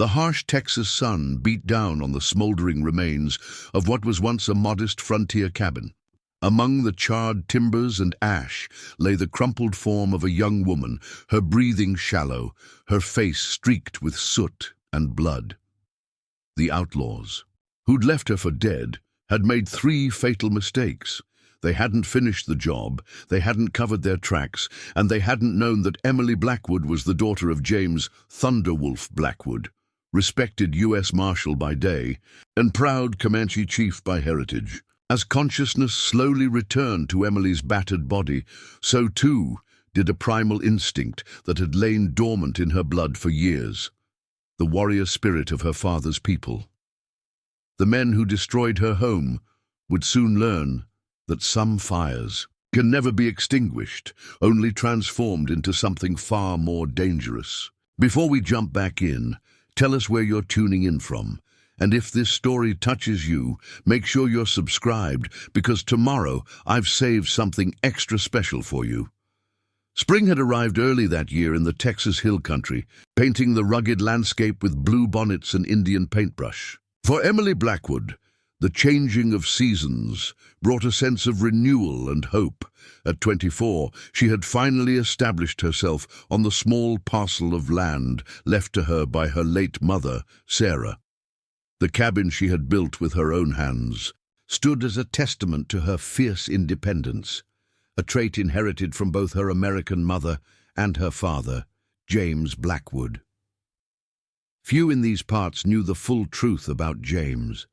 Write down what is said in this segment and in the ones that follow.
The harsh Texas sun beat down on the smoldering remains of what was once a modest frontier cabin. Among the charred timbers and ash lay the crumpled form of a young woman, her breathing shallow, her face streaked with soot and blood. The outlaws, who'd left her for dead, had made 3 fatal mistakes. They hadn't finished the job, they hadn't covered their tracks, and they hadn't known that Emily Blackwood was the daughter of James Thunderwolf Blackwood, respected U.S. Marshal by day and proud Comanche chief by heritage. As consciousness slowly returned to Emily's battered body, so too did a primal instinct that had lain dormant in her blood for years, the warrior spirit of her father's people. The men who destroyed her home would soon learn that some fires can never be extinguished, only transformed into something far more dangerous. Before we jump back in, tell us where you're tuning in from. And if this story touches you, make sure you're subscribed, because tomorrow I've saved something extra special for you. Spring had arrived early that year in the Texas Hill Country, painting the rugged landscape with blue bonnets and Indian paintbrush. For Emily Blackwood, the changing of seasons brought a sense of renewal and hope. At 24, she had finally established herself on the small parcel of land left to her by her late mother, Sarah. The cabin she had built with her own hands stood as a testament to her fierce independence, a trait inherited from both her American mother and her father, James Blackwood. Few in these parts knew the full truth about James.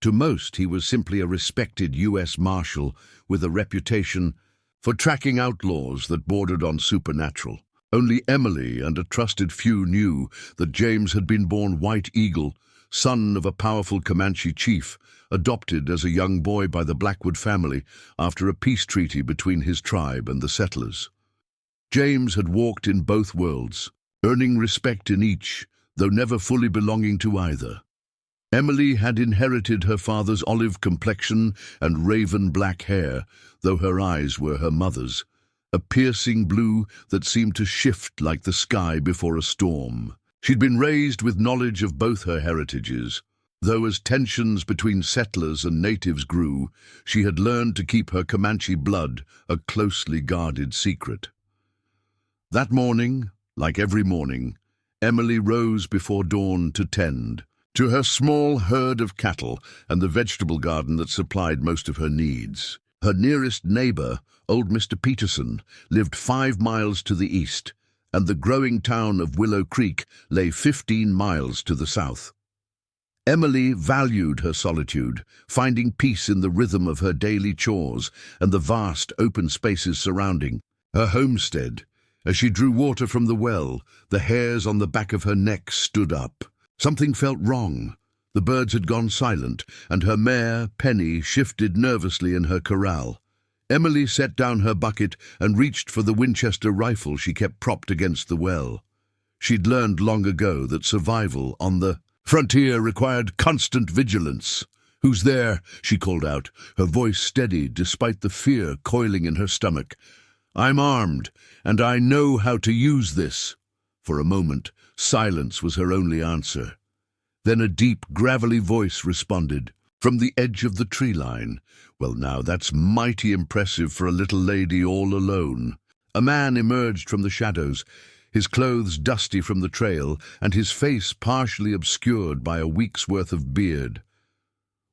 To most, he was simply a respected U.S. Marshal with a reputation for tracking outlaws that bordered on supernatural. Only Emily and a trusted few knew that James had been born White Eagle, son of a powerful Comanche chief, adopted as a young boy by the Blackwood family after a peace treaty between his tribe and the settlers. James had walked in both worlds, earning respect in each, though never fully belonging to either. Emily had inherited her father's olive complexion and raven black hair, though her eyes were her mother's, a piercing blue that seemed to shift like the sky before a storm. She'd been raised with knowledge of both her heritages, though as tensions between settlers and natives grew, she had learned to keep her Comanche blood a closely guarded secret. That morning, like every morning, Emily rose before dawn to tend to her small herd of cattle and the vegetable garden that supplied most of her needs. Her nearest neighbor, old Mr. Peterson, lived 5 miles to the east, and the growing town of Willow Creek lay 15 miles to the south. Emily valued her solitude, finding peace in the rhythm of her daily chores and the vast open spaces surrounding her homestead. As she drew water from the well, the hairs on the back of her neck stood up. Something felt wrong. The birds had gone silent, and her mare, Penny, shifted nervously in her corral. Emily set down her bucket and reached for the Winchester rifle she kept propped against the well. She'd learned long ago that survival on the frontier required constant vigilance. "Who's there?" she called out, her voice steady despite the fear coiling in her stomach. "I'm armed, and I know how to use this." For a moment, silence was her only answer. Then a deep, gravelly voice responded, from the edge of the tree line. "Well, now, that's mighty impressive for a little lady all alone." A man emerged from the shadows, his clothes dusty from the trail, and his face partially obscured by a week's worth of beard.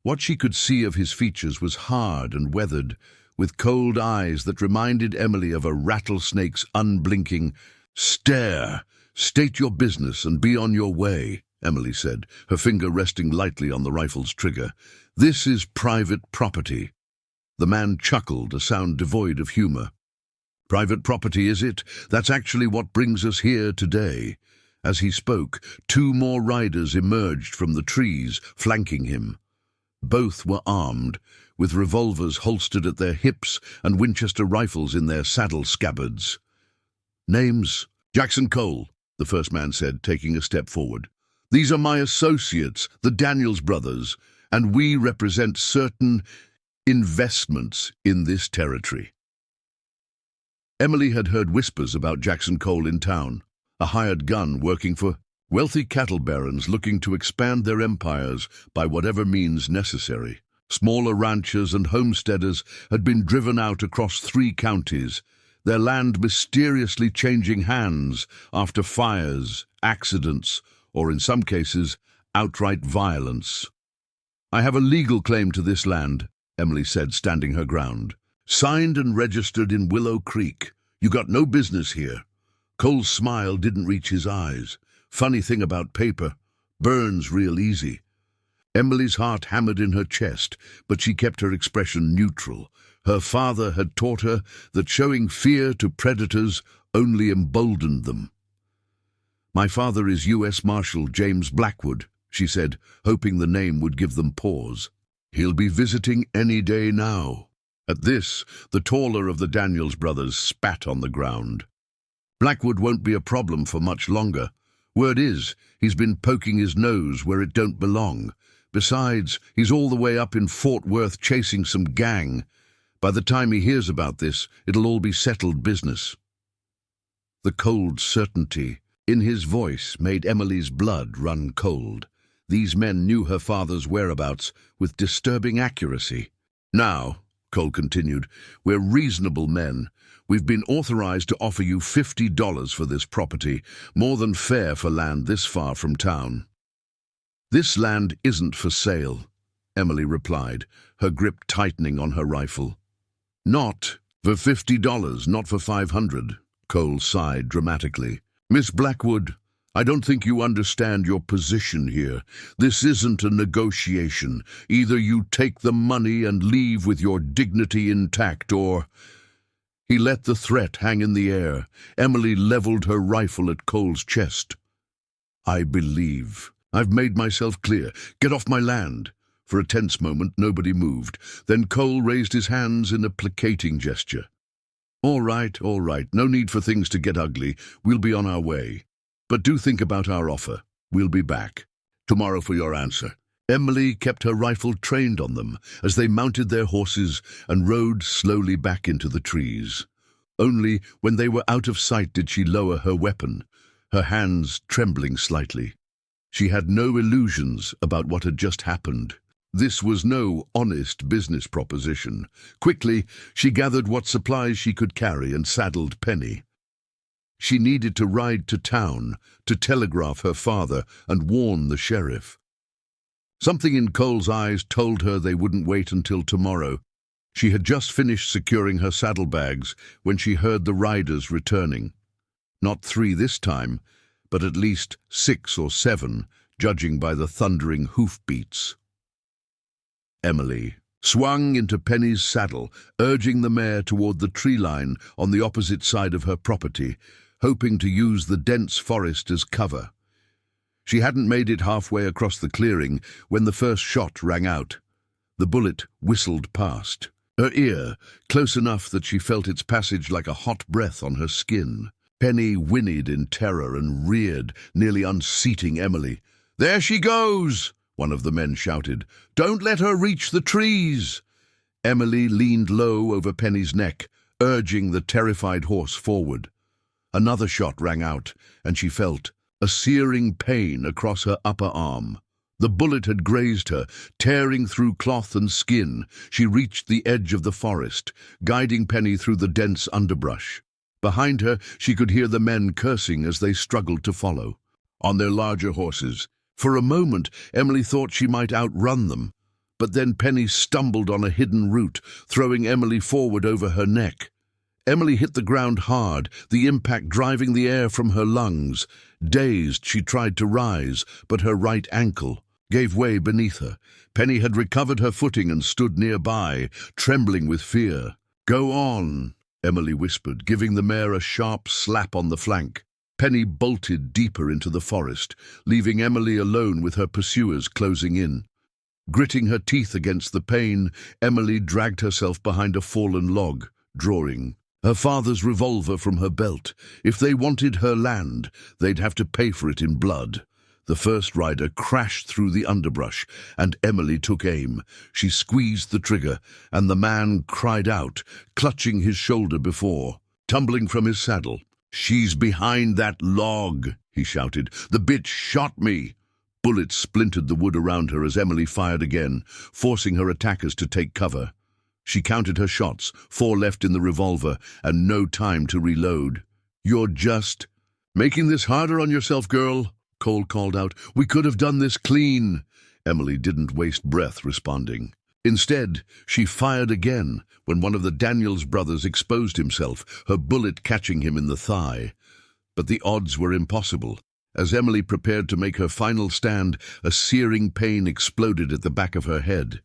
What she could see of his features was hard and weathered, with cold eyes that reminded Emily of a rattlesnake's unblinking stare. "State your business and be on your way," Emily said, her finger resting lightly on the rifle's trigger. "This is private property." The man chuckled, a sound devoid of humor. "Private property, is it? That's actually what brings us here today." As he spoke, 2 more riders emerged from the trees, flanking him. Both were armed, with revolvers holstered at their hips and Winchester rifles in their saddle scabbards. "Names?" "Jackson Cole," the first man said, taking a step forward. "These are my associates, the Daniels brothers, and we represent certain investments in this territory." Emily had heard whispers about Jackson Cole in town, a hired gun working for Wealthy cattle barons looking to expand their empires by whatever means necessary. Smaller ranchers and homesteaders had been driven out across 3 counties, their land mysteriously changing hands after fires, accidents, or in some cases, outright violence. "I have a legal claim to this land," Emily said, standing her ground. "Signed and registered in Willow Creek. You got no business here." Cole's smile didn't reach his eyes. Funny thing about paper, burns real easy. Emily's heart hammered in her chest, but she kept her expression neutral. Her father had taught her that showing fear to predators only emboldened them. "My father is U.S. Marshal James Blackwood," she said, hoping the name would give them pause. "He'll be visiting any day now." At this, the taller of the Daniels brothers spat on the ground. "Blackwood won't be a problem for much longer. Word is, he's been poking his nose where it don't belong. Besides, he's all the way up in Fort Worth chasing some gang. By the time he hears about this, it'll all be settled business." The cold certainty in his voice made Emily's blood run cold. These men knew her father's whereabouts with disturbing accuracy. "Now," Cole continued, "we're reasonable men. We've been authorized to offer you $50 for this property, more than fair for land this far from town." "This land isn't for sale," Emily replied, her grip tightening on her rifle. "Not for $50, not for $500, Cole sighed dramatically. "Miss Blackwood, I don't think you understand your position here. This isn't a negotiation. Either you take the money and leave with your dignity intact, or—" He let the threat hang in the air. Emily leveled her rifle at Cole's chest. "I believe. I've made myself clear. Get off my land." For a tense moment, nobody moved. Then Cole raised his hands in a placating gesture. All right. No need for things to get ugly. We'll be on our way. But do think about our offer. We'll be back tomorrow for your answer." Emily kept her rifle trained on them as they mounted their horses and rode slowly back into the trees. Only when they were out of sight did she lower her weapon, her hands trembling slightly. She had no illusions about what had just happened. This was no honest business proposition. Quickly, she gathered what supplies she could carry and saddled Penny. She needed to ride to town to telegraph her father and warn the sheriff. Something in Cole's eyes told her they wouldn't wait until tomorrow. She had just finished securing her saddlebags when she heard the riders returning. Not 3 this time, but at least 6 or 7, judging by the thundering hoofbeats. Emily swung into Penny's saddle, urging the mare toward the tree line on the opposite side of her property, hoping to use the dense forest as cover. She hadn't made it halfway across the clearing when the first shot rang out. The bullet whistled past her ear, close enough that she felt its passage like a hot breath on her skin. Penny whinnied in terror and reared, nearly unseating Emily. "There she goes!" one of the men shouted. "Don't let her reach the trees!" Emily leaned low over Penny's neck, urging the terrified horse forward. Another shot rang out, and she felt a searing pain across her upper arm. The bullet had grazed her, tearing through cloth and skin. She reached the edge of the forest, guiding Penny through the dense underbrush. Behind her, she could hear the men cursing as they struggled to follow, on their larger horses. For a moment, Emily thought she might outrun them, but then Penny stumbled on a hidden root, throwing Emily forward over her neck. Emily hit the ground hard, the impact driving the air from her lungs. Dazed, she tried to rise, but her right ankle gave way beneath her. Penny had recovered her footing and stood nearby, trembling with fear. "Go on," Emily whispered, giving the mare a sharp slap on the flank. Penny bolted deeper into the forest, leaving Emily alone with her pursuers closing in. Gritting her teeth against the pain, Emily dragged herself behind a fallen log, drawing her father's revolver from her belt. If they wanted her land, they'd have to pay for it in blood. The first rider crashed through the underbrush, and Emily took aim. She squeezed the trigger, and the man cried out, clutching his shoulder before. Tumbling from his saddle, "She's behind that log," he shouted. "The bitch shot me." Bullets splintered the wood around her as Emily fired again, forcing her attackers to take cover. She counted her shots, 4 left in the revolver, and no time to reload. "You're just making this harder on yourself, girl," Cole called out. "We could have done this clean." Emily didn't waste breath responding. Instead, she fired again when one of the Daniels brothers exposed himself, her bullet catching him in the thigh. But the odds were impossible. As Emily prepared to make her final stand, a searing pain exploded at the back of her head.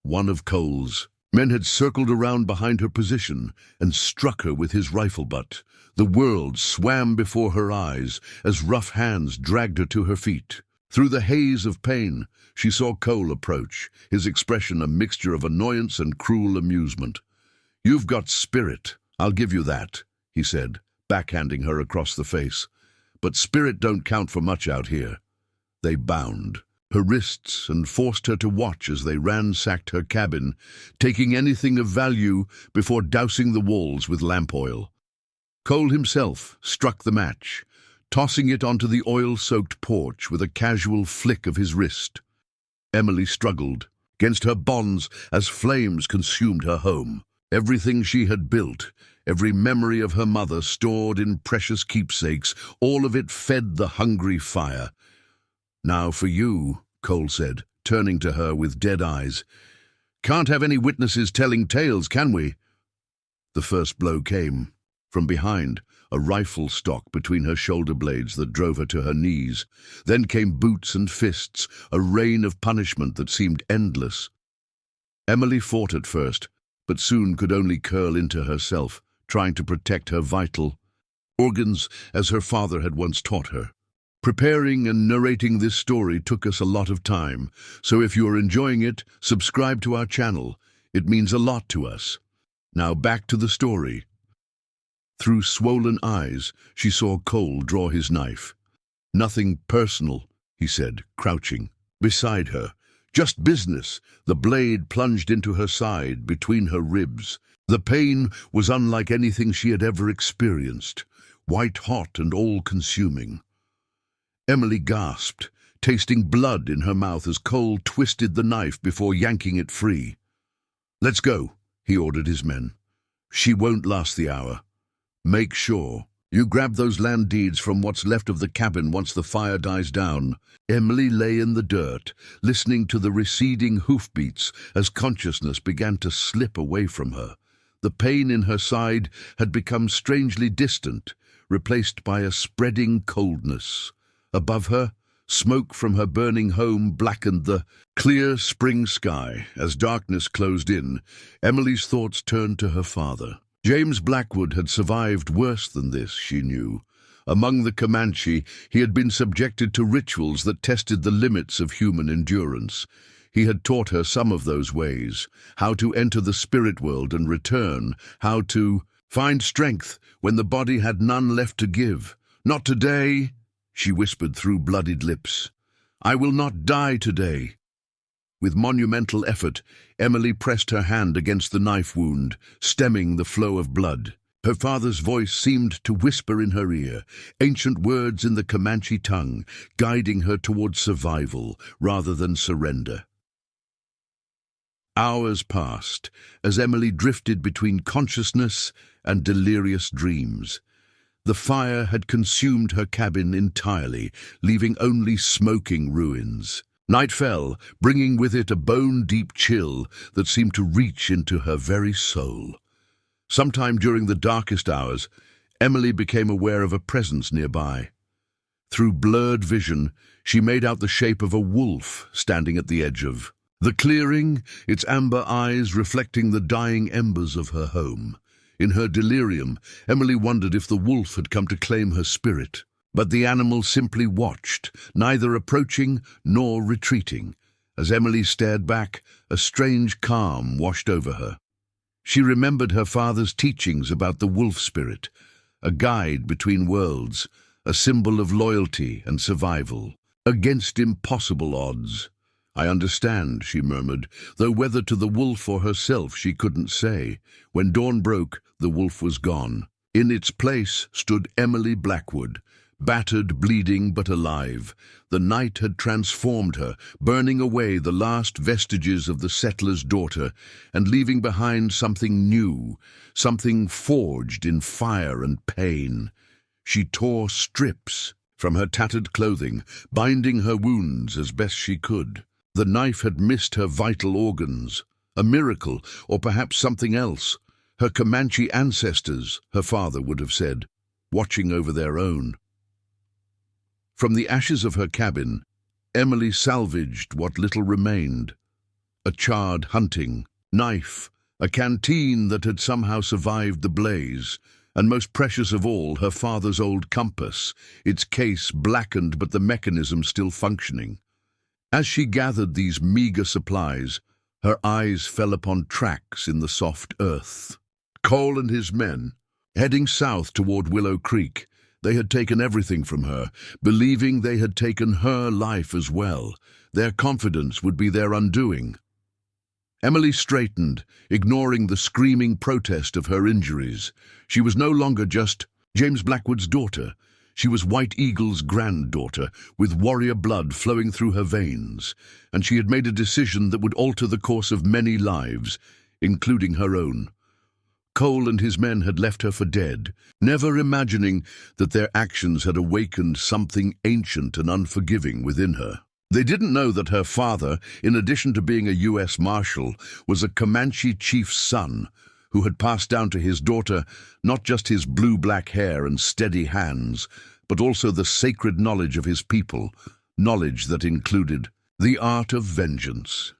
One of Cole's men had circled around behind her position and struck her with his rifle butt. The world swam before her eyes as rough hands dragged her to her feet. Through the haze of pain, she saw Cole approach, his expression a mixture of annoyance and cruel amusement. "You've got spirit, I'll give you that," he said, backhanding her across the face. "But spirit don't count for much out here." They bound her wrists and forced her to watch as they ransacked her cabin, taking anything of value before dousing the walls with lamp oil. Cole himself struck the match, tossing it onto the oil-soaked porch with a casual flick of his wrist. Emily struggled against her bonds as flames consumed her home. Everything she had built, every memory of her mother stored in precious keepsakes, all of it fed the hungry fire. "Now for you," Cole said, turning to her with dead eyes. "Can't have any witnesses telling tales, can we?" The first blow came. From behind, a rifle stock between her shoulder blades that drove her to her knees. Then came boots and fists, a rain of punishment that seemed endless. Emily fought at first, but soon could only curl into herself, trying to protect her vital organs as her father had once taught her. Preparing and narrating this story took us a lot of time, so if you are enjoying it, subscribe to our channel. It means a lot to us. Now back to the story. Through swollen eyes, she saw Cole draw his knife. "Nothing personal," he said, crouching beside her. "Just business." The blade plunged into her side, between her ribs. The pain was unlike anything she had ever experienced, white-hot and all-consuming. Emily gasped, tasting blood in her mouth as Cole twisted the knife before yanking it free. "Let's go," he ordered his men. "She won't last the hour. Make sure you grab those land deeds from what's left of the cabin once the fire dies down." Emily lay in the dirt, listening to the receding hoofbeats as consciousness began to slip away from her. The pain in her side had become strangely distant, replaced by a spreading coldness. Above her, smoke from her burning home blackened the clear spring sky. As darkness closed in, Emily's thoughts turned to her father. James Blackwood had survived worse than this, she knew. Among the Comanche, he had been subjected to rituals that tested the limits of human endurance. He had taught her some of those ways, how to enter the spirit world and return, how to find strength when the body had none left to give. "Not today," she whispered through bloodied lips. "I will not die today." With monumental effort, Emily pressed her hand against the knife wound, stemming the flow of blood. Her father's voice seemed to whisper in her ear, ancient words in the Comanche tongue, guiding her toward survival rather than surrender. Hours passed as Emily drifted between consciousness and delirious dreams. The fire had consumed her cabin entirely, leaving only smoking ruins. Night fell, bringing with it a bone-deep chill that seemed to reach into her very soul. Sometime during the darkest hours, Emily became aware of a presence nearby. Through blurred vision, she made out the shape of a wolf standing at the edge of the clearing, its amber eyes reflecting the dying embers of her home. In her delirium, Emily wondered if the wolf had come to claim her spirit. But the animal simply watched, neither approaching nor retreating. As Emily stared back, a strange calm washed over her. She remembered her father's teachings about the wolf spirit, a guide between worlds, a symbol of loyalty and survival, against impossible odds. "I understand," she murmured, though whether to the wolf or herself she couldn't say. When dawn broke, the wolf was gone. In its place stood Emily Blackwood, battered, bleeding, but alive. The night had transformed her, burning away the last vestiges of the settler's daughter and leaving behind something new, something forged in fire and pain. She tore strips from her tattered clothing, binding her wounds as best she could. The knife had missed her vital organs. A miracle, or perhaps something else. Her Comanche ancestors, her father would have said, watching over their own. From the ashes of her cabin, Emily salvaged what little remained. A charred hunting knife, a canteen that had somehow survived the blaze, and most precious of all, her father's old compass, its case blackened but the mechanism still functioning. As she gathered these meager supplies, her eyes fell upon tracks in the soft earth. Cole and his men, heading south toward Willow Creek, they had taken everything from her, believing they had taken her life as well. Their confidence would be their undoing. Emily straightened, ignoring the screaming protest of her injuries. She was no longer just James Blackwood's daughter. She was White Eagle's granddaughter, with warrior blood flowing through her veins, and she had made a decision that would alter the course of many lives, including her own. Cole and his men had left her for dead, never imagining that their actions had awakened something ancient and unforgiving within her. They didn't know that her father, in addition to being a U.S. Marshal, was a Comanche chief's son, who had passed down to his daughter not just his blue-black hair and steady hands, but also the sacred knowledge of his people, knowledge that included the art of vengeance.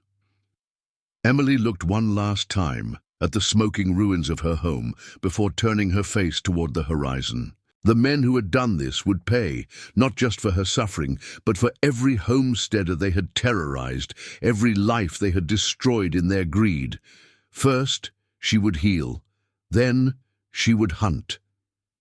Emily looked one last time at the smoking ruins of her home before turning her face toward the horizon. The men who had done this would pay, not just for her suffering, but for every homesteader they had terrorized, every life they had destroyed in their greed. First, she would heal. Then, she would hunt.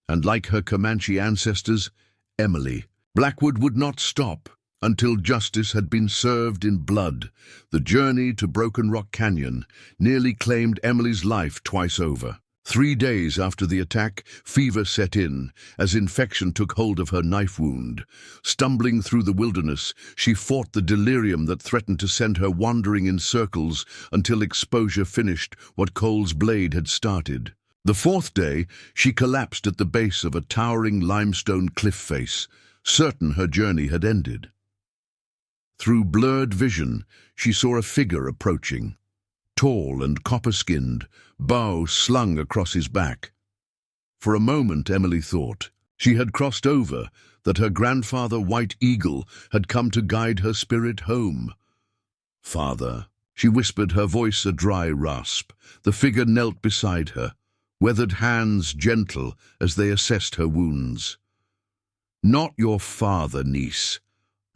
And like her Comanche ancestors, Emily Blackwood would not stop until justice had been served in blood. The journey to Broken Rock Canyon nearly claimed Emily's life twice over. 3 days after the attack, fever set in as infection took hold of her knife wound. Stumbling through the wilderness, she fought the delirium that threatened to send her wandering in circles until exposure finished what Cole's blade had started. The 4th day, she collapsed at the base of a towering limestone cliff face, certain her journey had ended. Through blurred vision, she saw a figure approaching. Tall and copper-skinned, bow slung across his back. For a moment, Emily thought she had crossed over, that her grandfather, White Eagle, had come to guide her spirit home. "Father," she whispered, her voice a dry rasp. The figure knelt beside her, weathered hands gentle as they assessed her wounds. "Not your father, niece.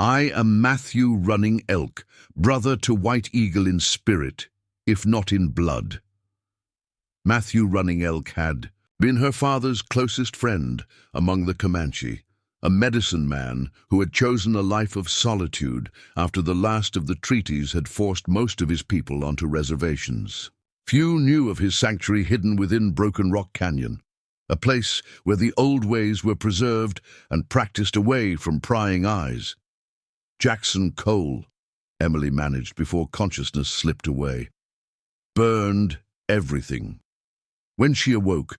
I am Matthew Running Elk, brother to White Eagle in spirit, if not in blood." Matthew Running Elk had been her father's closest friend among the Comanche, a medicine man who had chosen a life of solitude after the last of the treaties had forced most of his people onto reservations. Few knew of his sanctuary hidden within Broken Rock Canyon, a place where the old ways were preserved and practiced away from prying eyes. Jackson Cole, Emily managed before consciousness slipped away. Burned everything. When she awoke,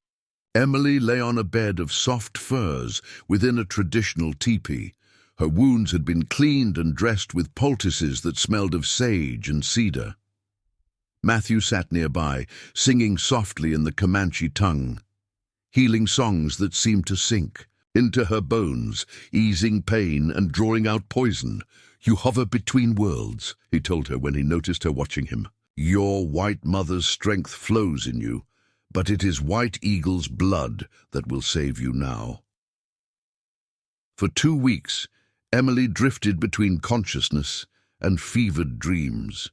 Emily lay on a bed of soft furs within a traditional teepee. Her wounds had been cleaned and dressed with poultices that smelled of sage and cedar. Matthew sat nearby, singing softly in the Comanche tongue, healing songs that seemed to sink into her bones, easing pain and drawing out poison. "You hover between worlds," he told her when he noticed her watching him. "Your white mother's strength flows in you, but it is White Eagle's blood that will save you now." For 2 weeks, Emily drifted between consciousness and fevered dreams.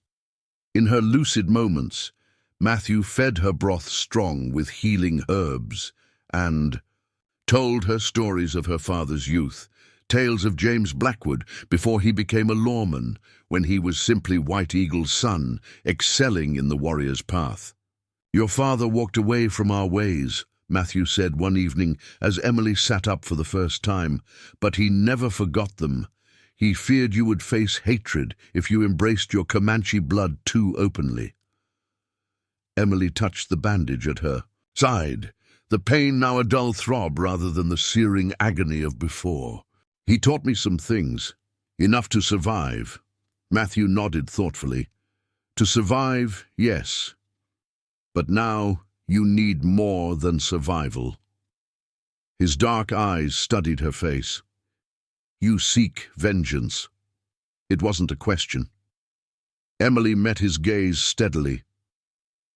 In her lucid moments, Matthew fed her broth strong with healing herbs and told her stories of her father's youth, tales of James Blackwood before he became a lawman, when he was simply White Eagle's son, excelling in the warrior's path. "Your father walked away from our ways," Matthew said one evening as Emily sat up for the first time, but he never forgot them. He feared you would face hatred if you embraced your Comanche blood too openly. Emily touched the bandage at her side, the pain now a dull throb rather than the searing agony of before. He taught me some things, enough to survive. Matthew nodded thoughtfully. To survive, yes. But now you need more than survival. His dark eyes studied her face. You seek vengeance. It wasn't a question. Emily met his gaze steadily.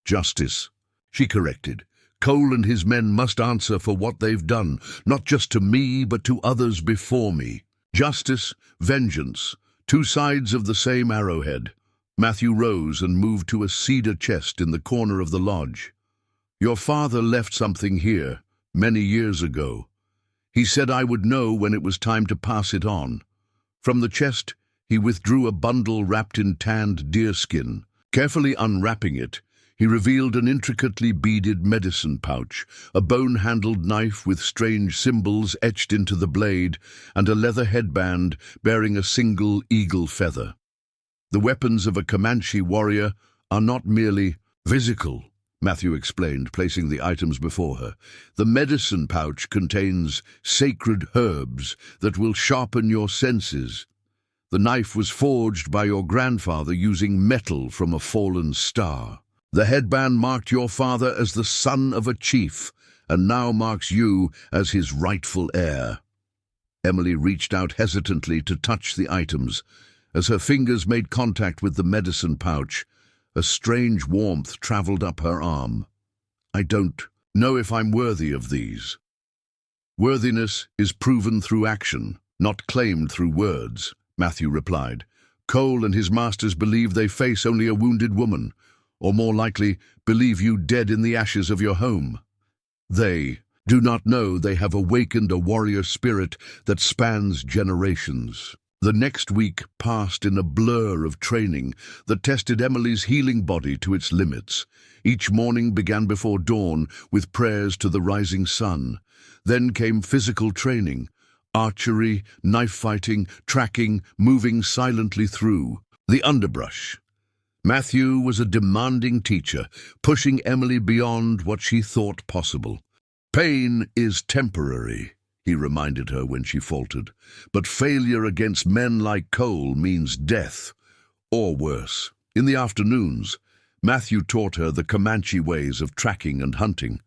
Justice, she corrected. Cole and his men must answer for what they've done, not just to me, but to others before me. Justice, vengeance, two sides of the same arrowhead. Matthew rose and moved to a cedar chest in the corner of the lodge. Your father left something here, many years ago. He said I would know when it was time to pass it on. From the chest, he withdrew a bundle wrapped in tanned deerskin. Carefully unwrapping it, he revealed an intricately beaded medicine pouch, a bone-handled knife with strange symbols etched into the blade, and a leather headband bearing a single eagle feather. The weapons of a Comanche warrior are not merely physical, Matthew explained, placing the items before her. The medicine pouch contains sacred herbs that will sharpen your senses. The knife was forged by your grandfather using metal from a fallen star. The headband marked your father as the son of a chief, and now marks you as his rightful heir. Emily reached out hesitantly to touch the items. As her fingers made contact with the medicine pouch, a strange warmth traveled up her arm. I don't know if I'm worthy of these. Worthiness is proven through action, not claimed through words, Matthew replied. Cole and his masters believe they face only a wounded woman, or more likely, believe you dead in the ashes of your home. They do not know they have awakened a warrior spirit that spans generations. The next week passed in a blur of training that tested Emily's healing body to its limits. Each morning began before dawn with prayers to the rising sun. Then came physical training, archery, knife fighting, tracking, moving silently through the underbrush. Matthew was a demanding teacher, pushing Emily beyond what she thought possible. Pain is temporary, he reminded her when she faltered, but failure against men like Cole means death, or worse. In the afternoons, Matthew taught her the Comanche ways of tracking and hunting.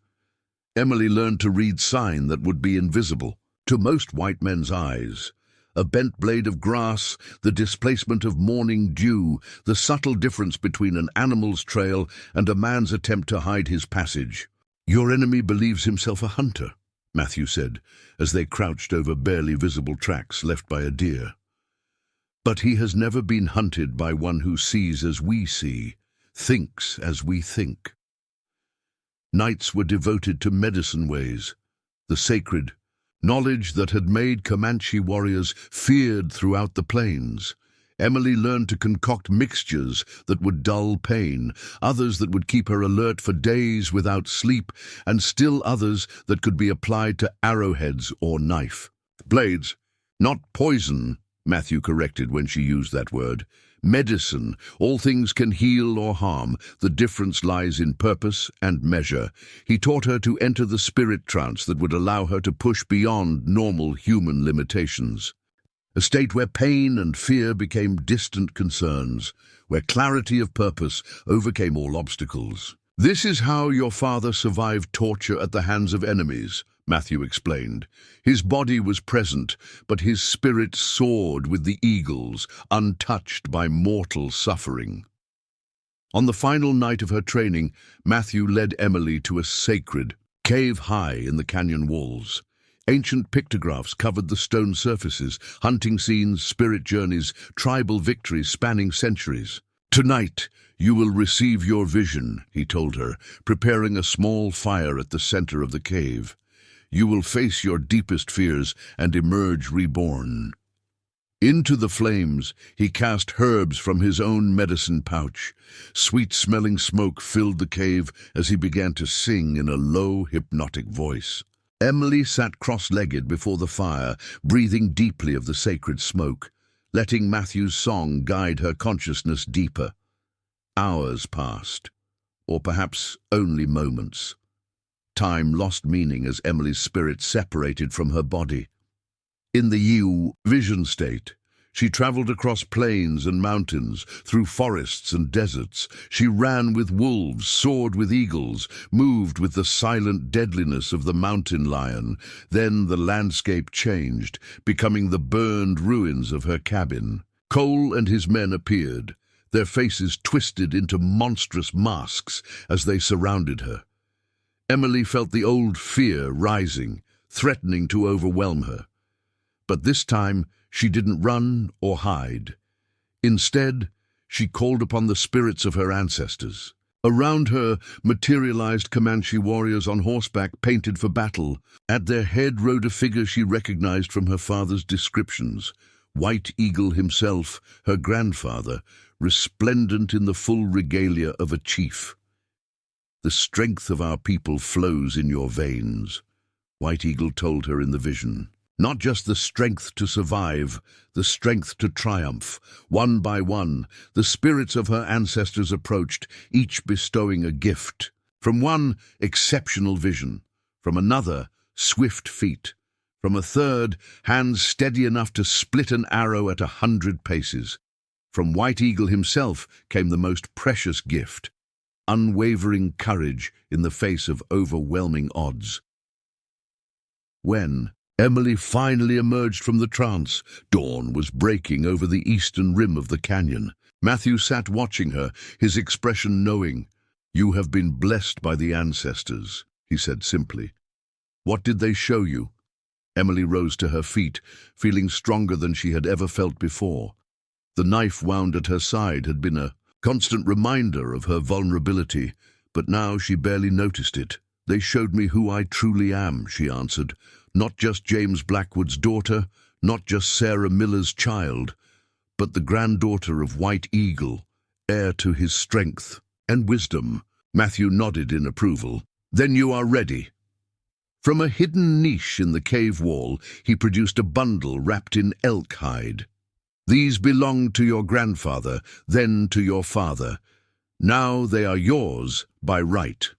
Emily learned to read sign that would be invisible to most white men's eyes. A bent blade of grass, the displacement of morning dew, the subtle difference between an animal's trail and a man's attempt to hide his passage. Your enemy believes himself a hunter, Matthew said, as they crouched over barely visible tracks left by a deer. But he has never been hunted by one who sees as we see, thinks as we think. Nights were devoted to medicine ways, the sacred, knowledge that had made Comanche warriors feared throughout the plains. Emily learned to concoct mixtures that would dull pain, others that would keep her alert for days without sleep, and still others that could be applied to arrowheads or knife. Blades, not poison, Matthew corrected when she used that word. Medicine, all things can heal or harm. The difference lies in purpose and measure. He taught her to enter the spirit trance that would allow her to push beyond normal human limitations. A state where pain and fear became distant concerns, where clarity of purpose overcame all obstacles. This is how your father survived torture at the hands of enemies, Matthew explained. His body was present, but his spirit soared with the eagles, untouched by mortal suffering. On the final night of her training, Matthew led Emily to a sacred cave high in the canyon walls. Ancient pictographs covered the stone surfaces, hunting scenes, spirit journeys, tribal victories spanning centuries. Tonight, you will receive your vision, he told her, preparing a small fire at the center of the cave. You will face your deepest fears and emerge reborn. Into the flames, he cast herbs from his own medicine pouch. Sweet-smelling smoke filled the cave as he began to sing in a low, hypnotic voice. Emily sat cross-legged before the fire, breathing deeply of the sacred smoke, letting Matthew's song guide her consciousness deeper. Hours passed, or perhaps only moments. Time lost meaning as Emily's spirit separated from her body. In the vision state, she traveled across plains and mountains, through forests and deserts. She ran with wolves, soared with eagles, moved with the silent deadliness of the mountain lion. Then the landscape changed, becoming the burned ruins of her cabin. Cole and his men appeared, their faces twisted into monstrous masks as they surrounded her. Emily felt the old fear rising, threatening to overwhelm her. But this time, she didn't run or hide. Instead, she called upon the spirits of her ancestors. Around her materialized Comanche warriors on horseback painted for battle. At their head rode a figure she recognized from her father's descriptions. White Eagle himself, her grandfather, resplendent in the full regalia of a chief. "The strength of our people flows in your veins," White Eagle told her in the vision. Not just the strength to survive, the strength to triumph. One by one, the spirits of her ancestors approached, each bestowing a gift. From one, exceptional vision. From another, swift feet. From a third, hands steady enough to split an arrow at 100 paces. From White Eagle himself came the most precious gift, unwavering courage in the face of overwhelming odds. When Emily finally emerged from the trance, dawn was breaking over the eastern rim of the canyon. Matthew sat watching her, his expression knowing. "You have been blessed by the ancestors," he said simply. "What did they show you?" Emily rose to her feet, feeling stronger than she had ever felt before. The knife wound at her side had been a constant reminder of her vulnerability, but now she barely noticed it. "They showed me who I truly am," she answered. "Not just James Blackwood's daughter, not just Sarah Miller's child, but the granddaughter of White Eagle, heir to his strength and wisdom." Matthew nodded in approval. "Then you are ready." From a hidden niche in the cave wall, he produced a bundle wrapped in elk hide. "These belonged to your grandfather, then to your father. Now they are yours by right."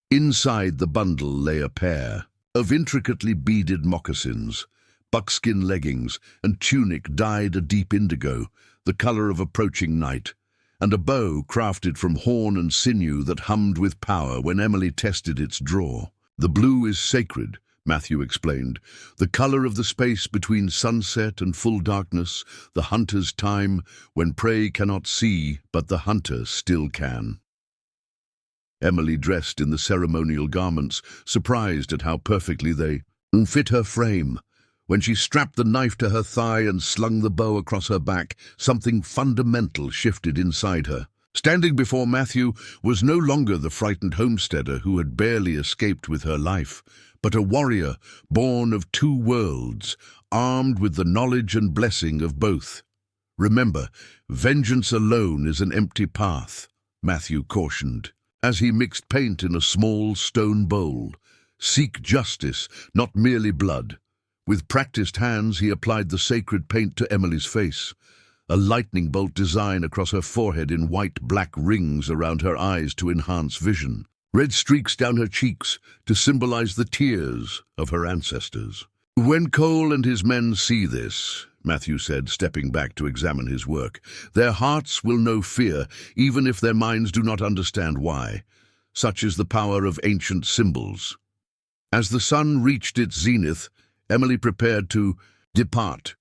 Inside the bundle lay a pair of intricately beaded moccasins, buckskin leggings, and tunic dyed a deep indigo, the color of approaching night, and a bow crafted from horn and sinew that hummed with power when Emily tested its draw. "The blue is sacred," Matthew explained, "the color of the space between sunset and full darkness, the hunter's time, when prey cannot see, but the hunter still can." Emily dressed in the ceremonial garments, surprised at how perfectly they fit her frame. When she strapped the knife to her thigh and slung the bow across her back, something fundamental shifted inside her. Standing before Matthew was no longer the frightened homesteader who had barely escaped with her life, but a warrior born of two worlds, armed with the knowledge and blessing of both. "Remember, vengeance alone is an empty path," Matthew cautioned, as he mixed paint in a small stone bowl. "Seek justice, not merely blood." With practiced hands, he applied the sacred paint to Emily's face, a lightning bolt design across her forehead in white-black rings around her eyes to enhance vision, red streaks down her cheeks to symbolize the tears of her ancestors. "When Cole and his men see this," Matthew said, stepping back to examine his work, "their hearts will know fear, even if their minds do not understand why. Such is the power of ancient symbols." As the sun reached its zenith, Emily prepared to depart.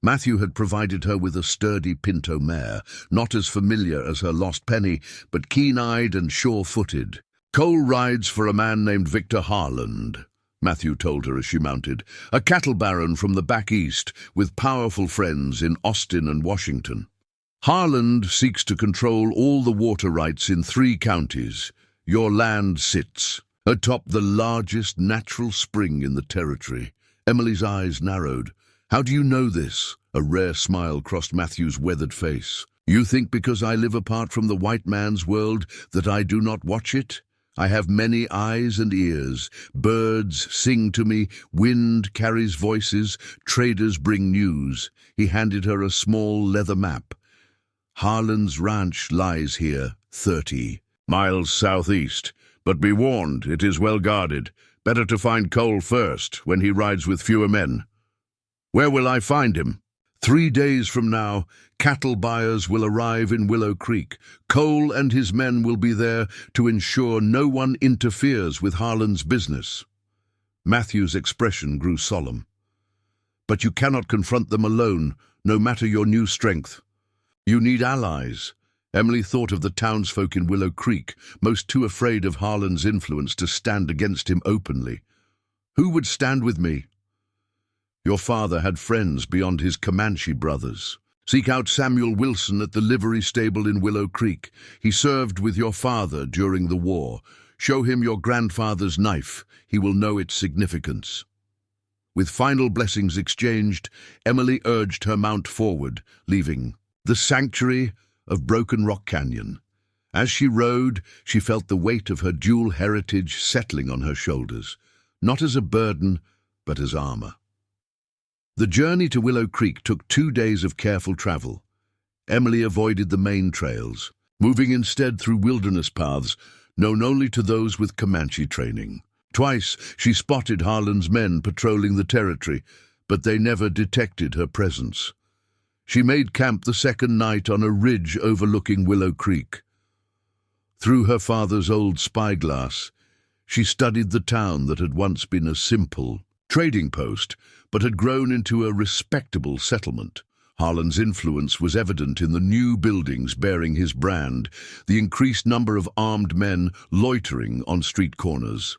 Matthew had provided her with a sturdy pinto mare, not as familiar as her lost penny, but keen-eyed and sure-footed. "Cole rides for a man named Victor Harland," Matthew told her as she mounted, "a cattle baron from the back east, with powerful friends in Austin and Washington. Harland seeks to control all the water rights in 3 counties. Your land sits atop the largest natural spring in the territory." Emily's eyes narrowed. How do you know this? A rare smile crossed Matthew's weathered face. You think because I live apart from the white man's world that I do not watch it? I have many eyes and ears. Birds sing to me, wind carries voices, traders bring news. He handed her a small leather map. Harlan's ranch lies here, 30 miles southeast. But be warned, it is well guarded. Better to find Cole first, when he rides with fewer men. Where will I find him? 3 days from now, cattle buyers will arrive in Willow Creek. Cole and his men will be there to ensure no one interferes with Harlan's business. Matthew's expression grew solemn. But you cannot confront them alone, no matter your new strength. You need allies. Emily thought of the townsfolk in Willow Creek, most too afraid of Harlan's influence to stand against him openly. Who would stand with me? Your father had friends beyond his Comanche brothers. Seek out Samuel Wilson at the livery stable in Willow Creek. He served with your father during the war. Show him your grandfather's knife. He will know its significance. With final blessings exchanged, Emily urged her mount forward, leaving the sanctuary of Broken Rock Canyon. As she rode, she felt the weight of her dual heritage settling on her shoulders, not as a burden, but as armor. The journey to Willow Creek took 2 days of careful travel. Emily avoided the main trails, moving instead through wilderness paths known only to those with Comanche training. Twice she spotted Harlan's men patrolling the territory, but they never detected her presence. She made camp the second night on a ridge overlooking Willow Creek. Through her father's old spyglass, she studied the town that had once been a simple trading post, but had grown into a respectable settlement. Harlan's influence was evident in the new buildings bearing his brand, the increased number of armed men loitering on street corners.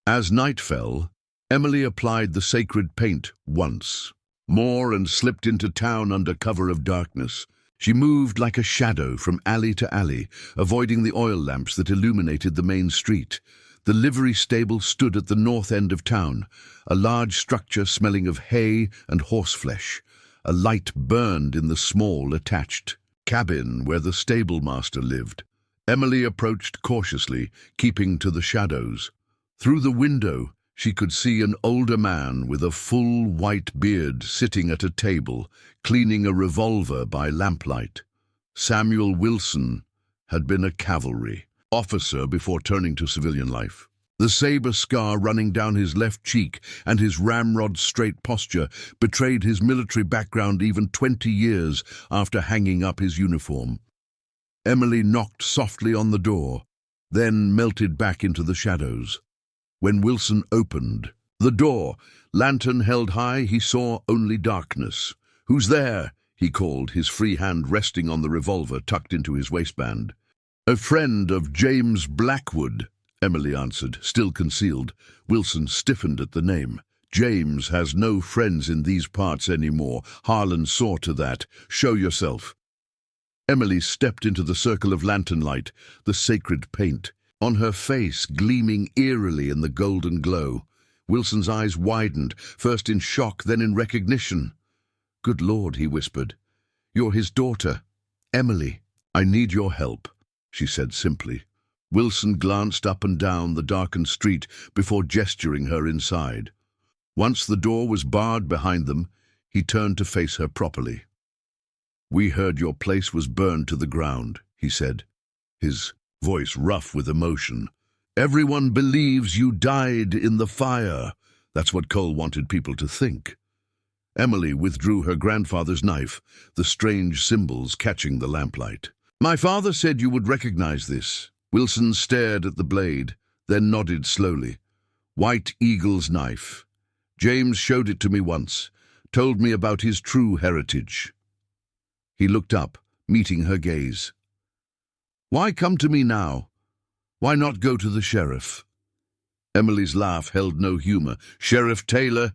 As night fell, Emily applied the sacred paint once more and slipped into town under cover of darkness. She moved like a shadow from alley to alley, avoiding the oil lamps that illuminated the main street. The livery stable stood at the north end of town, a large structure smelling of hay and horseflesh. A light burned in the small, attached cabin where the stable master lived. Emily approached cautiously, keeping to the shadows. Through the window, she could see an older man with a full white beard sitting at a table, cleaning a revolver by lamplight. Samuel Wilson had been a cavalry officer before turning to civilian life. The saber scar running down his left cheek and his ramrod-straight posture betrayed his military background even 20 years after hanging up his uniform. Emily knocked softly on the door, then melted back into the shadows. When Wilson opened the door, lantern held high, he saw only darkness. "Who's there?" he called, his free hand resting on the revolver tucked into his waistband. "A friend of James Blackwood," Emily answered, still concealed. Wilson stiffened at the name. "James has no friends in these parts anymore. Harlan saw to that. Show yourself." Emily stepped into the circle of lantern light, the sacred paint, on her face gleaming eerily in the golden glow. Wilson's eyes widened, first in shock, then in recognition. "Good Lord," he whispered. "You're his daughter, Emily. I need your help," she said simply. Wilson glanced up and down the darkened street before gesturing her inside. Once the door was barred behind them, he turned to face her properly. "We heard your place was burned to the ground," he said, his voice rough with emotion. "Everyone believes you died in the fire." That's what Cole wanted people to think. Emily withdrew her grandfather's knife, the strange symbols catching the lamplight. "My father said you would recognize this." Wilson stared at the blade, then nodded slowly. "White Eagle's knife. James showed it to me once, told me about his true heritage." He looked up, meeting her gaze. "Why come to me now? Why not go to the sheriff?" Emily's laugh held no humor. "Sheriff Taylor,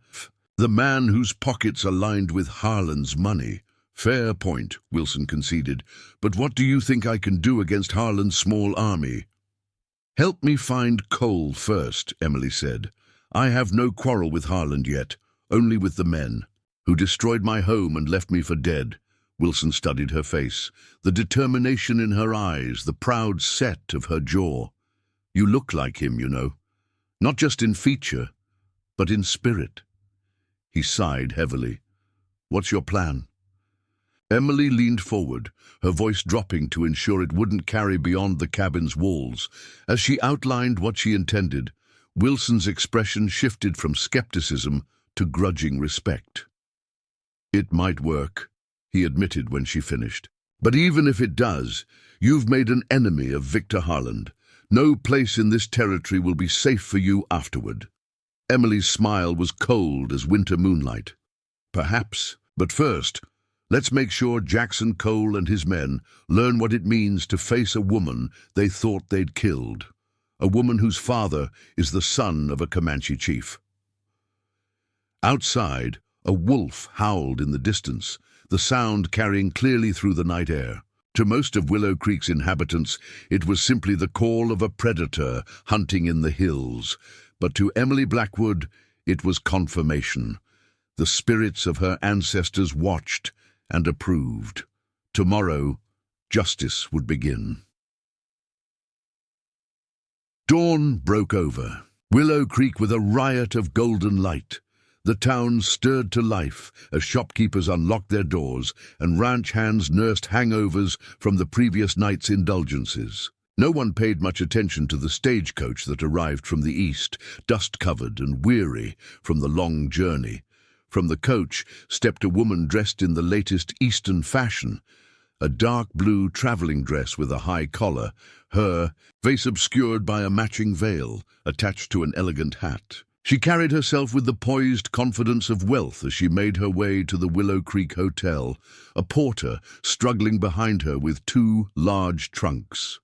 the man whose pockets are lined with Harlan's money." "Fair point," Wilson conceded. "But what do you think I can do against Harlan's small army?" "Help me find Cole first," Emily said. "I have no quarrel with Harlan yet, Only with the men, who destroyed my home and left me for dead. Wilson studied her face, the determination in her eyes, the proud set of her jaw. You look like him, you know. Not just in feature, but in spirit. He sighed heavily. What's your plan? Emily leaned forward, her voice dropping to ensure it wouldn't carry beyond the cabin's walls. As she outlined what she intended, Wilson's expression shifted from skepticism to grudging respect. It might work, he admitted when she finished. But even if it does, you've made an enemy of Victor Harland. No place in this territory will be safe for you afterward. Emily's smile was cold as winter moonlight. Perhaps, but first, let's make sure Jackson Cole and his men learn what it means to face a woman they thought they'd killed. A woman whose father is the son of a Comanche chief. Outside, a wolf howled in the distance, the sound carrying clearly through the night air. To most of Willow Creek's inhabitants, it was simply the call of a predator hunting in the hills. But to Emily Blackwood, it was confirmation. The spirits of her ancestors watched and approved. Tomorrow, justice would begin. Dawn broke over. Willow Creek with a riot of golden light. The town stirred to life as shopkeepers unlocked their doors and ranch hands nursed hangovers from the previous night's indulgences. No one paid much attention to the stagecoach that arrived from the east, dust-covered and weary from the long journey. From the coach stepped a woman dressed in the latest Eastern fashion, a dark blue traveling dress with a high collar, her face obscured by a matching veil attached to an elegant hat. She carried herself with the poised confidence of wealth as she made her way to the Willow Creek Hotel, a porter struggling behind her with 2 large trunks.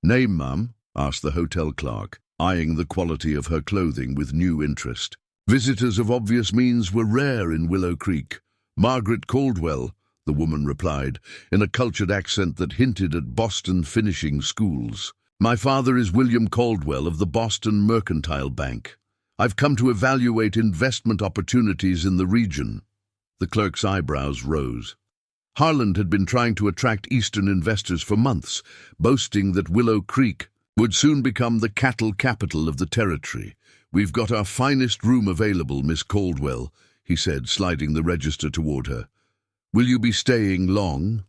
"Name, ma'am?" asked the hotel clerk, eyeing the quality of her clothing with new interest. Visitors of obvious means were rare in Willow Creek. "Margaret Caldwell," the woman replied, in a cultured accent that hinted at Boston finishing schools. "My father is William Caldwell of the Boston Mercantile Bank. I've come to evaluate investment opportunities in the region." The clerk's eyebrows rose. Harland had been trying to attract Eastern investors for months, boasting that Willow Creek would soon become the cattle capital of the territory. "We've got our finest room available, Miss Caldwell," he said, sliding the register toward her. "Will you be staying long?"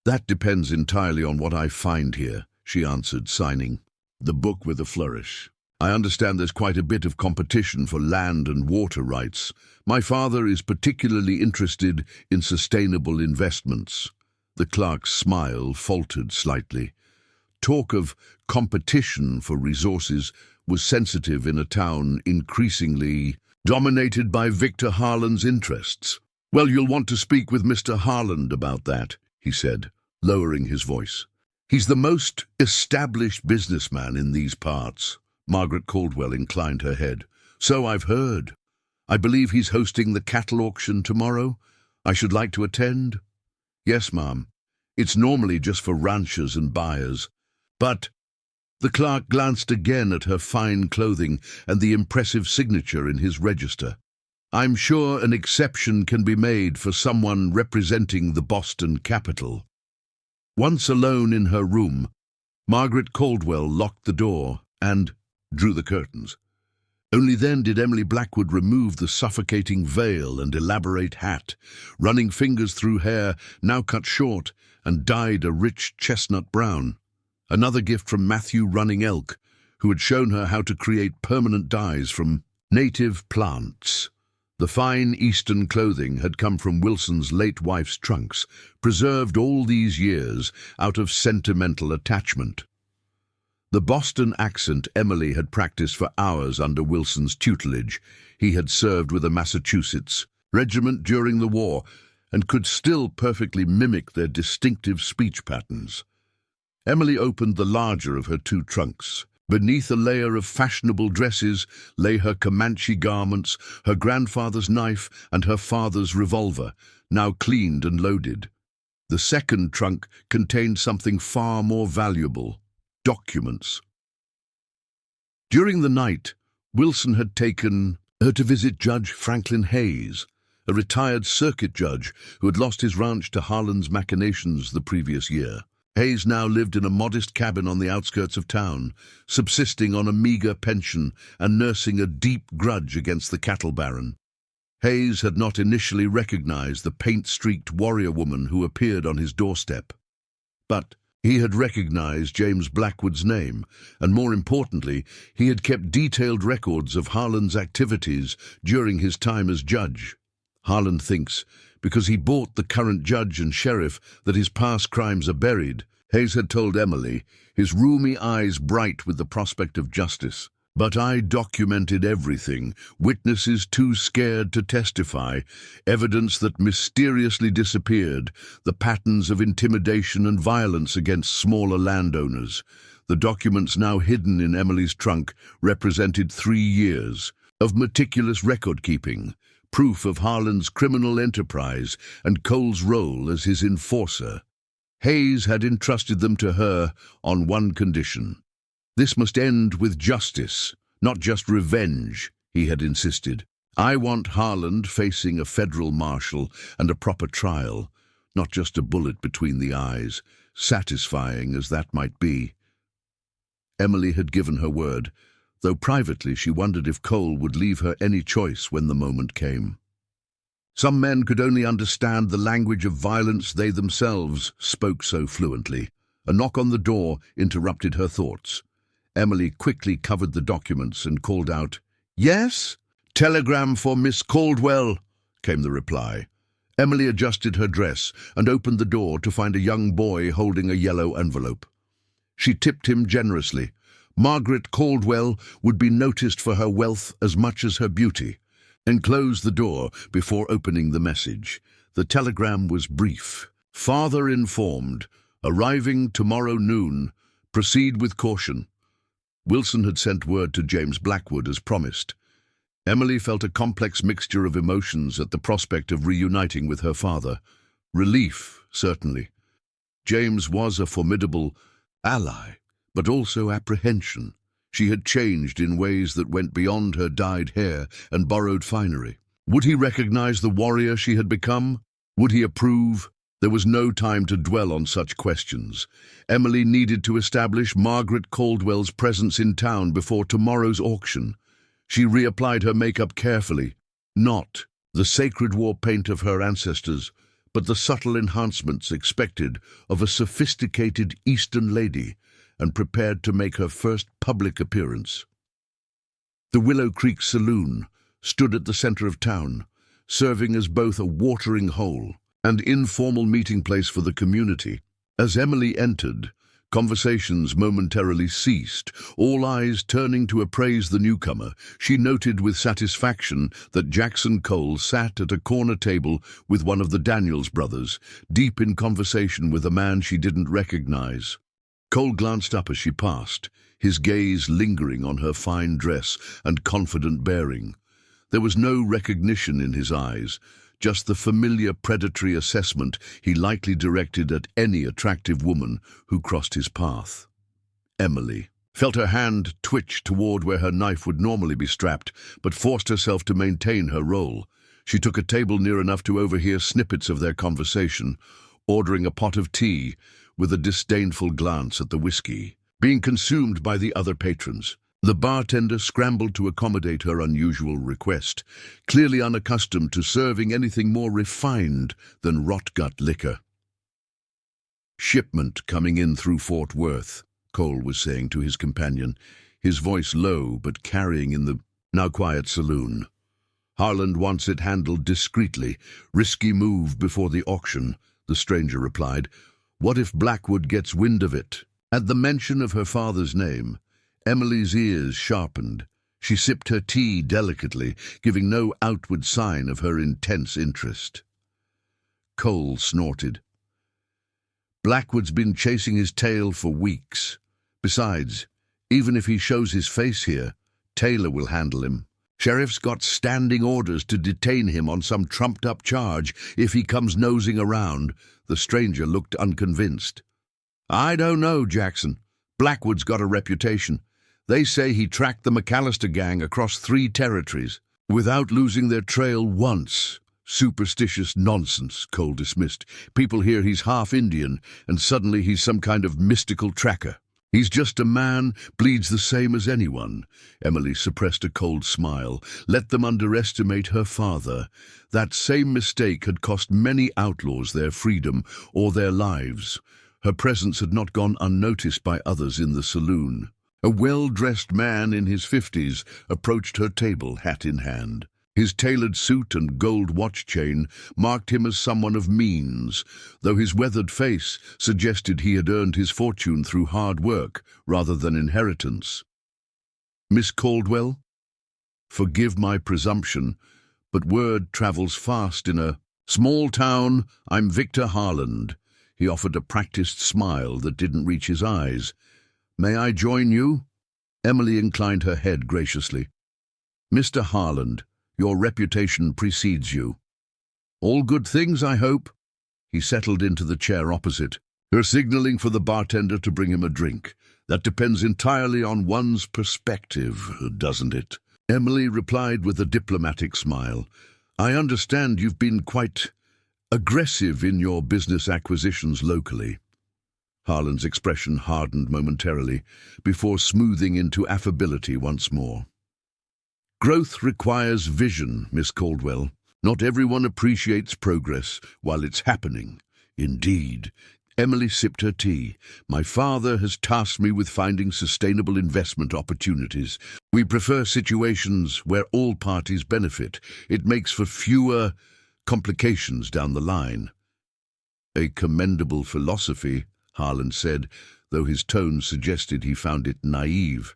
"That depends entirely on what I find here," she answered, signing the book with a flourish. "I understand there's quite a bit of competition for land and water rights. My father is particularly interested in sustainable investments." The clerk's smile faltered slightly. Talk of competition for resources was sensitive in a town increasingly dominated by Victor Harland's interests. "Well, you'll want to speak with Mr. Harland about that," he said, lowering his voice. "He's the most established businessman in these parts." Margaret Caldwell inclined her head. "So I've heard. I believe he's hosting the cattle auction tomorrow. I should like to attend." "Yes, ma'am. It's normally just for ranchers and buyers. But—" The clerk glanced again at her fine clothing and the impressive signature in his register. "I'm sure an exception can be made for someone representing the Boston capital." Once alone in her room, Margaret Caldwell locked the door and drew the curtains. Only then did Emily Blackwood remove the suffocating veil and elaborate hat, running fingers through hair now cut short and dyed a rich chestnut brown. Another gift from Matthew Running Elk, who had shown her how to create permanent dyes from native plants. The fine Eastern clothing had come from Wilson's late wife's trunks, preserved all these years out of sentimental attachment. The Boston accent Emily had practiced for hours under Wilson's tutelage. He had served with a Massachusetts regiment during the war and could still perfectly mimic their distinctive speech patterns. Emily opened the larger of her 2 trunks. Beneath a layer of fashionable dresses lay her Comanche garments, her grandfather's knife, and her father's revolver, now cleaned and loaded. The second trunk contained something far more valuable: documents. During the night, Wilson had taken her to visit Judge Franklin Hayes, a retired circuit judge who had lost his ranch to Harlan's machinations the previous year. Hayes now lived in a modest cabin on the outskirts of town, subsisting on a meager pension and nursing a deep grudge against the cattle baron. Hayes had not initially recognized the paint-streaked warrior woman who appeared on his doorstep. But he had recognized James Blackwood's name, and more importantly, he had kept detailed records of Harlan's activities during his time as judge. Harlan thinks, because he bought the current judge and sheriff, that his past crimes are buried, Hayes had told Emily, his rheumy eyes bright with the prospect of justice. But I documented everything, witnesses too scared to testify, evidence that mysteriously disappeared, the patterns of intimidation and violence against smaller landowners. The documents now hidden in Emily's trunk represented 3 years of meticulous record-keeping, proof of Harlan's criminal enterprise and Cole's role as his enforcer. Hayes had entrusted them to her on one condition. This must end with justice, not just revenge, he had insisted. I want Harlan facing a federal marshal and a proper trial, not just a bullet between the eyes, satisfying as that might be. Emily had given her word, though privately she wondered if Cole would leave her any choice when the moment came. Some men could only understand the language of violence they themselves spoke so fluently. A knock on the door interrupted her thoughts. Emily quickly covered the documents and called out, "Yes?" "Telegram for Miss Caldwell," came the reply. Emily adjusted her dress and opened the door to find a young boy holding a yellow envelope. She tipped him generously. Margaret Caldwell would be noticed for her wealth as much as her beauty, and closed the door before opening the message. The telegram was brief. "Father informed. Arriving tomorrow noon. Proceed with caution." Wilson had sent word to James Blackwood as promised. Emily felt a complex mixture of emotions at the prospect of reuniting with her father. Relief, certainly. James was a formidable ally, but also apprehension. She had changed in ways that went beyond her dyed hair and borrowed finery. Would he recognize the warrior she had become? Would he approve? There was no time to dwell on such questions. Emily needed to establish Margaret Caldwell's presence in town before tomorrow's auction. She reapplied her makeup carefully, not the sacred war paint of her ancestors, but the subtle enhancements expected of a sophisticated Eastern lady, and prepared to make her first public appearance. The Willow Creek Saloon stood at the center of town, serving as both a watering hole and informal meeting place for the community. As Emily entered, conversations momentarily ceased, all eyes turning to appraise the newcomer. She noted with satisfaction that Jackson Cole sat at a corner table with one of the Daniels brothers, deep in conversation with a man she didn't recognize. Cole glanced up as she passed, his gaze lingering on her fine dress and confident bearing. There was no recognition in his eyes, just the familiar predatory assessment he likely directed at any attractive woman who crossed his path. Emily felt her hand twitch toward where her knife would normally be strapped, but forced herself to maintain her role. She took a table near enough to overhear snippets of their conversation, ordering a pot of tea with a disdainful glance at the whiskey being consumed by the other patrons. The bartender scrambled to accommodate her unusual request, clearly unaccustomed to serving anything more refined than rot-gut liquor. "Shipment coming in through Fort Worth," Cole was saying to his companion, his voice low but carrying in the now quiet saloon. "Harlan wants it handled discreetly. Risky move before the auction," the stranger replied. "What if Blackwood gets wind of it?" At the mention of her father's name, Emily's ears sharpened. She sipped her tea delicately, giving no outward sign of her intense interest. Cole snorted. "Blackwood's been chasing his tail for weeks. Besides, even if he shows his face here, Taylor will handle him. Sheriff's got standing orders to detain him on some trumped-up charge if he comes nosing around." The stranger looked unconvinced. "I don't know, Jackson. Blackwood's got a reputation. They say he tracked the McAllister gang across 3 territories. without losing their trail once. Superstitious nonsense, Cole dismissed. People hear he's half Indian, and suddenly he's some kind of mystical tracker. He's just a man, bleeds the same as anyone. Emily suppressed a cold smile. Let them underestimate her father. That same mistake had cost many outlaws their freedom or their lives. Her presence had not gone unnoticed by others in the saloon. A well-dressed man in his 50s approached her table, hat in hand. His tailored suit and gold watch chain marked him as someone of means, though his weathered face suggested he had earned his fortune through hard work rather than inheritance. "Miss Caldwell? Forgive my presumption, but word travels fast in a small town. I'm Victor Harland." He offered a practiced smile that didn't reach his eyes. "May I join you?" Emily inclined her head graciously. "Mr. Harland, your reputation precedes you." "All good things, I hope." He settled into the chair opposite, her signaling for the bartender to bring him a drink. "That depends entirely on one's perspective, doesn't it?" Emily replied with a diplomatic smile. "I understand you've been quite aggressive in your business acquisitions locally." Harland's expression hardened momentarily, before smoothing into affability once more. "Growth requires vision, Miss Caldwell. Not everyone appreciates progress while it's happening." "Indeed." Emily sipped her tea. "My father has tasked me with finding sustainable investment opportunities. We prefer situations where all parties benefit. It makes for fewer complications down the line." "A commendable philosophy," Harland said, though his tone suggested he found it naive.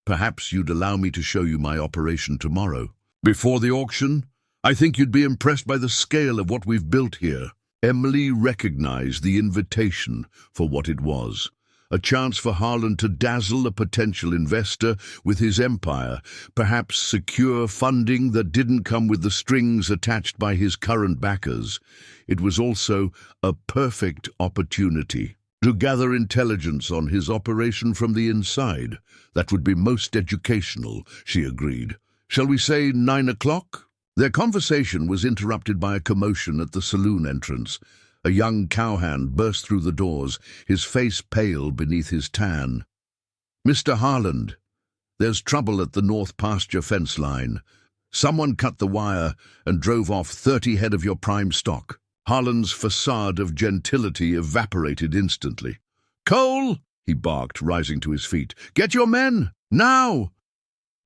"Perhaps you'd allow me to show you my operation tomorrow." "Before the auction? I think you'd be impressed by the scale of what we've built here." Emily recognized the invitation for what it was. A chance for Harland to dazzle a potential investor with his empire, perhaps secure funding that didn't come with the strings attached by his current backers. It was also a perfect opportunity to gather intelligence on his operation from the inside. That would be most educational, she agreed. "Shall we say 9 o'clock?" Their conversation was interrupted by a commotion at the saloon entrance. A young cowhand burst through the doors, his face pale beneath his tan. "Mr. Harland, there's trouble at the north pasture fence line. Someone cut the wire and drove off 30 head of your prime stock." Harland's facade of gentility evaporated instantly. "Cole!" he barked, rising to his feet. "Get your men! Now!"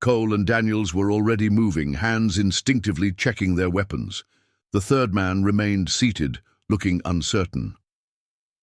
Cole and Daniels were already moving, hands instinctively checking their weapons. The third man remained seated, looking uncertain.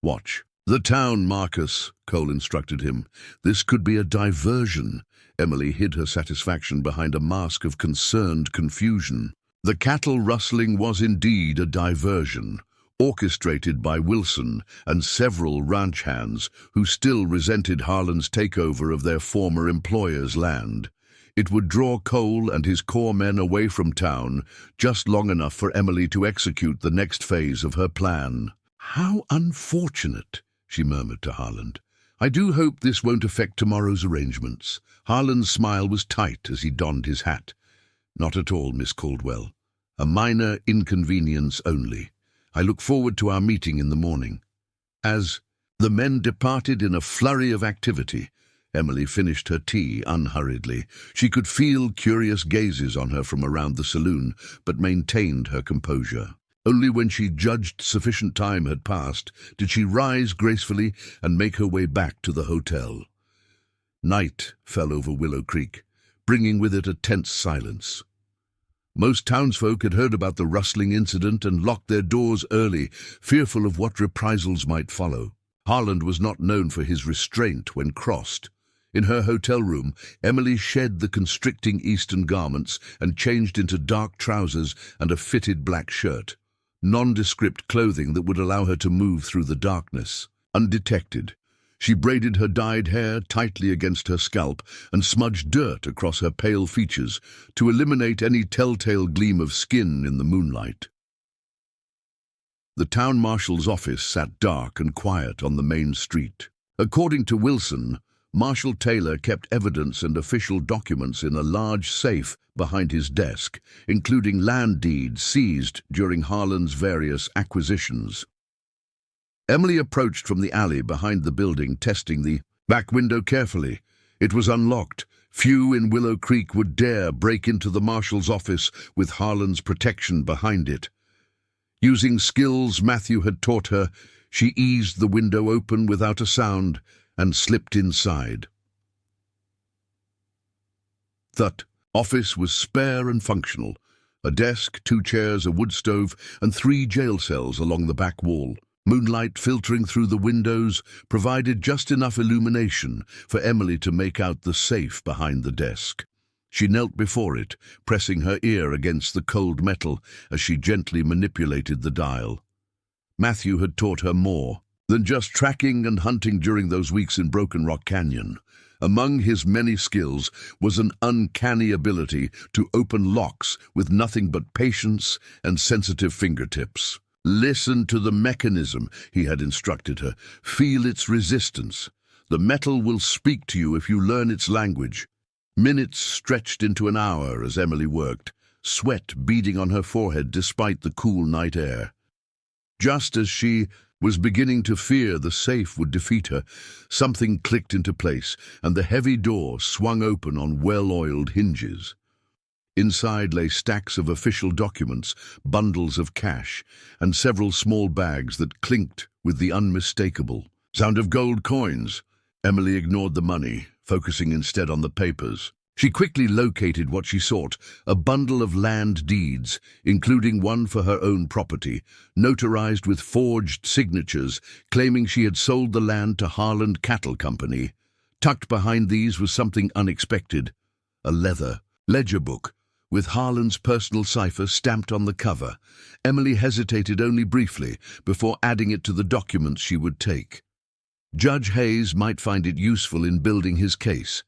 "Watch the town, Marcus," Cole instructed him. "This could be a diversion." Emily hid her satisfaction behind a mask of concerned confusion. The cattle rustling was indeed a diversion, orchestrated by Wilson and several ranch hands who still resented Harland's takeover of their former employer's land. It would draw Cole and his core men away from town, just long enough for Emily to execute the next phase of her plan. "How unfortunate," she murmured to Harland. "I do hope this won't affect tomorrow's arrangements." Harland's smile was tight as he donned his hat. "Not at all, Miss Caldwell. A minor inconvenience only. I look forward to our meeting in the morning." As the men departed in a flurry of activity, Emily finished her tea unhurriedly. She could feel curious gazes on her from around the saloon, but maintained her composure. Only when she judged sufficient time had passed did she rise gracefully and make her way back to the hotel. Night fell over Willow Creek, bringing with it a tense silence. Most townsfolk had heard about the rustling incident and locked their doors early, fearful of what reprisals might follow. Harland was not known for his restraint when crossed. In her hotel room, Emily shed the constricting eastern garments and changed into dark trousers and a fitted black shirt, nondescript clothing that would allow her to move through the darkness, undetected. She braided her dyed hair tightly against her scalp and smudged dirt across her pale features to eliminate any telltale gleam of skin in the moonlight. The town marshal's office sat dark and quiet on the main street. According to Wilson, Marshal Taylor kept evidence and official documents in a large safe behind his desk, including land deeds seized during Harlan's various acquisitions. Emily approached from the alley behind the building, testing the back window carefully. It was unlocked. Few in Willow Creek would dare break into the marshal's office with Harlan's protection behind it. Using skills Matthew had taught her, she eased the window open without a sound and slipped inside. The office was spare and functional. A desk, 2 chairs, a wood stove, and 3 jail cells along the back wall. Moonlight filtering through the windows provided just enough illumination for Emily to make out the safe behind the desk. She knelt before it, pressing her ear against the cold metal as she gently manipulated the dial. Matthew had taught her more than just tracking and hunting during those weeks in Broken Rock Canyon. Among his many skills was an uncanny ability to open locks with nothing but patience and sensitive fingertips. Listen to the mechanism, he had instructed her. Feel its resistance. The metal will speak to you if you learn its language. Minutes stretched into an hour as Emily worked, sweat beading on her forehead despite the cool night air. Just as she was beginning to fear the safe would defeat her, something clicked into place, and the heavy door swung open on well-oiled hinges. Inside lay stacks of official documents, bundles of cash, and several small bags that clinked with the unmistakable sound of gold coins. Emily ignored the money, focusing instead on the papers. She quickly located what she sought, a bundle of land deeds, including one for her own property, notarized with forged signatures, claiming she had sold the land to Harlan Cattle Company. Tucked behind these was something unexpected, a leather ledger book, with Harlan's personal cipher stamped on the cover. Emily hesitated only briefly before adding it to the documents she would take. Judge Hayes might find it useful in building his case.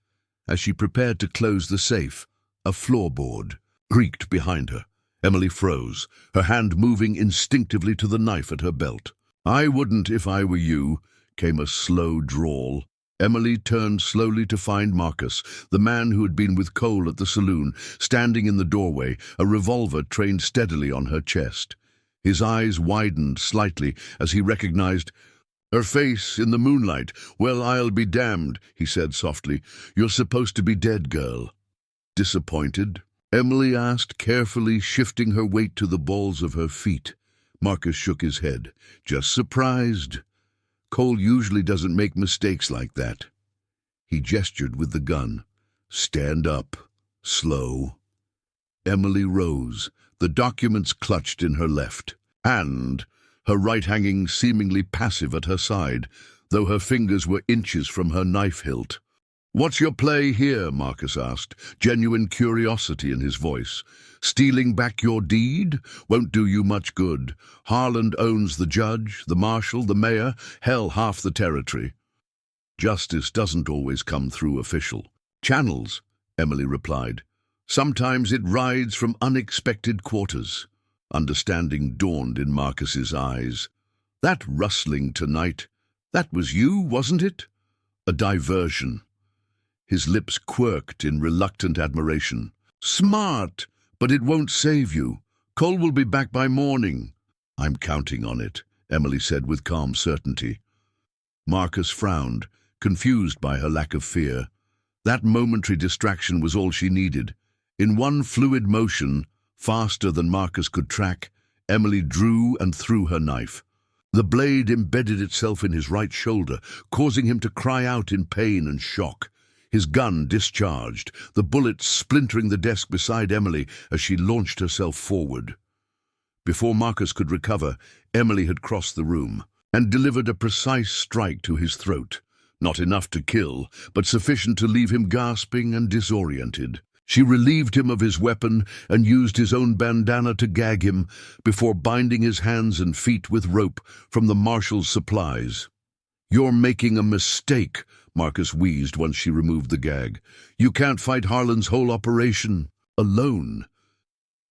As she prepared to close the safe, a floorboard creaked behind her. Emily froze, her hand moving instinctively to the knife at her belt. "I wouldn't if I were you," came a slow drawl. Emily turned slowly to find Marcus, the man who had been with Cole at the saloon, standing in the doorway, a revolver trained steadily on her chest. His eyes widened slightly as he recognized her face in the moonlight. "Well, I'll be damned," he said softly. "You're supposed to be dead, girl." "Disappointed?" Emily asked, carefully shifting her weight to the balls of her feet. Marcus shook his head. "Just surprised. Cole usually doesn't make mistakes like that." He gestured with the gun. "Stand up. Slow." Emily rose, the documents clutched in her left hand, her right hanging seemingly passive at her side, though her fingers were inches from her knife hilt. "What's your play here?" Marcus asked, genuine curiosity in his voice. "Stealing back your deed won't do you much good. Harlan owns the judge, the marshal, the mayor, hell, half the territory." "Justice doesn't always come through official channels," Emily replied. "Sometimes it rides from unexpected quarters." Understanding dawned in Marcus's eyes. "That rustling tonight, that was you, wasn't it?" "A diversion." His lips quirked in reluctant admiration. "Smart, but it won't save you. Cole will be back by morning." "I'm counting on it," Emily said with calm certainty. Marcus frowned, confused by her lack of fear. That momentary distraction was all she needed. In one fluid motion, faster than Marcus could track, Emily drew and threw her knife. The blade embedded itself in his right shoulder, causing him to cry out in pain and shock. His gun discharged, the bullet splintering the desk beside Emily as she launched herself forward. Before Marcus could recover, Emily had crossed the room and delivered a precise strike to his throat. Not enough to kill, but sufficient to leave him gasping and disoriented. She relieved him of his weapon and used his own bandana to gag him before binding his hands and feet with rope from the marshal's supplies. "You're making a mistake," Marcus wheezed once she removed the gag. "You can't fight Harlan's whole operation alone."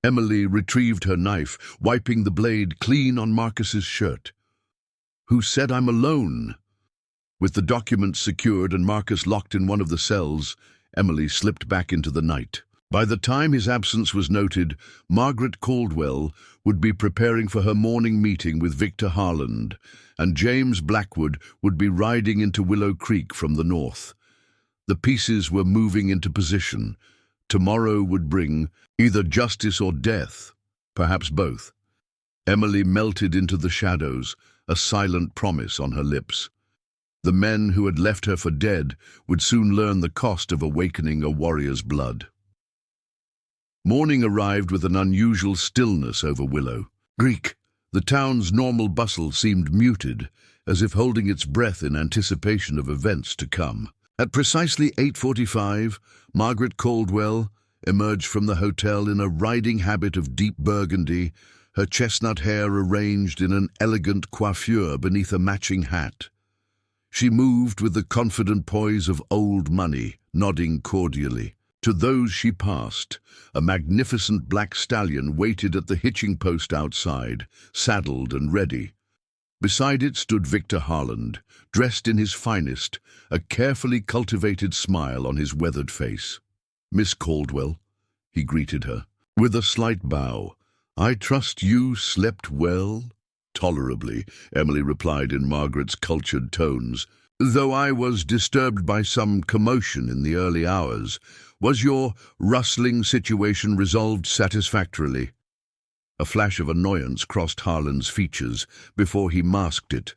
Emily retrieved her knife, wiping the blade clean on Marcus's shirt. "Who said I'm alone?" With the documents secured and Marcus locked in one of the cells, Emily slipped back into the night. By the time his absence was noted, Margaret Caldwell would be preparing for her morning meeting with Victor Harland, and James Blackwood would be riding into Willow Creek from the north. The pieces were moving into position. Tomorrow would bring either justice or death, perhaps both. Emily melted into the shadows, a silent promise on her lips. The men who had left her for dead would soon learn the cost of awakening a warrior's blood. Morning arrived with an unusual stillness over Willow Creek. The town's normal bustle seemed muted, as if holding its breath in anticipation of events to come. At precisely 8:45, Margaret Caldwell emerged from the hotel in a riding habit of deep burgundy, her chestnut hair arranged in an elegant coiffure beneath a matching hat. She moved with the confident poise of old money, nodding cordially. To those she passed, a magnificent black stallion waited at the hitching post outside, saddled and ready. Beside it stood Victor Harland, dressed in his finest, a carefully cultivated smile on his weathered face. "Miss Caldwell," he greeted her, with a slight bow. "I trust you slept well?" "Tolerably," Emily replied in Margaret's cultured tones, "though I was disturbed by some commotion in the early hours. Was your rustling situation resolved satisfactorily?" A flash of annoyance crossed Harland's features before he masked it.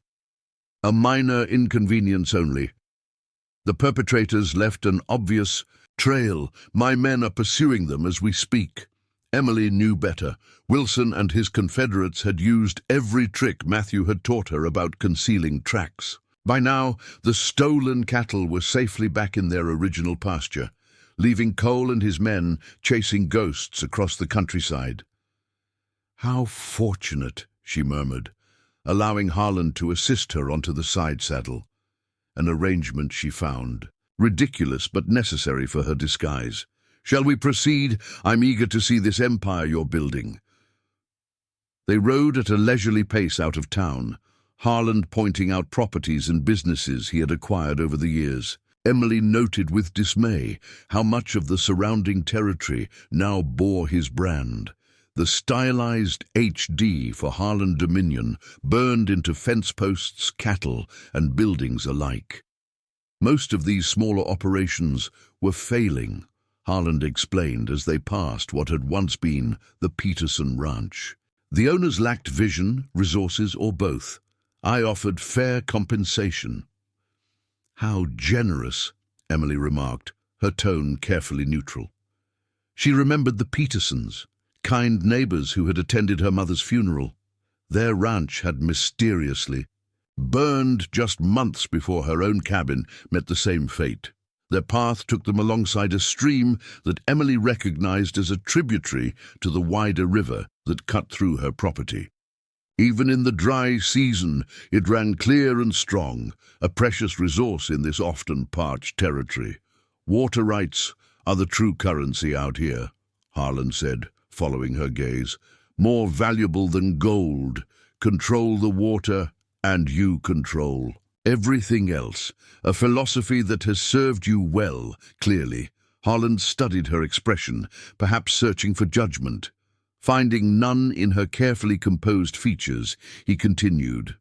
"A minor inconvenience only. The perpetrators left an obvious trail. My men are pursuing them as we speak." Emily knew better. Wilson and his Confederates had used every trick Matthew had taught her about concealing tracks. By now, the stolen cattle were safely back in their original pasture, leaving Cole and his men chasing ghosts across the countryside. "How fortunate," she murmured, allowing Harland to assist her onto the side saddle. An arrangement she found, ridiculous but necessary for her disguise. "Shall we proceed? I'm eager to see this empire you're building." They rode at a leisurely pace out of town, Harland pointing out properties and businesses he had acquired over the years. Emily noted with dismay how much of the surrounding territory now bore his brand. The stylized HD for Harland Dominion burned into fence posts, cattle, and buildings alike. Most of these smaller operations were failing, Harland explained as they passed what had once been the Peterson Ranch. The owners lacked vision, resources, or both. I offered fair compensation. "How generous," Emily remarked, her tone carefully neutral. She remembered the Petersons, kind neighbors who had attended her mother's funeral. Their ranch had mysteriously burned just months before her own cabin met the same fate. Their path took them alongside a stream that Emily recognized as a tributary to the wider river that cut through her property. Even in the dry season, it ran clear and strong, a precious resource in this often parched territory. "Water rights are the true currency out here," Harland said, following her gaze. "More valuable than gold. Control the water, and you control everything else. A philosophy that has served you well, clearly." Harland studied her expression, perhaps searching for judgment. Finding none in her carefully composed features, he continued,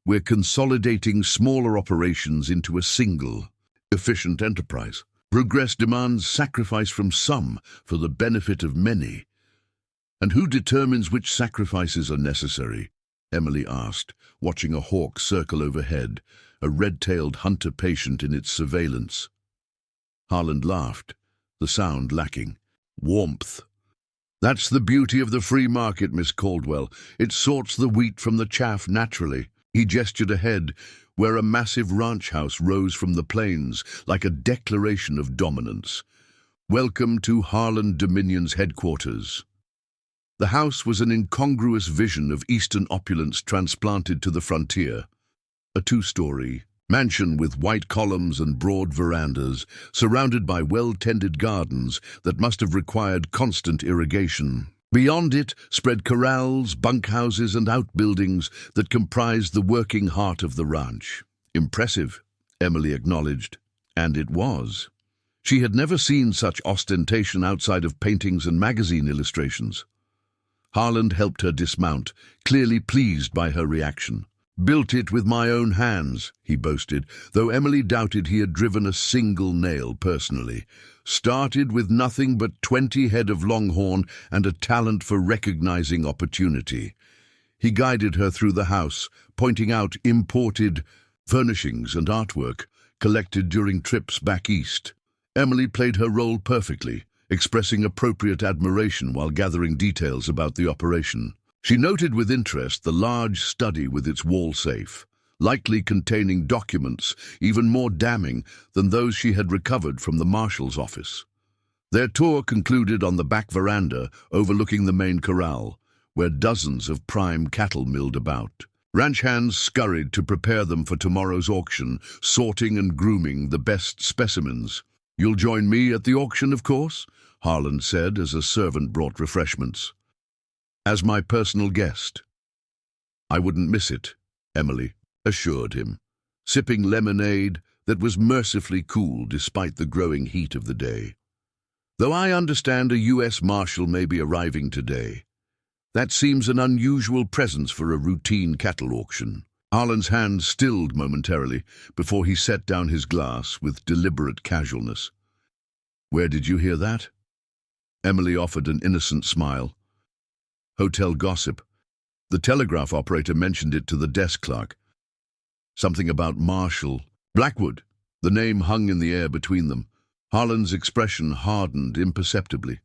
"We're consolidating smaller operations into a single, efficient enterprise. Progress demands sacrifice from some for the benefit of many." "And who determines which sacrifices are necessary?" Emily asked, watching a hawk circle overhead, a red-tailed hunter patient in its surveillance. Harland laughed, the sound lacking. "Warmth. That's the beauty of the free market, Miss Caldwell. It sorts the wheat from the chaff naturally." He gestured ahead, where a massive ranch house rose from the plains like a declaration of dominance. "Welcome to Harland Dominion's headquarters." The house was an incongruous vision of eastern opulence transplanted to the frontier. A two-story mansion with white columns and broad verandas, surrounded by well-tended gardens that must have required constant irrigation. Beyond it spread corrals, bunkhouses, and outbuildings that comprised the working heart of the ranch. Impressive, Emily acknowledged, and it was. She had never seen such ostentation outside of paintings and magazine illustrations. Harland helped her dismount, clearly pleased by her reaction. "Built it with my own hands," he boasted, though Emily doubted he had driven a single nail personally. "Started with nothing but 20 head of longhorn and a talent for recognizing opportunity." He guided her through the house, pointing out imported furnishings and artwork collected during trips back east. Emily played her role perfectly, expressing appropriate admiration while gathering details about the operation. She noted with interest the large study with its wall safe, likely containing documents even more damning than those she had recovered from the marshal's office. Their tour concluded on the back veranda overlooking the main corral, where dozens of prime cattle milled about. Ranch hands scurried to prepare them for tomorrow's auction, sorting and grooming the best specimens. "You'll join me at the auction, of course," Harland said as a servant brought refreshments. "As my personal guest." "I wouldn't miss it," Emily assured him, sipping lemonade that was mercifully cool despite the growing heat of the day. "Though I understand a U.S. Marshal may be arriving today. That seems an unusual presence for a routine cattle auction." Harland's hand stilled momentarily before he set down his glass with deliberate casualness. "Where did you hear that?" Emily offered an innocent smile. "Hotel gossip. The telegraph operator mentioned it to the desk clerk. Something about Marshall. Blackwood." The name hung in the air between them. Harland's expression hardened imperceptibly.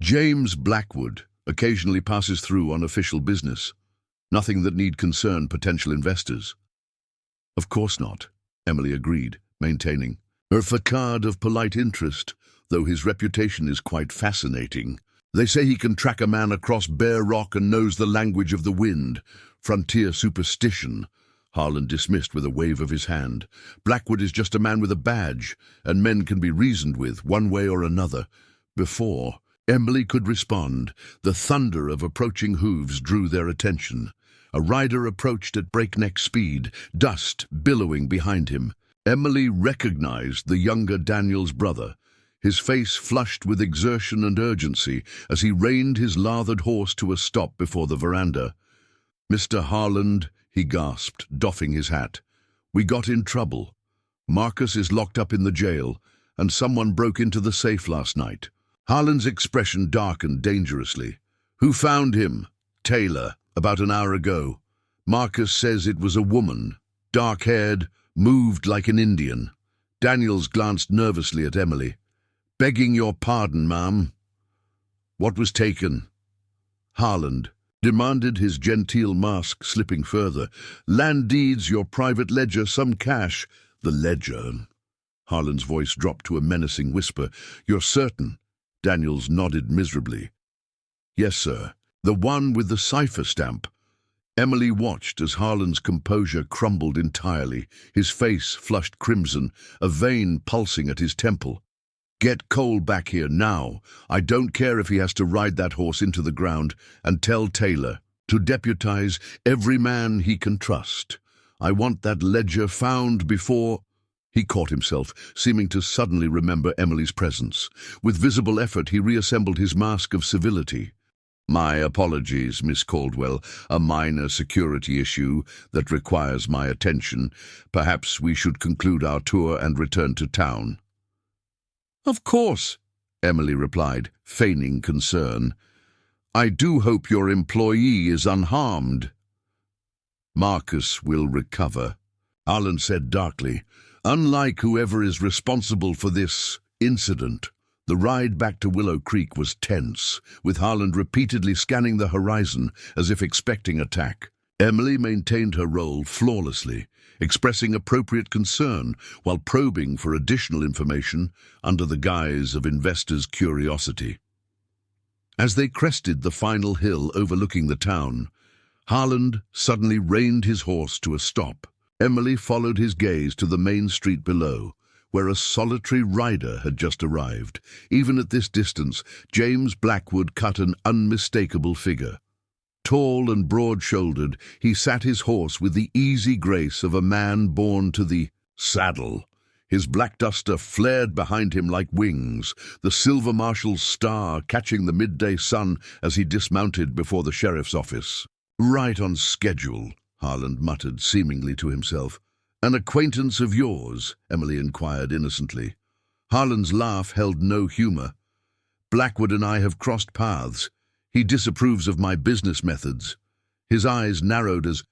"James Blackwood occasionally passes through on official business. Nothing that need concern potential investors." "Of course not," Emily agreed, maintaining her facade of polite interest, though his reputation is quite fascinating. "They say he can track a man across bare rock and knows the language of the wind. Frontier superstition," Harland dismissed with a wave of his hand. "Blackwood is just a man with a badge, and men can be reasoned with, one way or another." Before Emily could respond, the thunder of approaching hooves drew their attention. A rider approached at breakneck speed, dust billowing behind him. Emily recognized the younger Daniel's brother, his face flushed with exertion and urgency as he reined his lathered horse to a stop before the veranda. "Mr. Harland," he gasped, doffing his hat. "We got in trouble. Marcus is locked up in the jail, and someone broke into the safe last night." Harland's expression darkened dangerously. "Who found him?" "Taylor, about an hour ago. Marcus says it was a woman, dark-haired, moved like an Indian." Daniels glanced nervously at Emily. "Begging your pardon, ma'am." "What was taken?" Harland demanded, his genteel mask slipping further. "Land deeds, your private ledger, some cash." "The ledger?" Harland's voice dropped to a menacing whisper. "You're certain?" Daniels nodded miserably. "Yes, sir. The one with the cipher stamp." Emily watched as Harland's composure crumbled entirely, his face flushed crimson, a vein pulsing at his temple. "Get Cole back here now. I don't care if he has to ride that horse into the ground, and tell Taylor to deputize every man he can trust. I want that ledger found before—" He caught himself, seeming to suddenly remember Emily's presence. With visible effort, he reassembled his mask of civility. "My apologies, Miss Caldwell. A minor security issue that requires my attention. Perhaps we should conclude our tour and return to town." "Of course," Emily replied, feigning concern. "I do hope your employee is unharmed." "Marcus will recover," Harland said darkly. "Unlike whoever is responsible for this incident." The ride back to Willow Creek was tense, with Harland repeatedly scanning the horizon as if expecting attack. Emily maintained her role flawlessly, expressing appropriate concern while probing for additional information under the guise of investors' curiosity. As they crested the final hill overlooking the town, Harland suddenly reined his horse to a stop. Emily followed his gaze to the main street below, where a solitary rider had just arrived. Even at this distance, James Blackwood cut an unmistakable figure. Tall and broad-shouldered, he sat his horse with the easy grace of a man born to the saddle. His black duster flared behind him like wings, the silver marshal's star catching the midday sun as he dismounted before the sheriff's office. "Right on schedule," Harland muttered seemingly to himself. "An acquaintance of yours?" Emily inquired innocently. Harland's laugh held no humor. "Blackwood and I have crossed paths. He disapproves of my business methods." His eyes narrowed as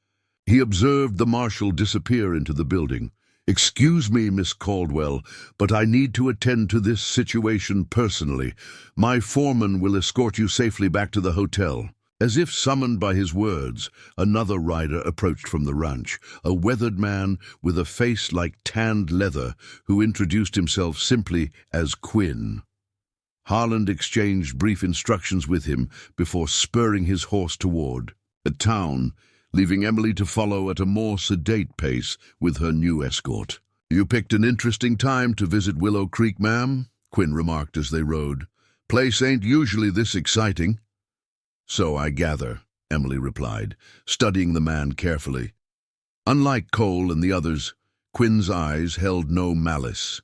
he observed the marshal disappear into the building. "Excuse me, Miss Caldwell, but I need to attend to this situation personally. My foreman will escort you safely back to the hotel." As if summoned by his words, another rider approached from the ranch, a weathered man with a face like tanned leather, who introduced himself simply as Quinn. Harland exchanged brief instructions with him before spurring his horse toward a town, leaving Emily to follow at a more sedate pace with her new escort. "You picked an interesting time to visit Willow Creek, ma'am," Quinn remarked as they rode. "Place ain't usually this exciting." "So I gather," Emily replied, studying the man carefully. Unlike Cole and the others, Quinn's eyes held no malice.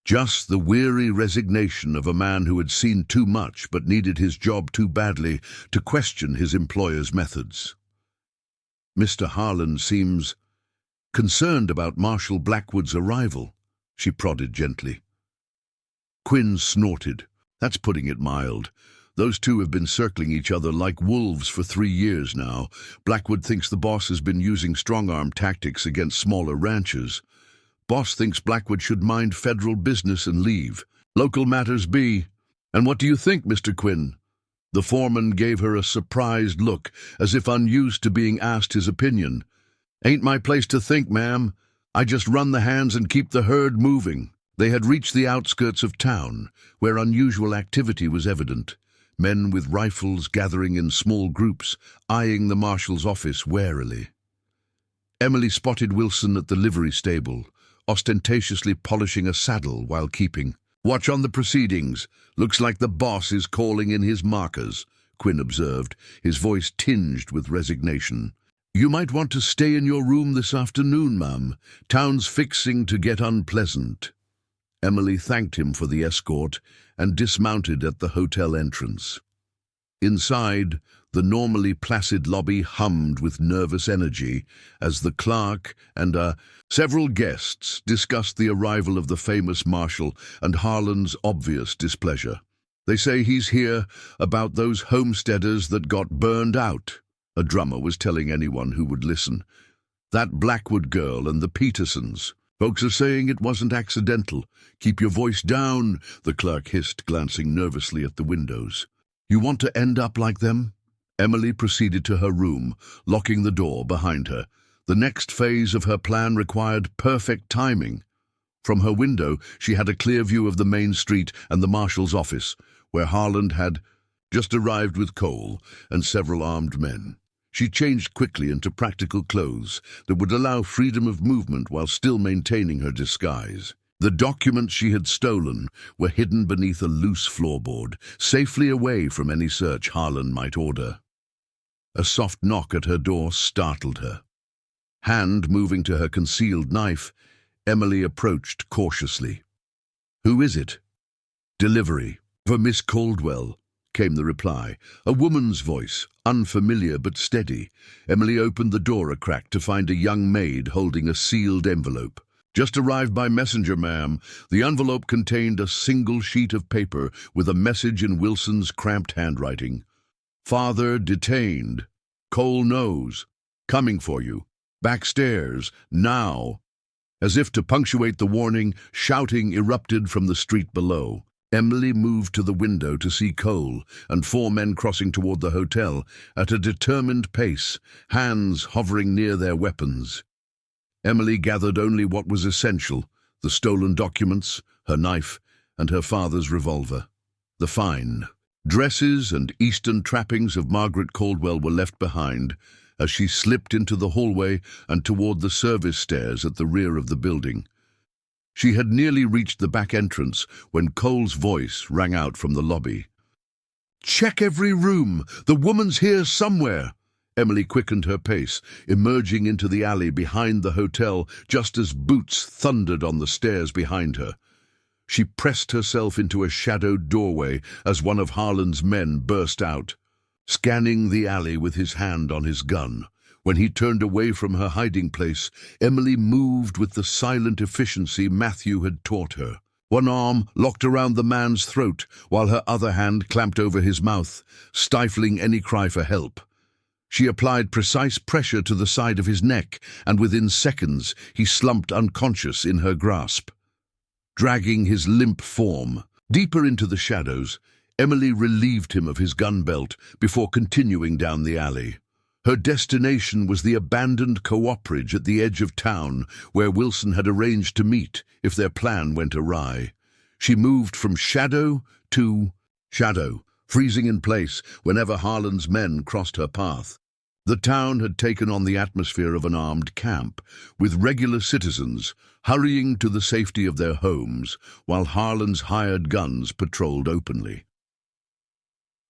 Just the weary resignation of a man who had seen too much but needed his job too badly to question his employer's methods. "Mr. Harland seems concerned about Marshal Blackwood's arrival," she prodded gently. Quinn snorted. "That's putting it mild. Those two have been circling each other like wolves for 3 years now. Blackwood thinks the boss has been using strong-arm tactics against smaller ranches. Boss thinks Blackwood should mind federal business and leave. Local matters be. And what do you think, Mr. Quinn?" The foreman gave her a surprised look, as if unused to being asked his opinion. "Ain't my place to think, ma'am. I just run the hands and keep the herd moving." They had reached the outskirts of town, where unusual activity was evident. Men with rifles gathering in small groups, eyeing the marshal's office warily. Emily spotted Wilson at the livery stable, ostentatiously polishing a saddle while keeping watch on the proceedings. "Looks like the boss is calling in his markers," Quinn observed, his voice tinged with resignation. "You might want to stay in your room this afternoon, ma'am. Town's fixing to get unpleasant." Emily thanked him for the escort and dismounted at the hotel entrance. Inside, the normally placid lobby hummed with nervous energy as the clerk and several guests discussed the arrival of the famous marshal and Harland's obvious displeasure. "They say he's here about those homesteaders that got burned out," a drummer was telling anyone who would listen. "That Blackwood girl and the Petersons. Folks are saying it wasn't accidental. Keep your voice down," the clerk hissed, glancing nervously at the windows. "You want to end up like them?" Emily proceeded to her room, locking the door behind her. The next phase of her plan required perfect timing. From her window, she had a clear view of the main street and the marshal's office, where Harland had just arrived with Cole and several armed men. She changed quickly into practical clothes that would allow freedom of movement while still maintaining her disguise. The documents she had stolen were hidden beneath a loose floorboard, safely away from any search Harland might order. A soft knock at her door startled her. Hand moving to her concealed knife, Emily approached cautiously. "Who is it?" "Delivery. For Miss Caldwell," came the reply, a woman's voice, unfamiliar but steady. Emily opened the door a crack to find a young maid holding a sealed envelope. "Just arrived by messenger, ma'am." The envelope contained a single sheet of paper with a message in Wilson's cramped handwriting. "Father detained. Cole knows. Coming for you. Backstairs. Now." As if to punctuate the warning, shouting erupted from the street below. Emily moved to the window to see Cole and 4 men crossing toward the hotel at a determined pace, hands hovering near their weapons. Emily gathered only what was essential: the stolen documents, her knife, and her father's revolver. The fine dresses and Eastern trappings of Margaret Caldwell were left behind as she slipped into the hallway and toward the service stairs at the rear of the building. She had nearly reached the back entrance when Cole's voice rang out from the lobby. Check every room. The woman's here somewhere. Emily quickened her pace, emerging into the alley behind the hotel just as boots thundered on the stairs behind her. She pressed herself into a shadowed doorway as one of Harlan's men burst out, scanning the alley with his hand on his gun. When he turned away from her hiding place, Emily moved with the silent efficiency Matthew had taught her. One arm locked around the man's throat, while her other hand clamped over his mouth, stifling any cry for help. She applied precise pressure to the side of his neck, and within seconds he slumped unconscious in her grasp. Dragging his limp form deeper into the shadows, Emily relieved him of his gun belt before continuing down the alley. Her destination was the abandoned cooperage at the edge of town, where Wilson had arranged to meet if their plan went awry. She moved from shadow to shadow, freezing in place whenever Harlan's men crossed her path. The town had taken on the atmosphere of an armed camp, with regular citizens hurrying to the safety of their homes while Harlan's hired guns patrolled openly.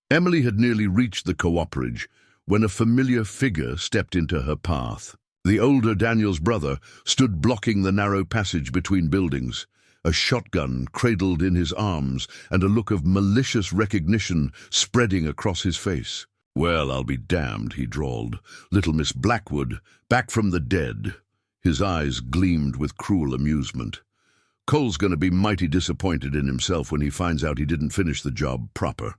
Emily had nearly reached the cooperage when a familiar figure stepped into her path. The older Daniel's brother stood blocking the narrow passage between buildings, a shotgun cradled in his arms and a look of malicious recognition spreading across his face. "Well, I'll be damned," he drawled. "Little Miss Blackwood, back from the dead." His eyes gleamed with cruel amusement. "Cole's going to be mighty disappointed in himself when he finds out he didn't finish the job proper."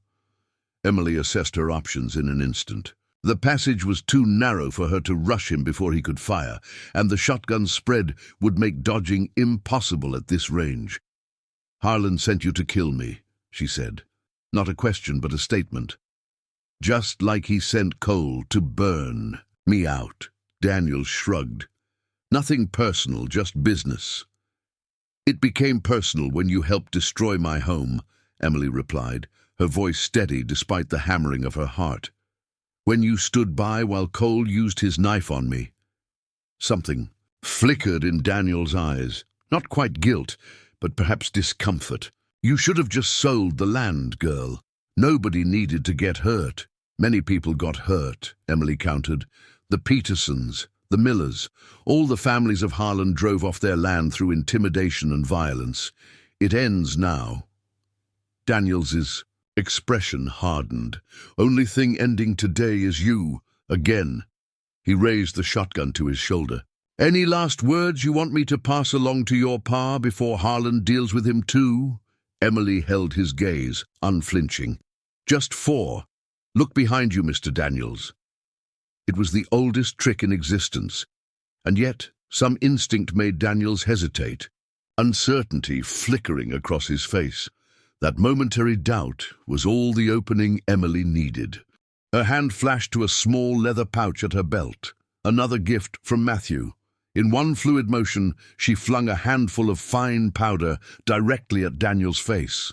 Emily assessed her options in an instant. The passage was too narrow for her to rush him before he could fire, and the shotgun spread would make dodging impossible at this range. "Harlan sent you to kill me," she said. Not a question, but a statement. "Just like he sent Cole to burn me out." Daniel shrugged. "Nothing personal, just business." "It became personal when you helped destroy my home," Emily replied, her voice steady despite the hammering of her heart. "When you stood by while Cole used his knife on me." Something flickered in Daniel's eyes. Not quite guilt, but perhaps discomfort. "You should have just sold the land, girl. Nobody needed to get hurt." "Many people got hurt," Emily countered. "The Petersons, the Millers, all the families of Harlan drove off their land through intimidation and violence. It ends now." Daniels's expression hardened. "Only thing ending today is you, again." He raised the shotgun to his shoulder. "Any last words you want me to pass along to your pa before Harlan deals with him too?" Emily held his gaze, unflinching. "Just 4. Look behind you, Mr. Daniels." It was the oldest trick in existence, and yet some instinct made Daniels hesitate, uncertainty flickering across his face. That momentary doubt was all the opening Emily needed. Her hand flashed to a small leather pouch at her belt, another gift from Matthew. In one fluid motion, she flung a handful of fine powder directly at Daniel's face.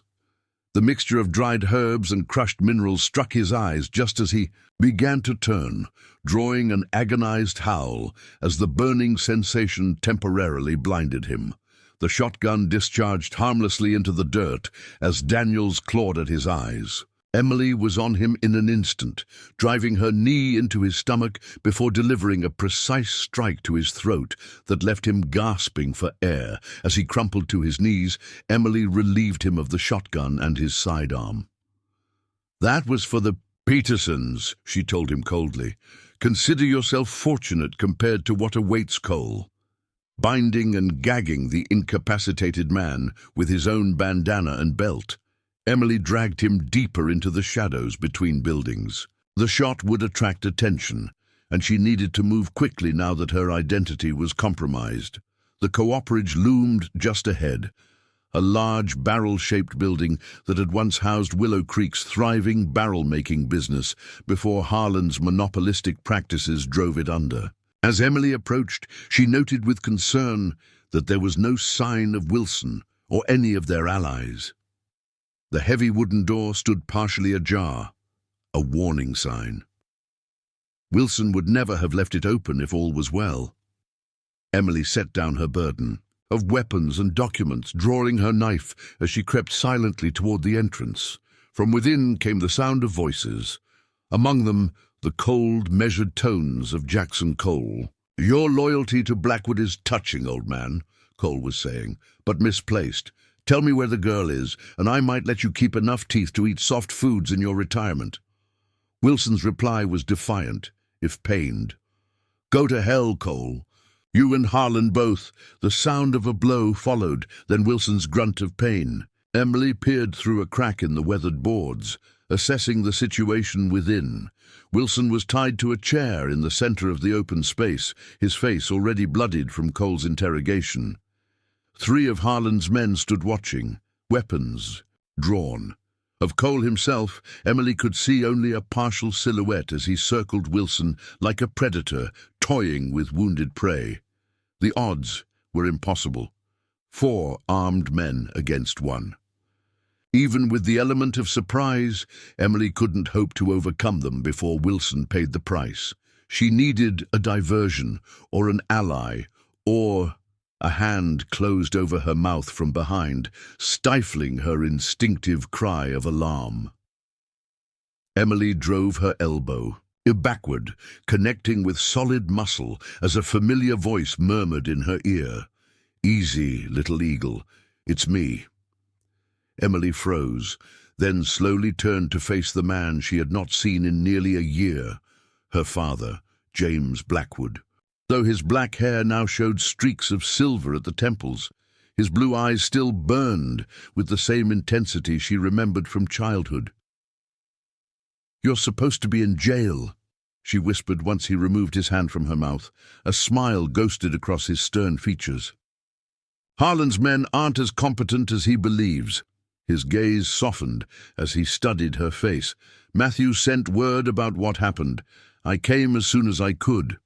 The mixture of dried herbs and crushed minerals struck his eyes just as he began to turn, drawing an agonized howl as the burning sensation temporarily blinded him. The shotgun discharged harmlessly into the dirt as Daniels clawed at his eyes. Emily was on him in an instant, driving her knee into his stomach before delivering a precise strike to his throat that left him gasping for air. As he crumpled to his knees, Emily relieved him of the shotgun and his sidearm. "That was for the Petersons," she told him coldly. "Consider yourself fortunate compared to what awaits Cole." Binding and gagging the incapacitated man with his own bandana and belt, Emily dragged him deeper into the shadows between buildings. The shot would attract attention, and she needed to move quickly now that her identity was compromised. The cooperage loomed just ahead, a large barrel-shaped building that had once housed Willow Creek's thriving barrel-making business before Harlan's monopolistic practices drove it under. As Emily approached, she noted with concern that there was no sign of Wilson or any of their allies. The heavy wooden door stood partially ajar, a warning sign. Wilson would never have left it open if all was well. Emily set down her burden of weapons and documents, drawing her knife as she crept silently toward the entrance. From within came the sound of voices, among them the cold, measured tones of Jackson Cole. "Your loyalty to Blackwood is touching, old man," Cole was saying, "but misplaced. Tell me where the girl is, and I might let you keep enough teeth to eat soft foods in your retirement." Wilson's reply was defiant, if pained. "Go to hell, Cole. You and Harlan both." The sound of a blow followed, then Wilson's grunt of pain. Emily peered through a crack in the weathered boards, assessing the situation within. Wilson was tied to a chair in the center of the open space, his face already bloodied from Cole's interrogation. 3 of Harlan's men stood watching, weapons drawn. Of Cole himself, Emily could see only a partial silhouette as he circled Wilson like a predator toying with wounded prey. The odds were impossible. 4 armed men against 1. Even with the element of surprise, Emily couldn't hope to overcome them before Wilson paid the price. She needed a diversion, or an ally, or a hand closed over her mouth from behind, stifling her instinctive cry of alarm. Emily drove her elbow backward, connecting with solid muscle as a familiar voice murmured in her ear, "Easy, little eagle, it's me." Emily froze, then slowly turned to face the man she had not seen in nearly a year, her father, James Blackwood. Though his black hair now showed streaks of silver at the temples, his blue eyes still burned with the same intensity she remembered from childhood. "You're supposed to be in jail," she whispered once he removed his hand from her mouth. A smile ghosted across his stern features. "Harlan's men aren't as competent as he believes." His gaze softened as he studied her face. "Matthew sent word about what happened. I came as soon as I could."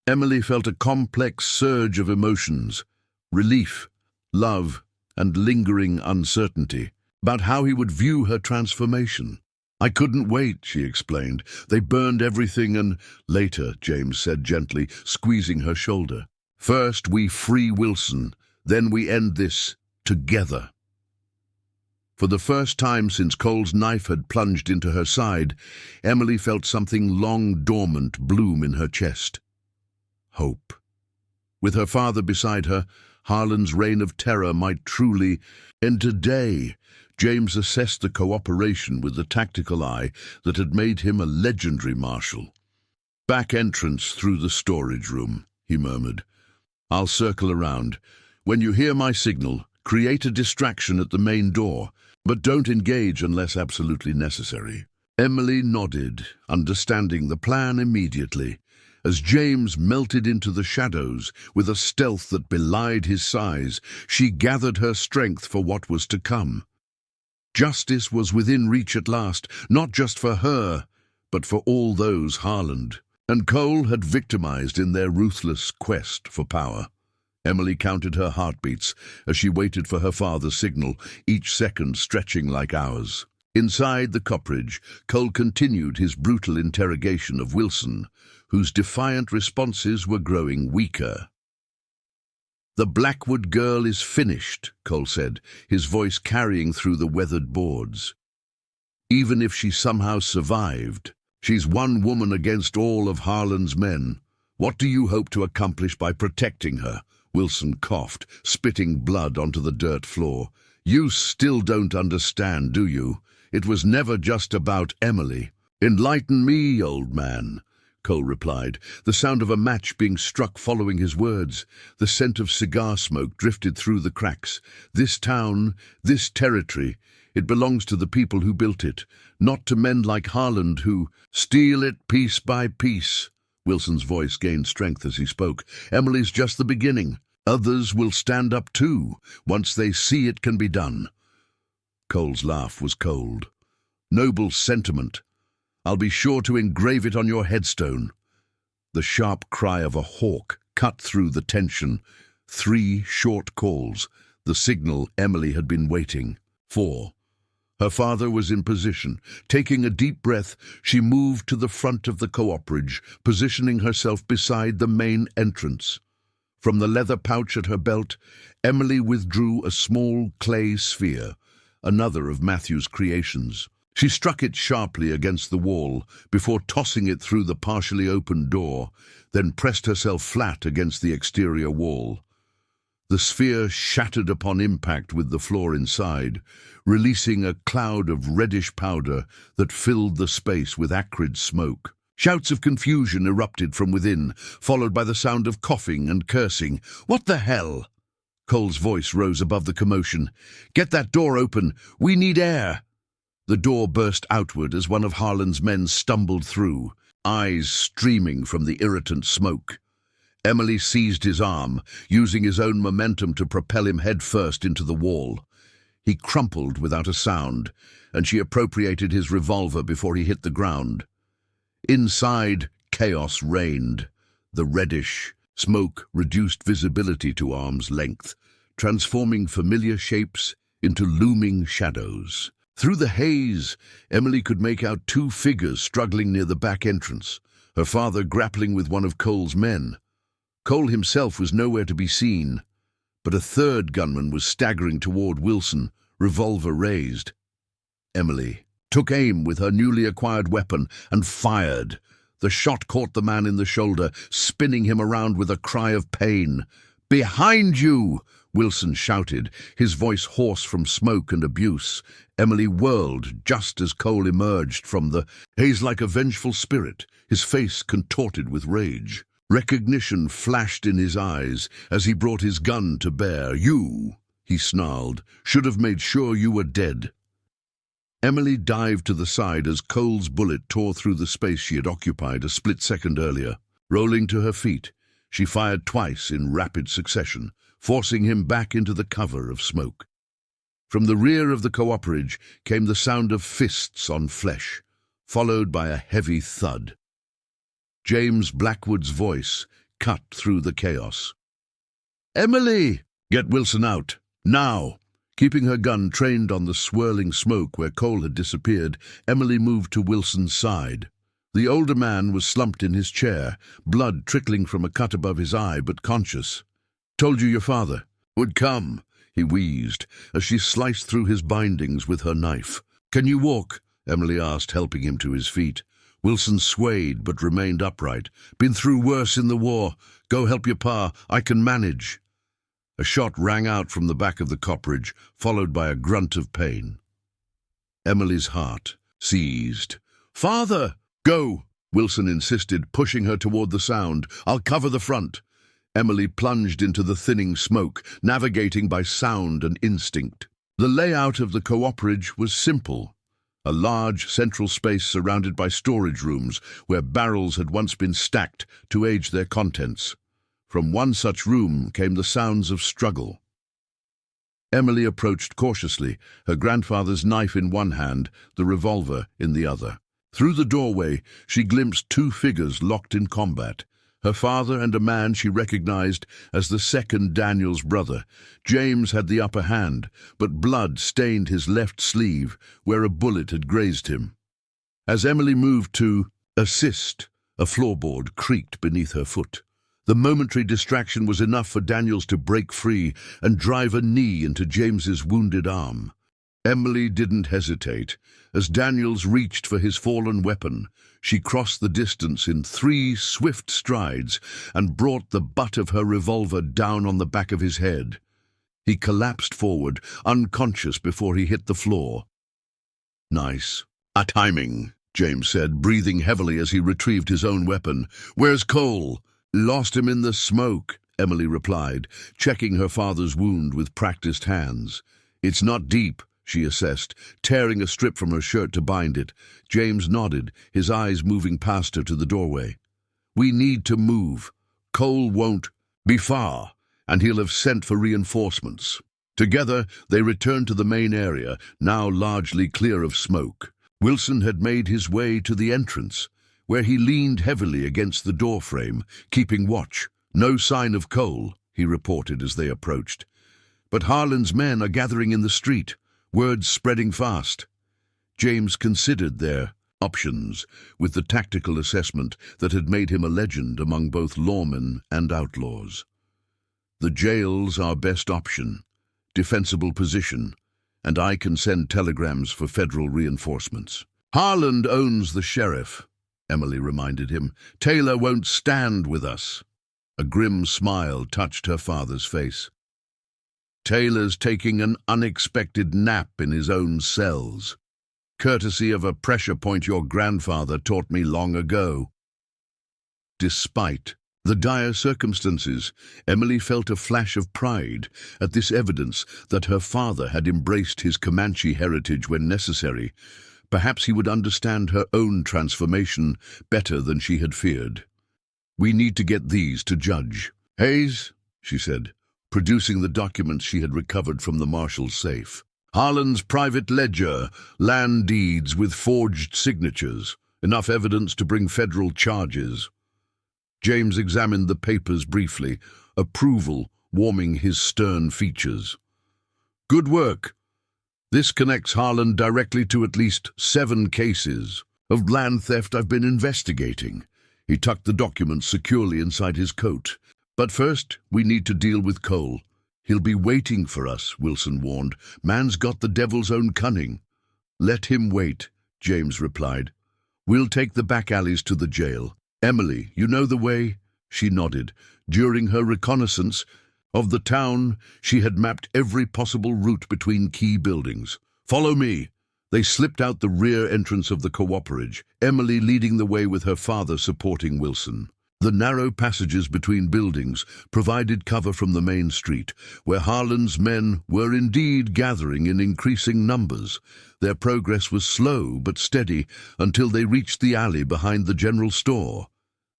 Emily felt a complex surge of emotions, relief, love, and lingering uncertainty about how he would view her transformation. "I couldn't wait," she explained. "They burned everything and—" "Later," James said gently, squeezing her shoulder. "First we free Wilson, then we end this together." For the first time since Cole's knife had plunged into her side, Emily felt something long dormant bloom in her chest. Hope. With her father beside her, Harlan's reign of terror might truly end today. James assessed the cooperation with the tactical eye that had made him a legendary marshal. "Back entrance through the storage room," he murmured. "I'll circle around. When you hear my signal, create a distraction at the main door, but don't engage unless absolutely necessary." Emily nodded, understanding the plan immediately. As James melted into the shadows with a stealth that belied his size, she gathered her strength for what was to come. Justice was within reach at last, not just for her, but for all those Harlan and Cole had victimized in their ruthless quest for power. Emily counted her heartbeats as she waited for her father's signal, each second stretching like hours. Inside the copperage, Cole continued his brutal interrogation of Wilson, whose defiant responses were growing weaker. "The Blackwood girl is finished," Cole said, his voice carrying through the weathered boards. "Even if she somehow survived, she's one woman against all of Harlan's men. What do you hope to accomplish by protecting her?" Wilson coughed, spitting blood onto the dirt floor. "You still don't understand, do you? It was never just about Emily." "Enlighten me, old man," Cole replied, the sound of a match being struck following his words. The scent of cigar smoke drifted through the cracks. "This town, this territory, it belongs to the people who built it, not to men like Harlan who steal it piece by piece." Wilson's voice gained strength as he spoke. "Emily's just the beginning. Others will stand up too, once they see it can be done." Cole's laugh was cold. "Noble sentiment. I'll be sure to engrave it on your headstone." The sharp cry of a hawk cut through the tension. 3 short calls, the signal Emily had been waiting for. Her father was in position. Taking a deep breath, she moved to the front of the cooperage, positioning herself beside the main entrance. From the leather pouch at her belt, Emily withdrew a small clay sphere, another of Matthew's creations. She struck it sharply against the wall before tossing it through the partially opened door, then pressed herself flat against the exterior wall. The sphere shattered upon impact with the floor inside, releasing a cloud of reddish powder that filled the space with acrid smoke. Shouts of confusion erupted from within, followed by the sound of coughing and cursing. "What the hell?" Cole's voice rose above the commotion. "Get that door open! We need air!" The door burst outward as one of Harlan's men stumbled through, eyes streaming from the irritant smoke. Emily seized his arm, using his own momentum to propel him headfirst into the wall. He crumpled without a sound, and she appropriated his revolver before he hit the ground. Inside, chaos reigned. The reddish smoke reduced visibility to arm's length, transforming familiar shapes into looming shadows. Through the haze, Emily could make out two figures struggling near the back entrance, her father grappling with one of Cole's men. Cole himself was nowhere to be seen, but a third gunman was staggering toward Wilson, revolver raised. Emily took aim with her newly acquired weapon and fired. The shot caught the man in the shoulder, spinning him around with a cry of pain. "Behind you!" Wilson shouted, his voice hoarse from smoke and abuse. Emily whirled just as Cole emerged from the haze like a vengeful spirit, his face contorted with rage. Recognition flashed in his eyes as he brought his gun to bear. "You," he snarled, "should have made sure you were dead." Emily dived to the side as Cole's bullet tore through the space she had occupied a split second earlier. Rolling to her feet, she fired twice in rapid succession, forcing him back into the cover of smoke. From the rear of the cooperage came the sound of fists on flesh, followed by a heavy thud. James Blackwood's voice cut through the chaos. "Emily! Get Wilson out, now!" Keeping her gun trained on the swirling smoke where Cole had disappeared, Emily moved to Wilson's side. The older man was slumped in his chair, blood trickling from a cut above his eye, but conscious. "Told you your father would come," he wheezed, as she sliced through his bindings with her knife. "Can you walk?" Emily asked, helping him to his feet. Wilson swayed but remained upright. "Been through worse in the war. Go help your pa. I can manage." A shot rang out from the back of the copperage, followed by a grunt of pain. Emily's heart seized. "Father!" "Go!" Wilson insisted, pushing her toward the sound. "I'll cover the front." Emily plunged into the thinning smoke, navigating by sound and instinct. The layout of the cooperage was simple. A large central space surrounded by storage rooms where barrels had once been stacked to age their contents. From one such room came the sounds of struggle. Emily approached cautiously, her grandfather's knife in one hand, the revolver in the other. Through the doorway, she glimpsed two figures locked in combat, her father and a man she recognized as the second Daniel's brother. James had the upper hand, but blood stained his left sleeve where a bullet had grazed him. As Emily moved to assist, a floorboard creaked beneath her foot. The momentary distraction was enough for Daniels to break free and drive a knee into James's wounded arm. Emily didn't hesitate. As Daniels reached for his fallen weapon, she crossed the distance in 3 swift strides and brought the butt of her revolver down on the back of his head. He collapsed forward, unconscious before he hit the floor. "Nice. Timing," James said, breathing heavily as he retrieved his own weapon. "Where's Cole?" "Lost him in the smoke," Emily replied, checking her father's wound with practiced hands. "It's not deep," she assessed, tearing a strip from her shirt to bind it. James nodded, his eyes moving past her to the doorway. "We need to move. Cole won't be far, and he'll have sent for reinforcements." Together, they returned to the main area, now largely clear of smoke. Wilson had made his way to the entrance, where he leaned heavily against the doorframe, keeping watch. "No sign of Cole," he reported as they approached. "But Harlan's men are gathering in the street, words spreading fast." James considered their options with the tactical assessment that had made him a legend among both lawmen and outlaws. "The jail's our best option. Defensible position. and I can send telegrams for federal reinforcements. Harland owns the sheriff, Emily reminded him. Taylor won't stand with us. A grim smile touched her father's face. Taylor's taking an unexpected nap in his own cells, courtesy of a pressure point your grandfather taught me long ago. Despite the dire circumstances, Emily felt a flash of pride at this evidence that her father had embraced his Comanche heritage when necessary. Perhaps he would understand her own transformation better than she had feared. We need to get these to Judge Hayes, she said, producing the documents she had recovered from the marshal's safe. Harland's private ledger, land deeds with forged signatures, enough evidence to bring federal charges. James examined the papers briefly, approval warming his stern features. Good work. This connects Harland directly to at least 7 cases of land theft I've been investigating. He tucked the documents securely inside his coat. But first, we need to deal with Cole. He'll be waiting for us, Wilson warned. Man's got the devil's own cunning. Let him wait, James replied. We'll take the back alleys to the jail. Emily, you know the way? She nodded. During her reconnaissance of the town, she had mapped every possible route between key buildings. Follow me. They slipped out the rear entrance of the cooperage, Emily leading the way with her father supporting Wilson. The narrow passages between buildings provided cover from the main street, where Harland's men were indeed gathering in increasing numbers. Their progress was slow but steady until they reached the alley behind the general store,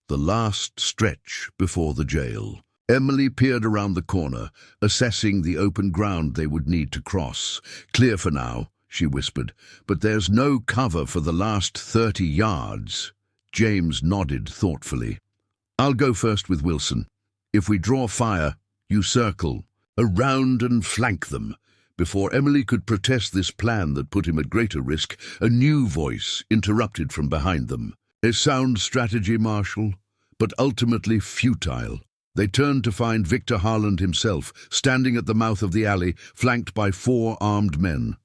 the last stretch before the jail. Emily peered around the corner, assessing the open ground they would need to cross. Clear for now, she whispered, but there's no cover for the last 30 yards. James nodded thoughtfully. I'll go first with Wilson. If we draw fire, you circle around and flank them. Before Emily could protest this plan that put him at greater risk, a new voice interrupted from behind them. A sound strategy, Marshal, but ultimately futile. They turned to find Victor Harland himself, standing at the mouth of the alley, flanked by 4 armed men.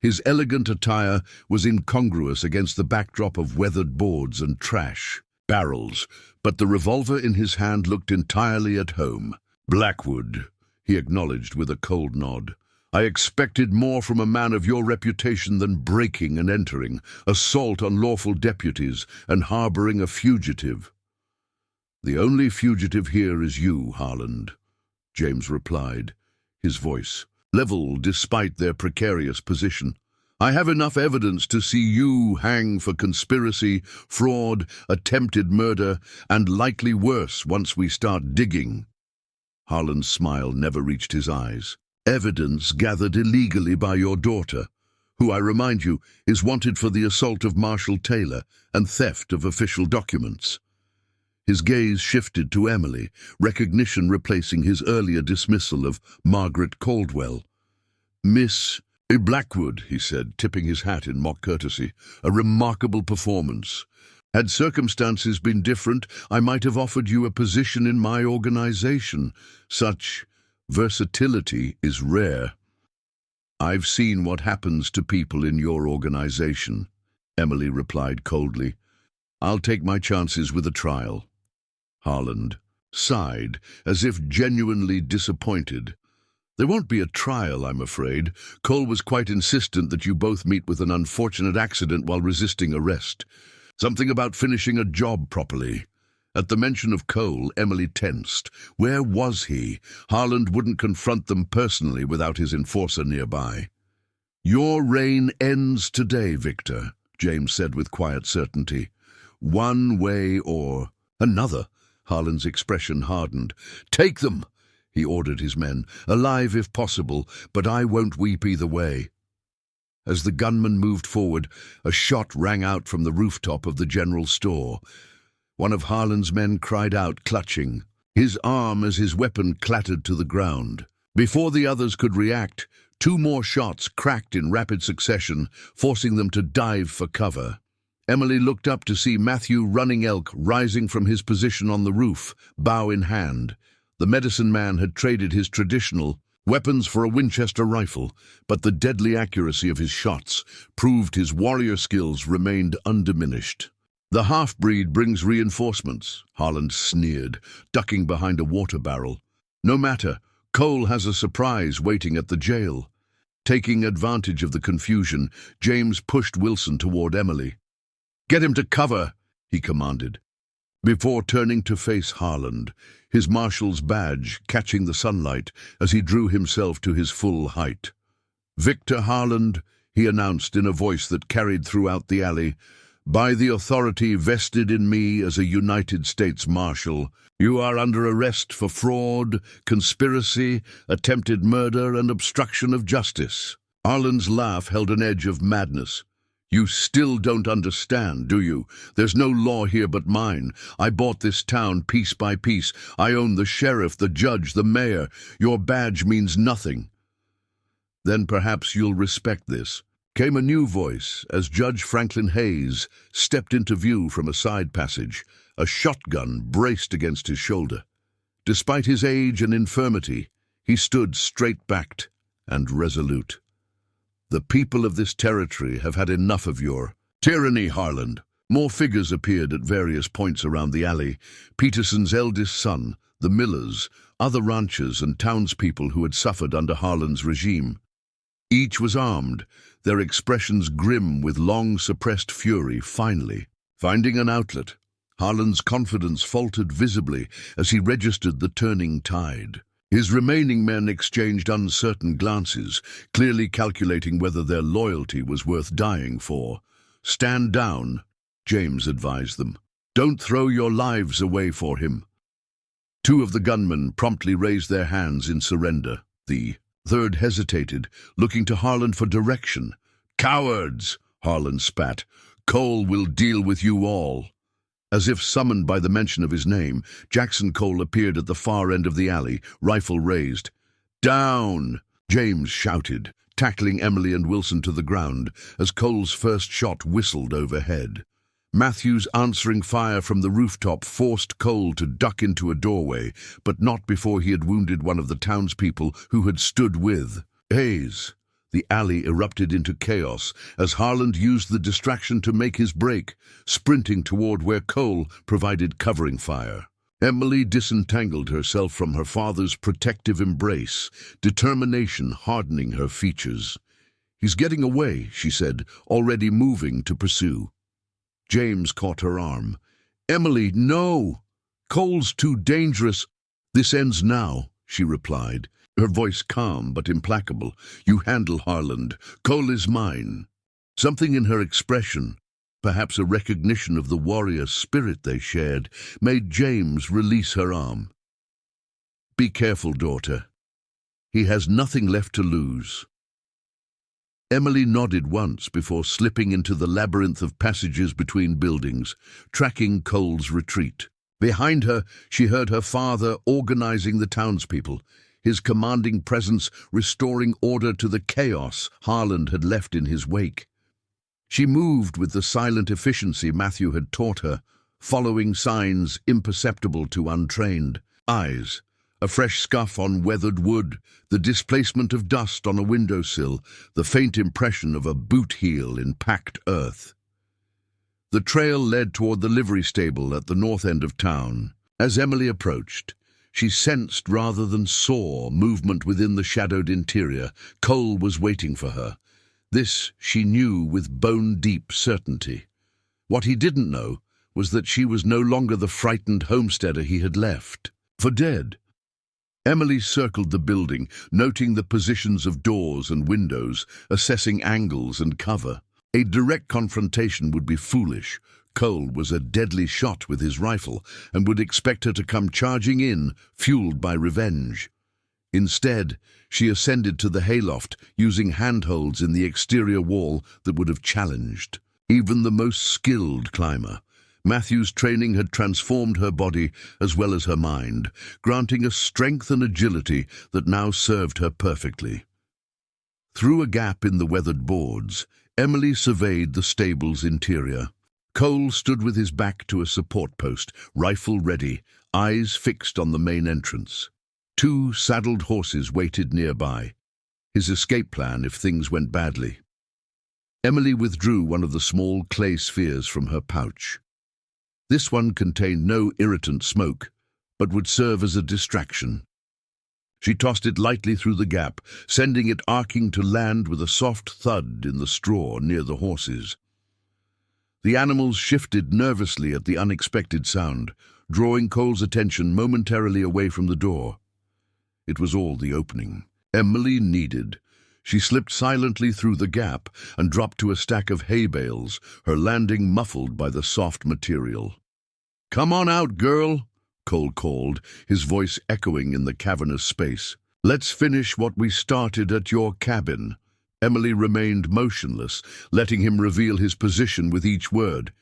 His elegant attire was incongruous against the backdrop of weathered boards and trash barrels, but the revolver in his hand looked entirely at home. Blackwood, he acknowledged with a cold nod. I expected more from a man of your reputation than breaking and entering, assault on lawful deputies, and harboring a fugitive. The only fugitive here is you, Harland, James replied, his voice level despite their precarious position. I have enough evidence to see you hang for conspiracy, fraud, attempted murder, and likely worse once we start digging. Harland's smile never reached his eyes. Evidence gathered illegally by your daughter, who, I remind you, is wanted for the assault of Marshal Taylor and theft of official documents. His gaze shifted to Emily, recognition replacing his earlier dismissal of Margaret Caldwell. Miss Blackwood, he said, tipping his hat in mock courtesy, a remarkable performance. Had circumstances been different, I might have offered you a position in my organization. Such versatility is rare. I've seen what happens to people in your organization, Emily replied coldly. I'll take my chances with a trial. Harland sighed, as if genuinely disappointed. There won't be a trial, I'm afraid. Cole was quite insistent that you both meet with an unfortunate accident while resisting arrest. Something about finishing a job properly. At the mention of Cole, Emily tensed. Where was he? Harland wouldn't confront them personally without his enforcer nearby. Your reign ends today, Victor, James said with quiet certainty. One way or another. Harland's expression hardened. Take them, he ordered his men, alive if possible, but I won't weep either way. As the gunman moved forward, a shot rang out from the rooftop of the general store. One of Harland's men cried out, clutching his arm as his weapon clattered to the ground. Before the others could react, 2 more shots cracked in rapid succession, forcing them to dive for cover. Emily looked up to see Matthew Running Elk rising from his position on the roof, bow in hand. The medicine man had traded his traditional weapons for a Winchester rifle, but the deadly accuracy of his shots proved his warrior skills remained undiminished. "The half-breed brings reinforcements," Harland sneered, ducking behind a water barrel. "No matter, Cole has a surprise waiting at the jail." Taking advantage of the confusion, James pushed Wilson toward Emily. "Get him to cover," he commanded, before turning to face Harland, his marshal's badge catching the sunlight as he drew himself to his full height. "Victor Harland," he announced in a voice that carried throughout the alley, "by the authority vested in me as a United States Marshal, you are under arrest for fraud, conspiracy, attempted murder, and obstruction of justice." Harland's laugh held an edge of madness. "You still don't understand, do you? There's no law here but mine. I bought this town piece by piece. I own the sheriff, the judge, the mayor. Your badge means nothing." "Then perhaps you'll respect this," came a new voice as Judge Franklin Hayes stepped into view from a side passage, a shotgun braced against his shoulder. Despite his age and infirmity, he stood straight-backed and resolute. "The people of this territory have had enough of your tyranny, Harland." More figures appeared at various points around the alley. Peterson's eldest son, the Millers, other ranchers and townspeople who had suffered under Harland's regime. Each was armed, their expressions grim with long-suppressed fury. Finally, finding an outlet, Harland's confidence faltered visibly as he registered the turning tide. His remaining men exchanged uncertain glances, clearly calculating whether their loyalty was worth dying for. "Stand down," James advised them. "Don't throw your lives away for him." Two of the gunmen promptly raised their hands in surrender. The third hesitated, looking to Harland for direction. "Cowards!" Harland spat. "Cole will deal with you all." As if summoned by the mention of his name, Jackson Cole appeared at the far end of the alley, rifle raised. "Down!" James shouted, tackling Emily and Wilson to the ground as Cole's first shot whistled overhead. Matthew's answering fire from the rooftop forced Cole to duck into a doorway, but not before he had wounded one of the townspeople who had stood with Hayes. The alley erupted into chaos as Harland used the distraction to make his break, sprinting toward where Cole provided covering fire. Emily disentangled herself from her father's protective embrace, determination hardening her features. "He's getting away," she said, already moving to pursue. James caught her arm. "Emily, no! Cole's too dangerous." "This ends now," she replied, her voice calm but implacable. "You handle Harland. Cole is mine." Something in her expression, perhaps a recognition of the warrior spirit they shared, made James release her arm. "Be careful, daughter. He has nothing left to lose." Emily nodded once before slipping into the labyrinth of passages between buildings, tracking Cole's retreat. Behind her, she heard her father organizing the townspeople, his commanding presence restoring order to the chaos Harland had left in his wake. She moved with the silent efficiency Matthew had taught her, following signs imperceptible to untrained eyes. A fresh scuff on weathered wood, the displacement of dust on a windowsill, the faint impression of a boot heel in packed earth. The trail led toward the livery stable at the north end of town. As Emily approached, she sensed rather than saw movement within the shadowed interior. Cole was waiting for her. This she knew with bone-deep certainty. What he didn't know was that she was no longer the frightened homesteader he had left for dead. Emily circled the building, noting the positions of doors and windows, assessing angles and cover. A direct confrontation would be foolish. Cole was a deadly shot with his rifle and would expect her to come charging in, fueled by revenge. Instead, she ascended to the hayloft, using handholds in the exterior wall that would have challenged even the most skilled climber. Matthew's training had transformed her body as well as her mind, granting a strength and agility that now served her perfectly. Through a gap in the weathered boards, Emily surveyed the stable's interior. Cole stood with his back to a support post, rifle ready, eyes fixed on the main entrance. 2 saddled horses waited nearby, his escape plan if things went badly. Emily withdrew one of the small clay spheres from her pouch. This one contained no irritant smoke, but would serve as a distraction. She tossed it lightly through the gap, sending it arcing to land with a soft thud in the straw near the horses. The animals shifted nervously at the unexpected sound, drawing Cole's attention momentarily away from the door. It was all the opening Emily needed. She slipped silently through the gap and dropped to a stack of hay bales, her landing muffled by the soft material. "Come on out, girl," Cole called, his voice echoing in the cavernous space. "Let's finish what we started at your cabin." Emily remained motionless, letting him reveal his position with each word.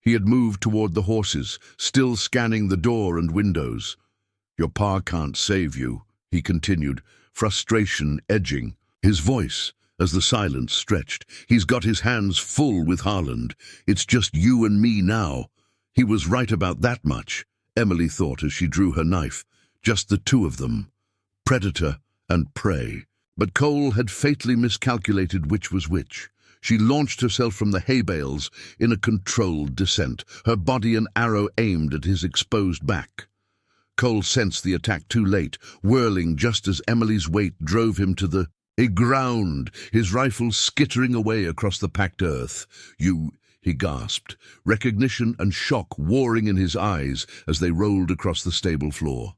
He had moved toward the horses, still scanning the door and windows. "Your pa can't save you," he continued, frustration edging his voice as the silence stretched. "He's got his hands full with Harland. It's just you and me now." He was right about that much, Emily thought as she drew her knife. Just the two of them, predator and prey. But Cole had fatally miscalculated which was which. She launched herself from the hay bales in a controlled descent, her body an arrow aimed at his exposed back. Cole sensed the attack too late, whirling just as Emily's weight drove him to the ground, his rifle skittering away across the packed earth. "You," he gasped, recognition and shock warring in his eyes as they rolled across the stable floor.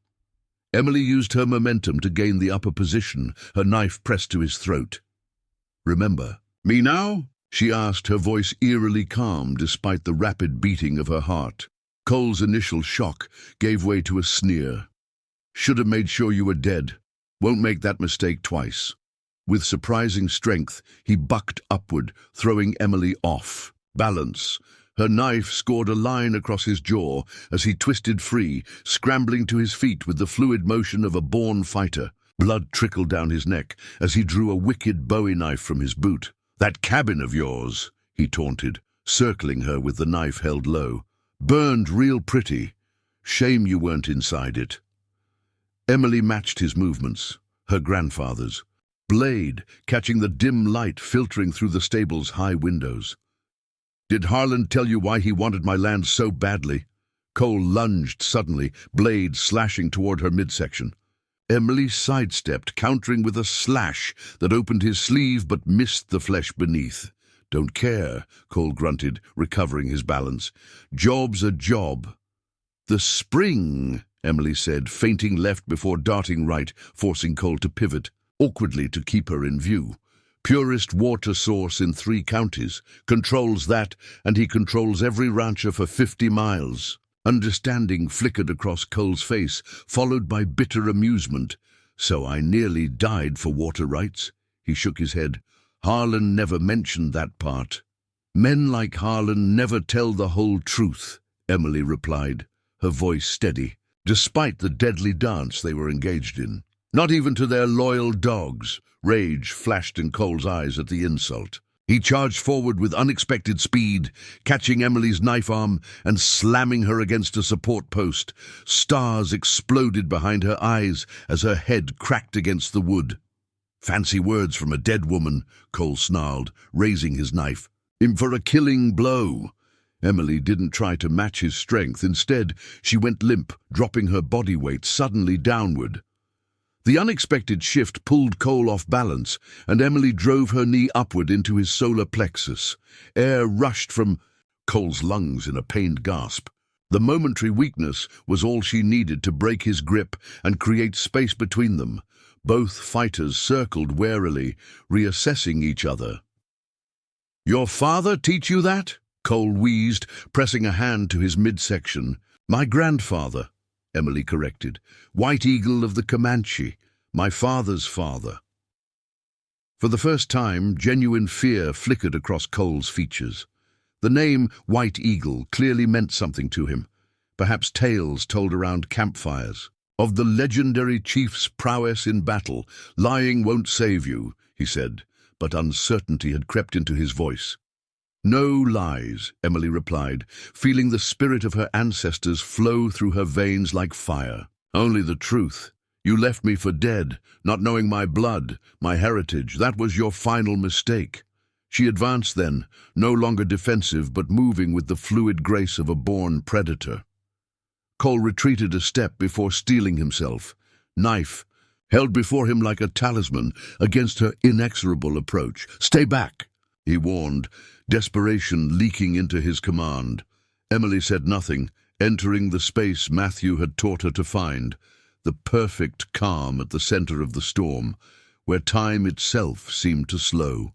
Emily used her momentum to gain the upper position, her knife pressed to his throat. "Remember me now?" she asked, her voice eerily calm despite the rapid beating of her heart. Cole's initial shock gave way to a sneer. "Should have made sure you were dead. Won't make that mistake twice." With surprising strength, he bucked upward, throwing Emily off balance. Her knife scored a line across his jaw as he twisted free, scrambling to his feet with the fluid motion of a born fighter. Blood trickled down his neck as he drew a wicked Bowie knife from his boot. "That cabin of yours," he taunted, circling her with the knife held low. "Burned real pretty. Shame you weren't inside it." Emily matched his movements, her grandfather's. Blade catching the dim light filtering through the stable's high windows. "Did Harland tell you why he wanted my land so badly?" Cole lunged suddenly, blade slashing toward her midsection. Emily sidestepped, countering with a slash that opened his sleeve but missed the flesh beneath. "Don't care," Cole grunted, recovering his balance. "Job's a job." "The spring," Emily said, feinting left before darting right, forcing Cole to pivot, awkwardly to keep her in view. "Purest water source in 3 counties. Controls that, and he controls every rancher for 50 miles. Understanding flickered across Cole's face, followed by bitter amusement. "So I nearly died for water rights?" He shook his head. "Harlan never mentioned that part." "Men like Harlan never tell the whole truth," Emily replied, her voice steady, despite the deadly dance they were engaged in. "Not even to their loyal dogs." Rage flashed in Cole's eyes at the insult. He charged forward with unexpected speed, catching Emily's knife arm and slamming her against a support post. Stars exploded behind her eyes as her head cracked against the wood. "Fancy words from a dead woman," Cole snarled, raising his knife. "In for a killing blow." Emily didn't try to match his strength. Instead, she went limp, dropping her body weight suddenly downward. The unexpected shift pulled Cole off balance, and Emily drove her knee upward into his solar plexus. Air rushed from Cole's lungs in a pained gasp. The momentary weakness was all she needed to break his grip and create space between them. Both fighters circled warily, reassessing each other. "Your father teach you that?" Cole wheezed, pressing a hand to his midsection. "My grandfather," Emily corrected. "White Eagle of the Comanche, my father's father." For the first time, genuine fear flickered across Cole's features. The name White Eagle clearly meant something to him, perhaps tales told around campfires. Of the legendary chief's prowess in battle. "Lying won't save you," he said, but uncertainty had crept into his voice. "No lies," Emily replied, feeling the spirit of her ancestors flow through her veins like fire. "Only the truth," You left me for dead, not knowing my blood, my heritage. That was your final mistake." She advanced then, no longer defensive but moving with the fluid grace of a born predator. Cole retreated a step before steeling himself, knife held before him like a talisman against her inexorable approach. "Stay back," he warned, desperation leaking into his command. Emily said nothing, entering the space Matthew had taught her to find, the perfect calm at the center of the storm, where time itself seemed to slow.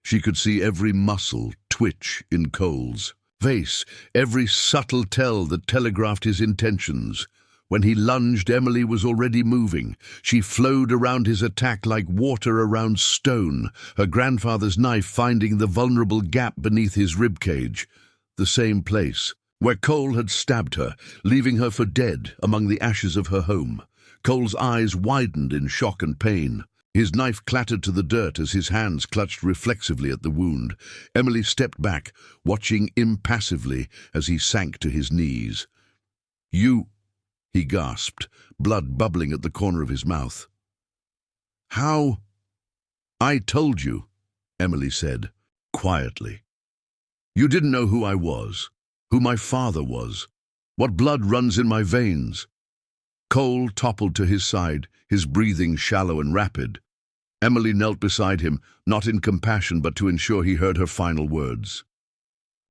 She could see every muscle twitch in Cole's face, every subtle tell that telegraphed his intentions. When he lunged, Emily was already moving. She flowed around his attack like water around stone, her grandfather's knife finding the vulnerable gap beneath his ribcage, the same place where Cole had stabbed her, leaving her for dead among the ashes of her home. Cole's eyes widened in shock and pain. His knife clattered to the dirt as his hands clutched reflexively at the wound. Emily stepped back, watching impassively as he sank to his knees. "You," he gasped, blood bubbling at the corner of his mouth. "How?" "I told you," Emily said, quietly. "You didn't know who I was, who my father was, what blood runs in my veins." Cole toppled to his side, his breathing shallow and rapid. Emily knelt beside him, not in compassion but to ensure he heard her final words.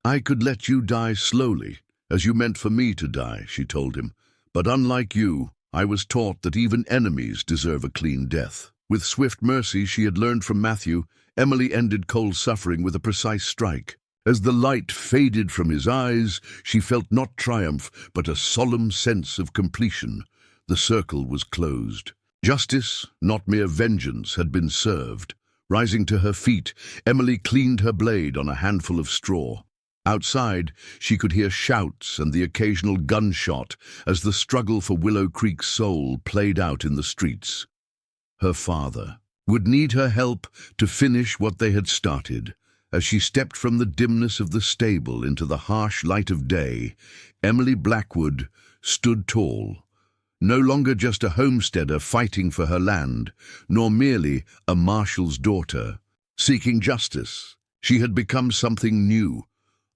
"I could let you die slowly, as you meant for me to die," she told him. "But unlike you, I was taught that even enemies deserve a clean death." With swift mercy she had learned from Matthew, Emily ended Cole's suffering with a precise strike. As the light faded from his eyes, she felt not triumph, but a solemn sense of completion. The circle was closed. Justice, not mere vengeance, had been served. Rising to her feet, Emily cleaned her blade on a handful of straw. Outside, she could hear shouts and the occasional gunshot as the struggle for Willow Creek's soul played out in the streets. Her father would need her help to finish what they had started. As she stepped from the dimness of the stable into the harsh light of day, Emily Blackwood stood tall, no longer just a homesteader fighting for her land, nor merely a marshal's daughter seeking justice. She had become something new,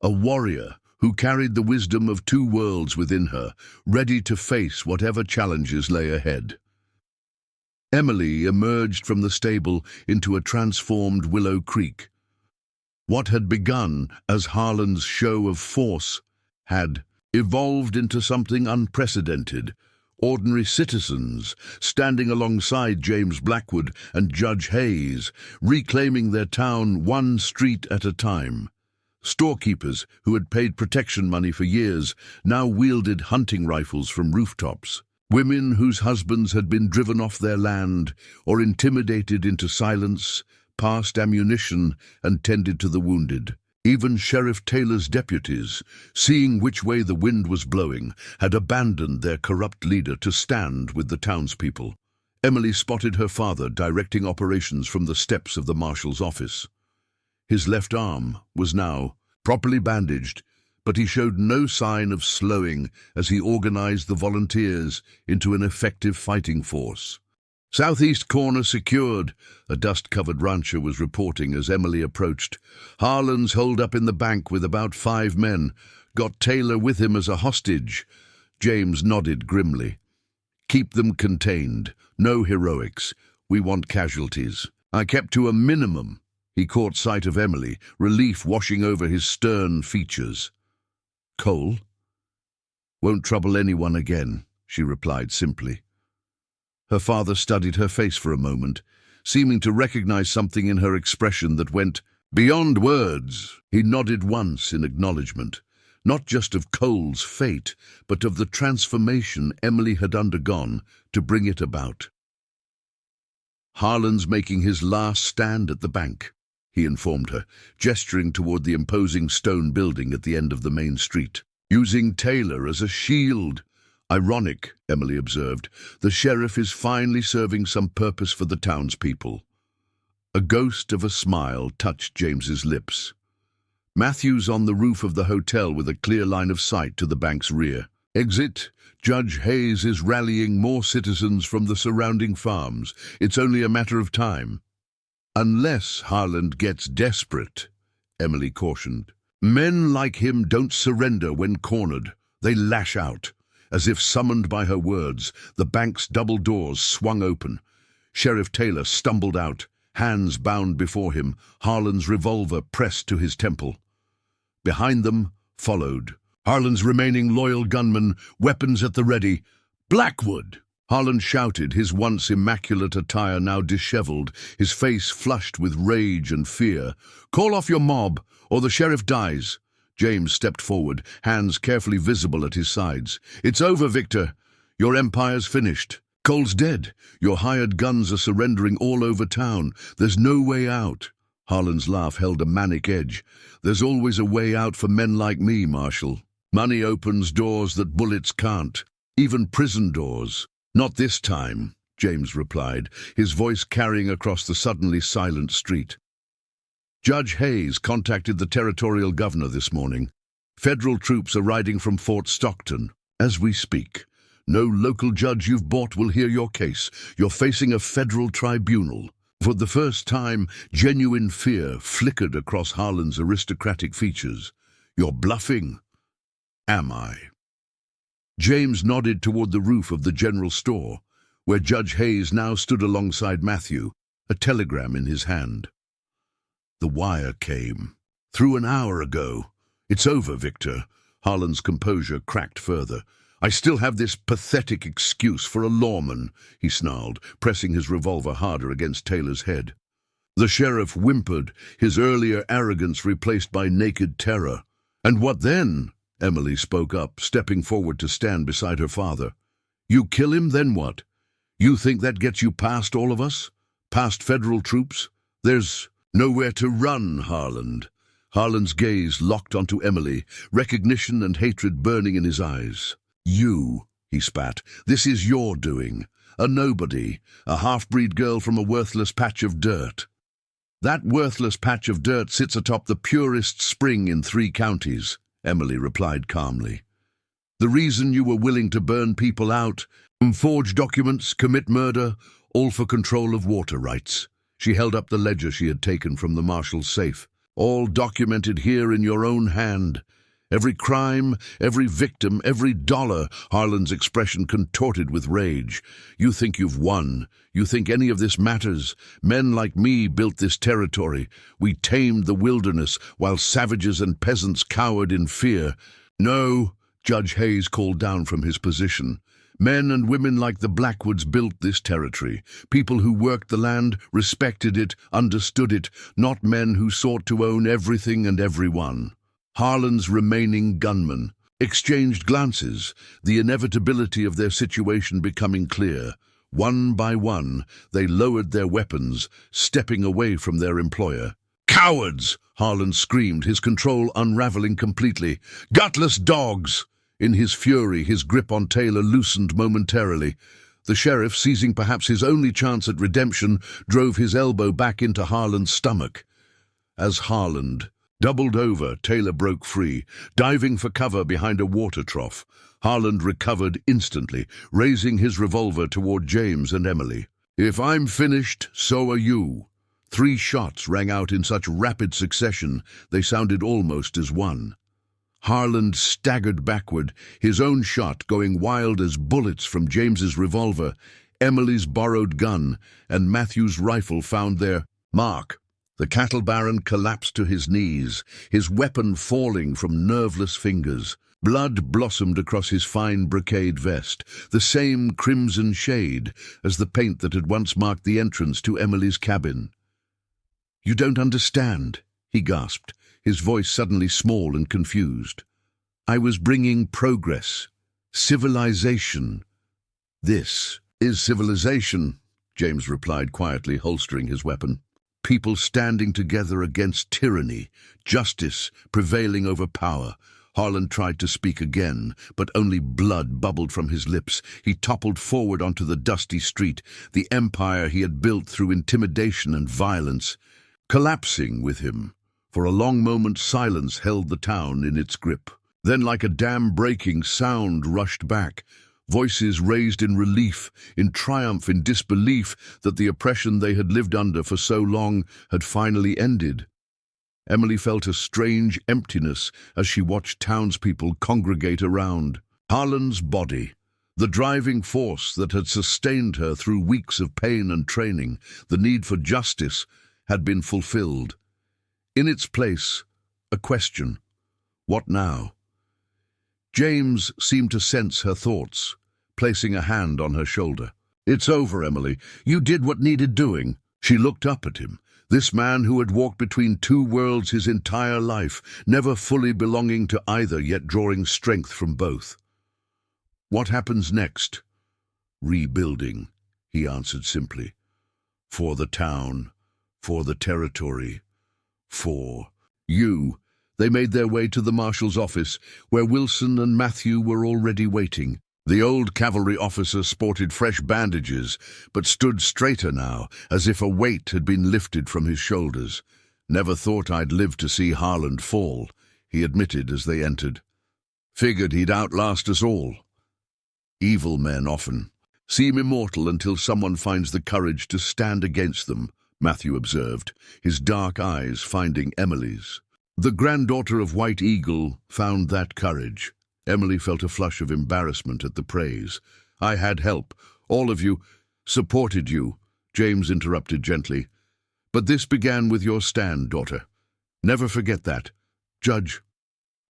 a warrior who carried the wisdom of two worlds within her, ready to face whatever challenges lay ahead. Emily emerged from the stable into a transformed Willow Creek. What had begun as Harlan's show of force had evolved into something unprecedented. Ordinary citizens standing alongside James Blackwood and Judge Hayes, reclaiming their town one street at a time. Storekeepers who had paid protection money for years now wielded hunting rifles from rooftops. Women whose husbands had been driven off their land or intimidated into silence passed ammunition and tended to the wounded. Even Sheriff Taylor's deputies, seeing which way the wind was blowing, had abandoned their corrupt leader to stand with the townspeople. Emily spotted her father directing operations from the steps of the marshal's office. His left arm was now properly bandaged, but he showed no sign of slowing as he organized the volunteers into an effective fighting force. "Southeast corner secured," a dust-covered rancher was reporting as Emily approached. "Harlan's holed up in the bank with about 5 men. Got Taylor with him as a hostage." James nodded grimly. "Keep them contained. No heroics. We want casualties." "I kept to a minimum." He caught sight of Emily, relief washing over his stern features. "Cole?" "Won't trouble anyone again," she replied simply. Her father studied her face for a moment, seeming to recognize something in her expression that went beyond words. He nodded once in acknowledgement, not just of Cole's fate, but of the transformation Emily had undergone to bring it about. "Harlan's making his last stand at the bank," he informed her, gesturing toward the imposing stone building at the end of the main street. "Using Taylor as a shield." "Ironic," Emily observed. "The sheriff is finally serving some purpose for the townspeople." A ghost of a smile touched James's lips. "Matthew's on the roof of the hotel with a clear line of sight to the bank's rear." Exit. Judge Hayes is rallying more citizens from the surrounding farms. It's only a matter of time. Unless Harland gets desperate, Emily cautioned. Men like him don't surrender when cornered. They lash out. As if summoned by her words, the bank's double doors swung open. Sheriff Taylor stumbled out, hands bound before him, Harland's revolver pressed to his temple. Behind them followed Harland's remaining loyal gunmen, weapons at the ready. "Blackwood!" Harland shouted, his once immaculate attire now disheveled, his face flushed with rage and fear. "Call off your mob, or the sheriff dies." James stepped forward, hands carefully visible at his sides. "It's over, Victor. Your empire's finished. Cole's dead. Your hired guns are surrendering all over town. There's no way out." Harland's laugh held a manic edge. "There's always a way out for men like me, Marshal. Money opens doors that bullets can't, even prison doors." "Not this time," James replied, his voice carrying across the suddenly silent street. "Judge Hayes contacted the territorial governor this morning. Federal troops are riding from Fort Stockton as we speak. No local judge you've bought will hear your case. You're facing a federal tribunal." For the first time, genuine fear flickered across Harland's aristocratic features. "You're bluffing." "Am I?" James nodded toward the roof of the general store, where Judge Hayes now stood alongside Matthew, a telegram in his hand. "The wire came. Through an hour ago. It's over, Victor." Harland's composure cracked further. "I still have this pathetic excuse for a lawman," he snarled, pressing his revolver harder against Taylor's head. The sheriff whimpered, his earlier arrogance replaced by naked terror. "And what then?" Emily spoke up, stepping forward to stand beside her father. "You kill him, then what? You think that gets you past all of us? Past federal troops? There's nowhere to run, Harland." Harland's gaze locked onto Emily, recognition and hatred burning in his eyes. "You," he spat, "this is your doing. A nobody, a half-breed girl from a worthless patch of dirt." "That worthless patch of dirt sits atop the purest spring in 3 counties, Emily replied calmly. "The reason you were willing to burn people out, forge documents, commit murder, all for control of water rights." She held up the ledger she had taken from the marshal's safe. "All documented here in your own hand. Every crime, every victim, every dollar." Harland's expression contorted with rage. "You think you've won. You think any of this matters. Men like me built this territory. We tamed the wilderness while savages and peasants cowered in fear." "No," Judge Hayes called down from his position. "Men and women like the Blackwoods built this territory. People who worked the land, respected it, understood it, not men who sought to own everything and everyone." Harland's remaining gunmen exchanged glances, the inevitability of their situation becoming clear. One by one, they lowered their weapons, stepping away from their employer. "Cowards!" Harland screamed, his control unraveling completely. "Gutless dogs!" In his fury, his grip on Taylor loosened momentarily. The sheriff, seizing perhaps his only chance at redemption, drove his elbow back into Harland's stomach. As Harland doubled over, Taylor broke free, diving for cover behind a water trough. Harland recovered instantly, raising his revolver toward James and Emily. "If I'm finished, so are you." 3 shots rang out in such rapid succession, they sounded almost as one. Harland staggered backward, his own shot going wild as bullets from James's revolver, Emily's borrowed gun, and Matthew's rifle found their mark. The cattle baron collapsed to his knees, his weapon falling from nerveless fingers. Blood blossomed across his fine brocade vest, the same crimson shade as the paint that had once marked the entrance to Emily's cabin. "You don't understand," he gasped, his voice suddenly small and confused. "I was bringing progress, civilization." "This is civilization," James replied quietly, holstering his weapon. "People standing together against tyranny, justice prevailing over power." Harland tried to speak again, but only blood bubbled from his lips. He toppled forward onto the dusty street, the empire he had built through intimidation and violence, collapsing with him. For a long moment silence held the town in its grip. Then, like a dam breaking, sound rushed back, voices raised in relief, in triumph, in disbelief that the oppression they had lived under for so long had finally ended. Emily felt a strange emptiness as she watched townspeople congregate around. Harlan's body, the driving force that had sustained her through weeks of pain and training, the need for justice, had been fulfilled. In its place, a question. What now? James seemed to sense her thoughts, placing a hand on her shoulder. "It's over, Emily. You did what needed doing." She looked up at him, this man who had walked between two worlds his entire life, never fully belonging to either, yet drawing strength from both. "What happens next?" "Rebuilding," he answered simply. "For the town, for the territory, for you." They made their way to the marshal's office, where Wilson and Matthew were already waiting. The old cavalry officer sported fresh bandages, but stood straighter now, as if a weight had been lifted from his shoulders. "Never thought I'd live to see Harlan fall," he admitted as they entered. "Figured he'd outlast us all." "Evil men often seem immortal until someone finds the courage to stand against them," Matthew observed, his dark eyes finding Emily's. The granddaughter of White Eagle found that courage. Emily felt a flush of embarrassment at the praise. "I had help. All of you supported you," James interrupted gently. "But this began with your stand, daughter. Never forget that. Judge."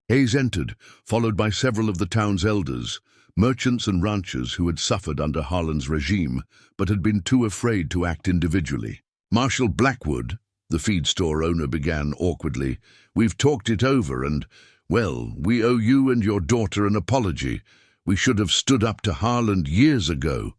Hayes entered, followed by several of the town's elders, merchants and ranchers who had suffered under Harlan's regime, but had been too afraid to act individually. "Marshal Blackwood," the feed store owner began awkwardly, "we've talked it over and, well, we owe you and your daughter an apology. We should have stood up to Harlan years ago."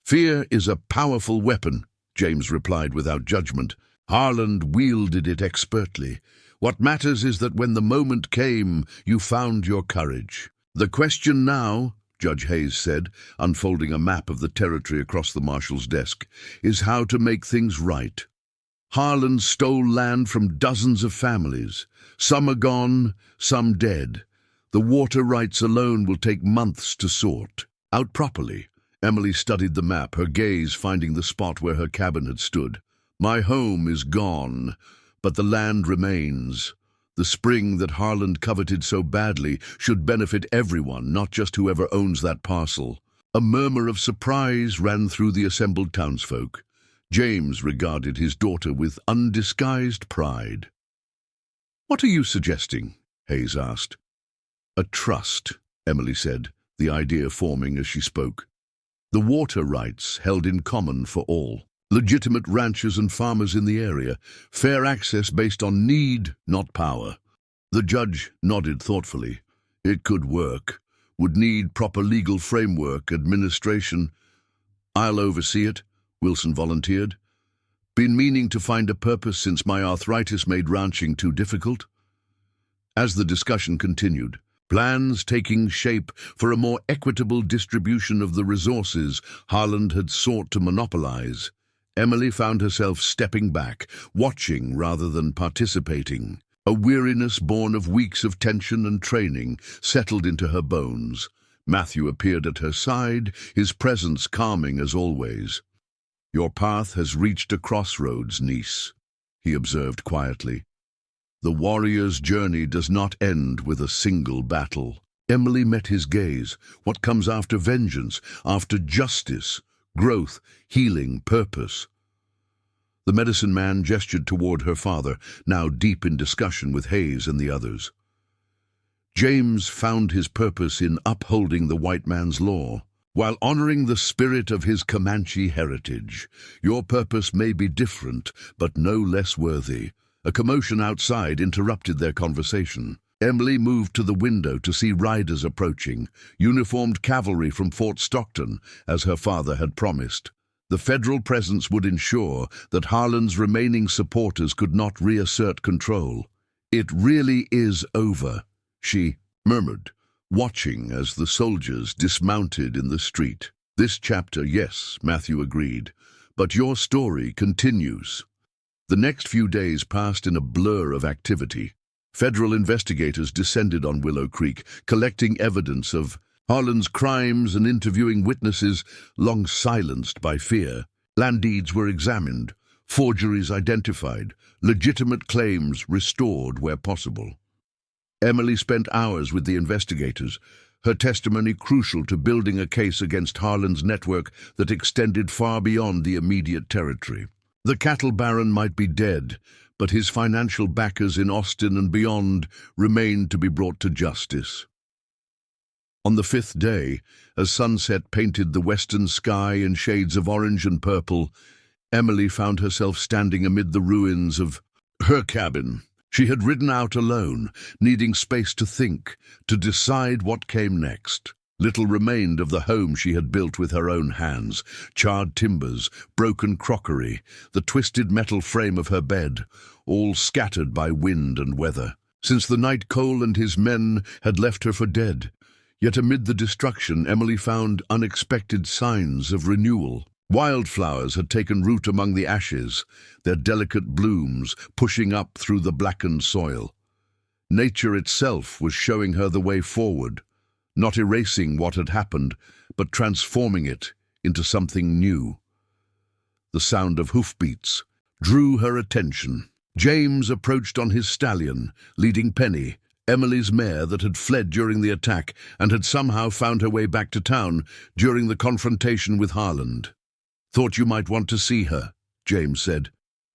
"Fear is a powerful weapon," James replied without judgment. "Harlan wielded it expertly. What matters is that when the moment came, you found your courage. The question now," Judge Hayes said, unfolding a map of the territory across the marshal's desk, "is how to make things right. Harlan stole land from dozens of families. Some are gone, some dead. The water rights alone will take months to sort out properly." Emily studied the map, her gaze finding the spot where her cabin had stood. "My home is gone, but the land remains. The spring that Harlan coveted so badly should benefit everyone, not just whoever owns that parcel." A murmur of surprise ran through the assembled townsfolk. James regarded his daughter with undisguised pride. "What are you suggesting?" Hayes asked. "A trust," Emily said, the idea forming as she spoke. "The water rights held in common for all. Legitimate ranchers and farmers in the area. Fair access based on need, not power." The judge nodded thoughtfully. "It could work. Would need proper legal framework, administration." "I'll oversee it," Wilson volunteered. "Been meaning to find a purpose since my arthritis made ranching too difficult." As the discussion continued, plans taking shape for a more equitable distribution of the resources Harlan had sought to monopolize, Emily found herself stepping back, watching rather than participating. A weariness born of weeks of tension and training settled into her bones. Matthew appeared at her side, his presence calming as always. "Your path has reached a crossroads, niece," he observed quietly. "The warrior's journey does not end with a single battle." Emily met his gaze. What comes after vengeance, after justice, growth, healing, purpose? The medicine man gestured toward her father, now deep in discussion with Hayes and the others. "James found his purpose in upholding the white man's law, while honoring the spirit of his Comanche heritage. Your purpose may be different, but no less worthy." A commotion outside interrupted their conversation. Emily moved to the window to see riders approaching, uniformed cavalry from Fort Stockton, as her father had promised. The federal presence would ensure that Harlan's remaining supporters could not reassert control. "It really is over," she murmured, watching as the soldiers dismounted in the street. "This chapter, yes," Matthew agreed, "but your story continues." The next few days passed in a blur of activity. Federal investigators descended on Willow Creek, collecting evidence of Harlan's crimes and interviewing witnesses long silenced by fear. Land deeds were examined, forgeries identified, legitimate claims restored where possible. Emily spent hours with the investigators, her testimony crucial to building a case against Harlan's network that extended far beyond the immediate territory. The cattle baron might be dead, but his financial backers in Austin and beyond remained to be brought to justice. On the fifth day, as sunset painted the western sky in shades of orange and purple, Emily found herself standing amid the ruins of her cabin. She had ridden out alone, needing space to think, to decide what came next. Little remained of the home she had built with her own hands: charred timbers, broken crockery, the twisted metal frame of her bed, all scattered by wind and weather. Since the night Cole and his men had left her for dead, yet amid the destruction Emily found unexpected signs of renewal. Wildflowers had taken root among the ashes, their delicate blooms pushing up through the blackened soil. Nature itself was showing her the way forward, not erasing what had happened, but transforming it into something new. The sound of hoofbeats drew her attention. James approached on his stallion, leading Penny, Emily's mare that had fled during the attack and had somehow found her way back to town during the confrontation with Harlan. "Thought you might want to see her," James said,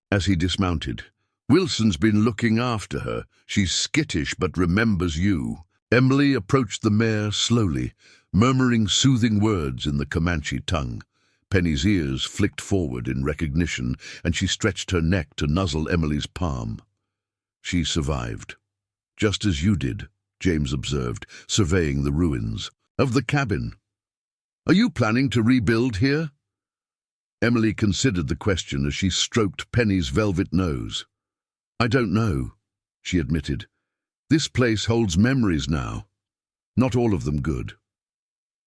as he dismounted. "Wilson's been looking after her. She's skittish but remembers you." Emily approached the mare slowly, murmuring soothing words in the Comanche tongue. Penny's ears flicked forward in recognition, and she stretched her neck to nuzzle Emily's palm. "She survived. Just as you did," James observed, surveying the ruins of the cabin. "Are you planning to rebuild here?" Emily considered the question as she stroked Penny's velvet nose. "I don't know," she admitted. "This place holds memories now. Not all of them good."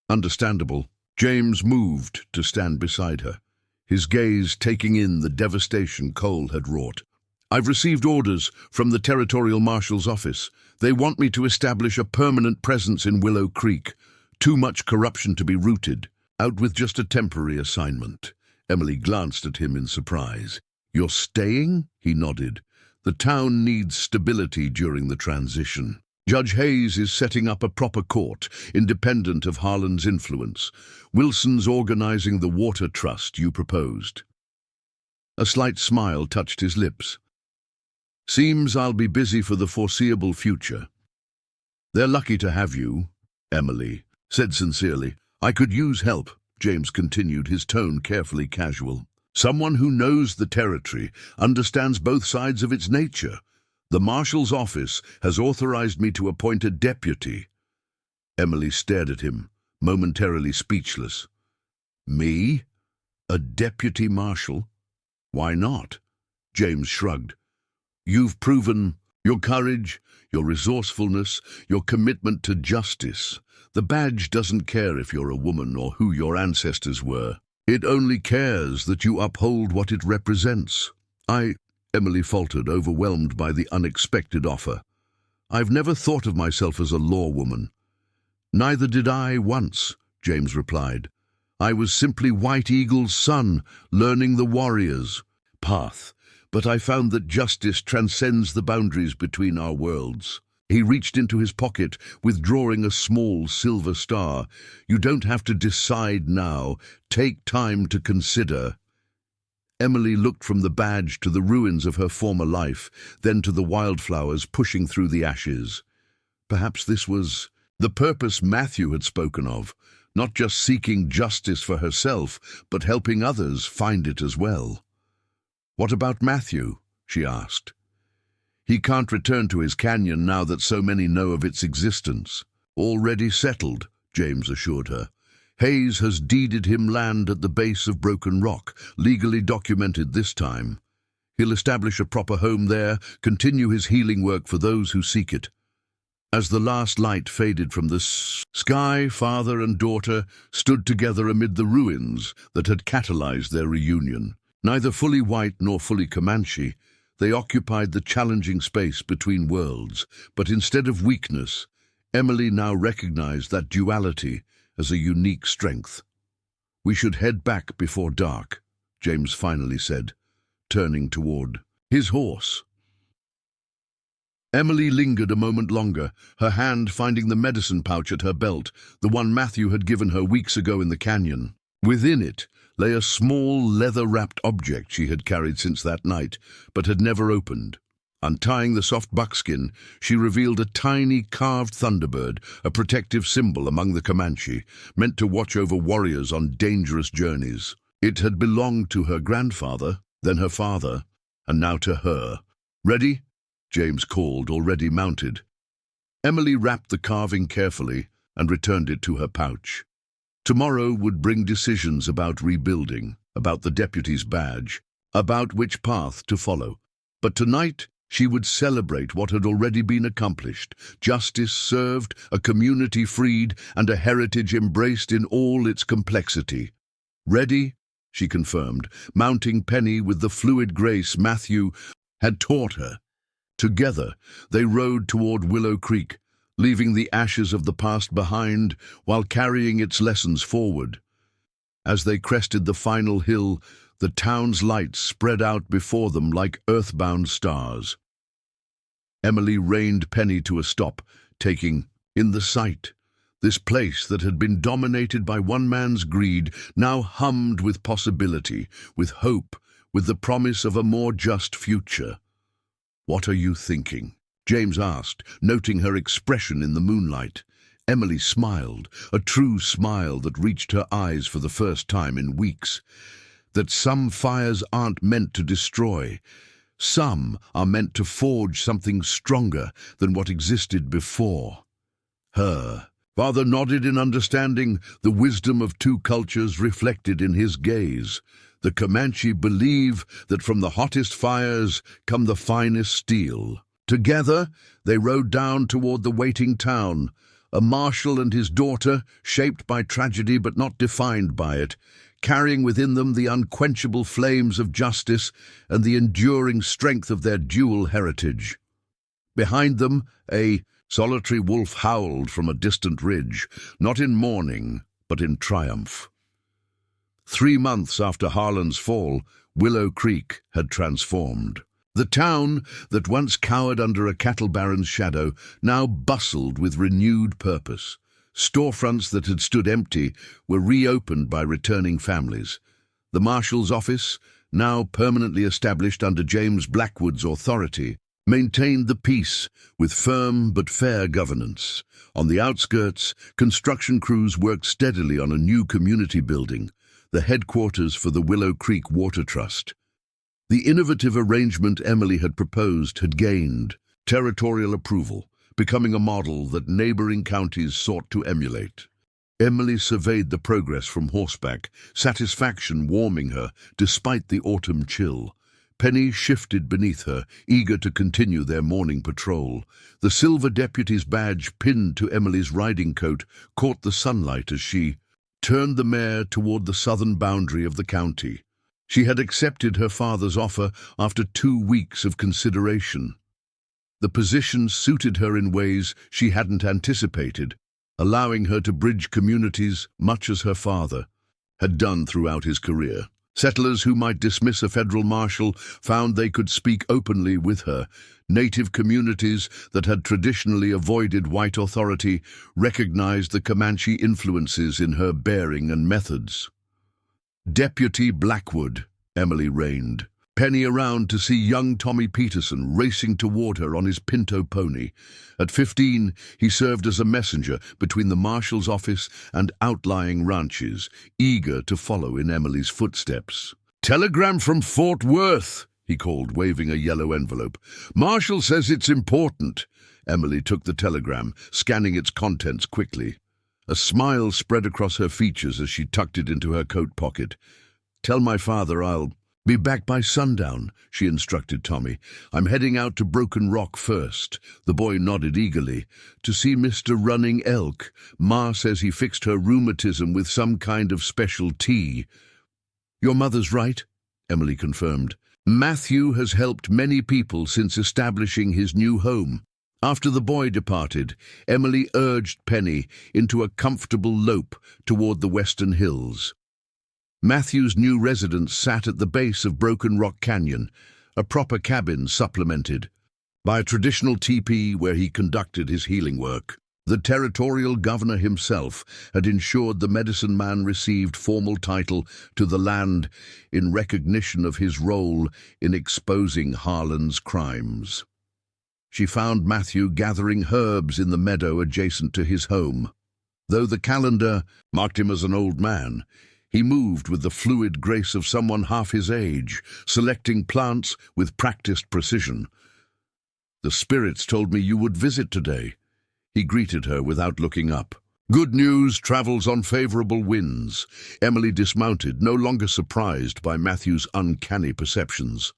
"Understandable." James moved to stand beside her, his gaze taking in the devastation Cole had wrought. "I've received orders from the Territorial Marshal's office. They want me to establish a permanent presence in Willow Creek. Too much corruption to be rooted. Out with just a temporary assignment." Emily glanced at him in surprise. "You're staying?" He nodded. "The town needs stability during the transition. Judge Hayes is setting up a proper court, independent of Harlan's influence. Wilson's organizing the water trust you proposed." A slight smile touched his lips. "Seems I'll be busy for the foreseeable future." "They're lucky to have you," Emily said sincerely. "I could use help," James continued, his tone carefully casual. "Someone who knows the territory, understands both sides of its nature. The Marshal's office has authorized me to appoint a deputy." Emily stared at him, momentarily speechless. "Me? A deputy marshal? Why not?" James shrugged. "You've proven your courage, your resourcefulness, your commitment to justice. The badge doesn't care if you're a woman or who your ancestors were. It only cares that you uphold what it represents." Emily faltered, overwhelmed by the unexpected offer. "I've never thought of myself as a lawwoman." "Neither did I once," James replied. "I was simply White Eagle's son, learning the warrior's path. But I found that justice transcends the boundaries between our worlds." He reached into his pocket, withdrawing a small silver star. "You don't have to decide now. Take time to consider." Emily looked from the badge to the ruins of her former life, then to the wildflowers pushing through the ashes. Perhaps this was the purpose Matthew had spoken of, not just seeking justice for herself, but helping others find it as well. "What about Matthew?" she asked. "He can't return to his canyon now that so many know of its existence." "Already settled," James assured her. "Hayes has deeded him land at the base of Broken Rock, legally documented this time. He'll establish a proper home there, continue his healing work for those who seek it." As the last light faded from the sky, father and daughter stood together amid the ruins that had catalyzed their reunion. Neither fully white nor fully Comanche, They occupied the challenging space between worlds, but instead of weakness, Emily now recognized that duality as a unique strength. "We should head back before dark," James finally said, turning toward his horse. Emily lingered a moment longer, her hand finding the medicine pouch at her belt, the one Matthew had given her weeks ago in the canyon. Within it lay a small leather-wrapped object she had carried since that night, but had never opened. Untying the soft buckskin, she revealed a tiny carved thunderbird, a protective symbol among the Comanche, meant to watch over warriors on dangerous journeys. It had belonged to her grandfather, then her father, and now to her. "Ready?" James called, already mounted. Emily wrapped the carving carefully and returned it to her pouch. Tomorrow would bring decisions about rebuilding, about the deputy's badge, about which path to follow. But tonight, she would celebrate what had already been accomplished: justice served, a community freed, and a heritage embraced in all its complexity. "Ready?" she confirmed, mounting Penny with the fluid grace Matthew had taught her. Together, they rode toward Willow Creek, leaving the ashes of the past behind while carrying its lessons forward. As they crested the final hill, the town's lights spread out before them like earthbound stars. Emily reined Penny to a stop, taking in the sight. This place that had been dominated by one man's greed now hummed with possibility, with hope, with the promise of a more just future. "What are you thinking?" James asked, noting her expression in the moonlight. Emily smiled, a true smile that reached her eyes for the first time in weeks. That some fires aren't meant to destroy. Some are meant to forge something stronger than what existed before. Her father nodded in understanding, the wisdom of two cultures reflected in his gaze. The Comanche believe that from the hottest fires come the finest steel. Together, they rode down toward the waiting town, a marshal and his daughter, shaped by tragedy but not defined by it, carrying within them the unquenchable flames of justice and the enduring strength of their dual heritage. Behind them, a solitary wolf howled from a distant ridge, not in mourning, but in triumph. 3 months after Harlan's fall, Willow Creek had transformed. The town that once cowered under a cattle baron's shadow now bustled with renewed purpose. Storefronts that had stood empty were reopened by returning families. The marshal's office, now permanently established under James Blackwood's authority, maintained the peace with firm but fair governance. On the outskirts, construction crews worked steadily on a new community building, the headquarters for the Willow Creek Water Trust. The innovative arrangement Emily had proposed had gained territorial approval, becoming a model that neighboring counties sought to emulate. Emily surveyed the progress from horseback, satisfaction warming her despite the autumn chill. Penny shifted beneath her, eager to continue their morning patrol. The silver deputy's badge pinned to Emily's riding coat caught the sunlight as she turned the mare toward the southern boundary of the county. She had accepted her father's offer after 2 weeks of consideration. The position suited her in ways she hadn't anticipated, allowing her to bridge communities much as her father had done throughout his career. Settlers who might dismiss a federal marshal found they could speak openly with her. Native communities that had traditionally avoided white authority recognized the Comanche influences in her bearing and methods. "Deputy Blackwood," Emily reigned, Penny around to see young Tommy Peterson racing toward her on his pinto pony. At 15, he served as a messenger between the marshal's office and outlying ranches, eager to follow in Emily's footsteps. "Telegram from Fort Worth," he called, waving a yellow envelope. "Marshal says it's important." Emily took the telegram, scanning its contents quickly. A smile spread across her features as she tucked it into her coat pocket. "Tell my father I'll be back by sundown," she instructed Tommy. "I'm heading out to Broken Rock first." The boy nodded eagerly. "To see Mr. Running Elk. Ma says he fixed her rheumatism with some kind of special tea." "Your mother's right," Emily confirmed. Matthew has helped many people since establishing his new home. After the boy departed, Emily urged Penny into a comfortable lope toward the western hills. Matthew's new residence sat at the base of Broken Rock Canyon, a proper cabin supplemented by a traditional teepee where he conducted his healing work. The territorial governor himself had ensured the medicine man received formal title to the land in recognition of his role in exposing Harlan's crimes. She found Matthew gathering herbs in the meadow adjacent to his home. Though the calendar marked him as an old man, he moved with the fluid grace of someone half his age, selecting plants with practiced precision. "The spirits told me you would visit today." He greeted her without looking up. "Good news travels on favorable winds." Emily dismounted, no longer surprised by Matthew's uncanny perceptions.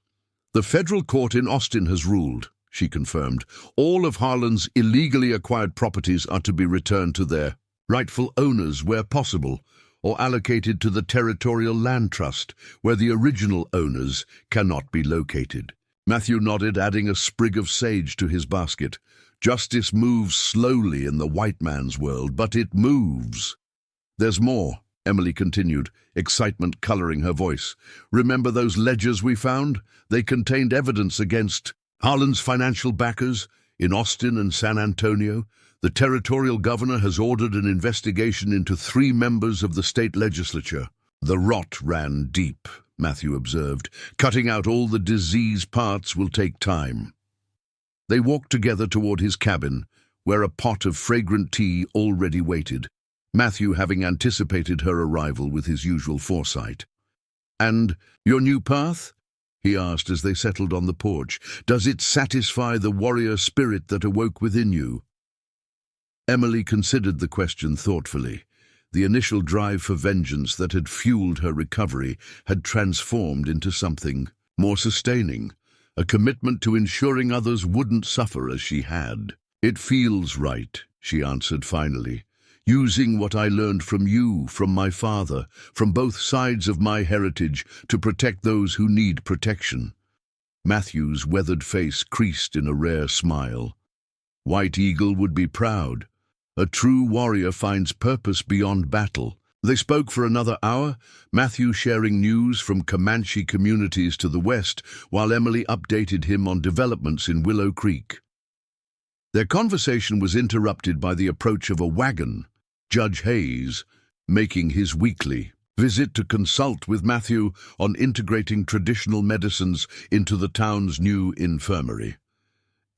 "The federal court in Austin has ruled," she confirmed. "All of Harlan's illegally acquired properties are to be returned to their rightful owners where possible, or allocated to the Territorial Land Trust, where the original owners cannot be located." Matthew nodded, adding a sprig of sage to his basket. "Justice moves slowly in the white man's world, but it moves." "There's more," Emily continued, excitement coloring her voice. "Remember those ledgers we found? They contained evidence against Harlan's financial backers in Austin and San Antonio. The territorial governor has ordered an investigation into 3 members of the state legislature." "The rot ran deep," Matthew observed. "Cutting out all the disease parts will take time." They walked together toward his cabin, where a pot of fragrant tea already waited, Matthew having anticipated her arrival with his usual foresight. "And your new path?" he asked as they settled on the porch. "Does it satisfy the warrior spirit that awoke within you?" Emily considered the question thoughtfully. The initial drive for vengeance that had fueled her recovery had transformed into something more sustaining, a commitment to ensuring others wouldn't suffer as she had. "It feels right," she answered finally. "Using what I learned from you, from my father, from both sides of my heritage, to protect those who need protection." Matthew's weathered face creased in a rare smile. "White Eagle would be proud. A true warrior finds purpose beyond battle." They spoke for another hour, Matthew sharing news from Comanche communities to the west, while Emily updated him on developments in Willow Creek. Their conversation was interrupted by the approach of a wagon, Judge Hayes, making his weekly visit to consult with Matthew on integrating traditional medicines into the town's new infirmary.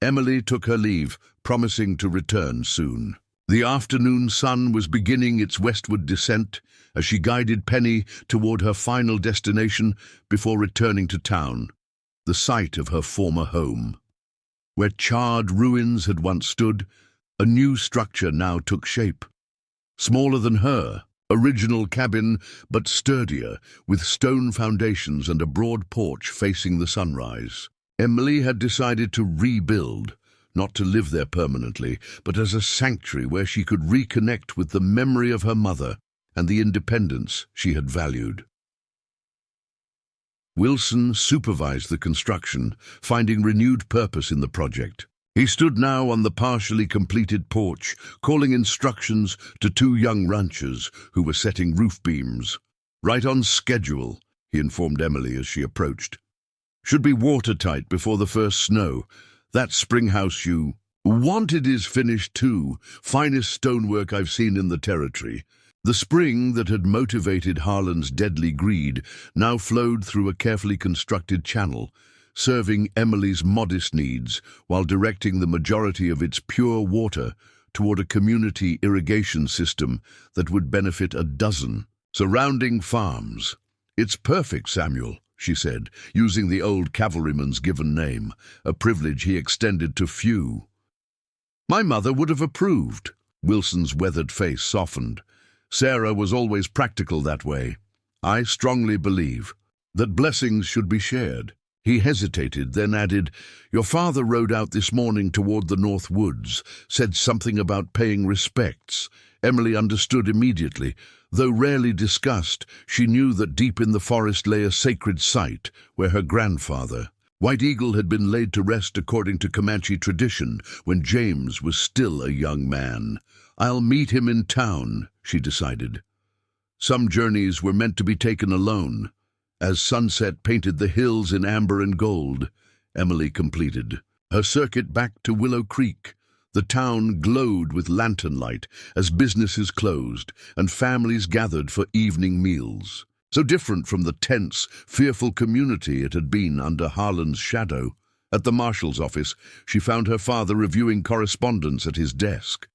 Emily took her leave, promising to return soon. The afternoon sun was beginning its westward descent as she guided Penny toward her final destination before returning to town, the site of her former home. Where charred ruins had once stood, a new structure now took shape. Smaller than her original cabin, but sturdier, with stone foundations and a broad porch facing the sunrise. Emily had decided to rebuild, not to live there permanently, but as a sanctuary where she could reconnect with the memory of her mother and the independence she had valued. Wilson supervised the construction, finding renewed purpose in the project. He stood now on the partially completed porch, calling instructions to 2 young ranchers who were setting roof beams. "Right on schedule," he informed Emily as she approached. "Should be watertight before the first snow. That spring house you wanted is finished too. Finest stonework I've seen in the territory." The spring that had motivated Harlan's deadly greed now flowed through a carefully constructed channel, serving Emily's modest needs while directing the majority of its pure water toward a community irrigation system that would benefit a dozen surrounding farms. "It's perfect, Samuel," she said, using the old cavalryman's given name, a privilege he extended to few. "My mother would have approved." Wilson's weathered face softened. "Sarah was always practical that way. I strongly believe that blessings should be shared." He hesitated, then added, "Your father rode out this morning toward the North Woods, said something about paying respects." Emily understood immediately. Though rarely discussed, she knew that deep in the forest lay a sacred site where her grandfather, White Eagle, had been laid to rest according to Comanche tradition when James was still a young man. "I'll meet him in town," she decided. Some journeys were meant to be taken alone. As sunset painted the hills in amber and gold, Emily completed her circuit back to Willow Creek. The town glowed with lantern light as businesses closed and families gathered for evening meals. So different from the tense, fearful community it had been under Harlan's shadow. At the marshal's office, she found her father reviewing correspondence at his desk.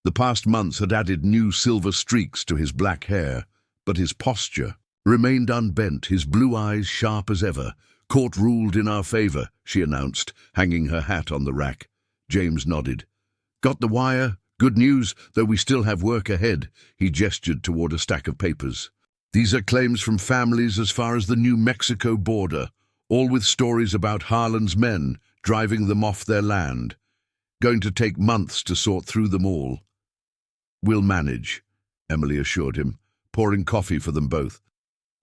The past months had added new silver streaks to his black hair, but his posture remained unbent, his blue eyes sharp as ever. "Court ruled in our favor," she announced, hanging her hat on the rack. James nodded. "Got the wire? Good news, though we still have work ahead." He gestured toward a stack of papers. "These are claims from families as far as the New Mexico border, all with stories about Harlan's men driving them off their land. Going to take months to sort through them all." "We'll manage," Emily assured him, pouring coffee for them both.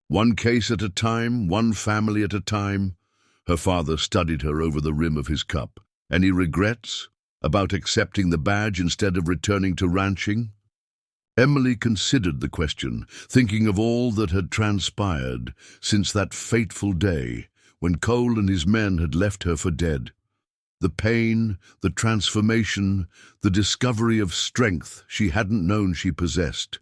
"One case at a time, one family at a time." Her father studied her over the rim of his cup. "Any regrets about accepting the badge instead of returning to ranching?" Emily considered the question, thinking of all that had transpired since that fateful day when Cole and his men had left her for dead. The pain, the transformation, the discovery of strength she hadn't known she possessed.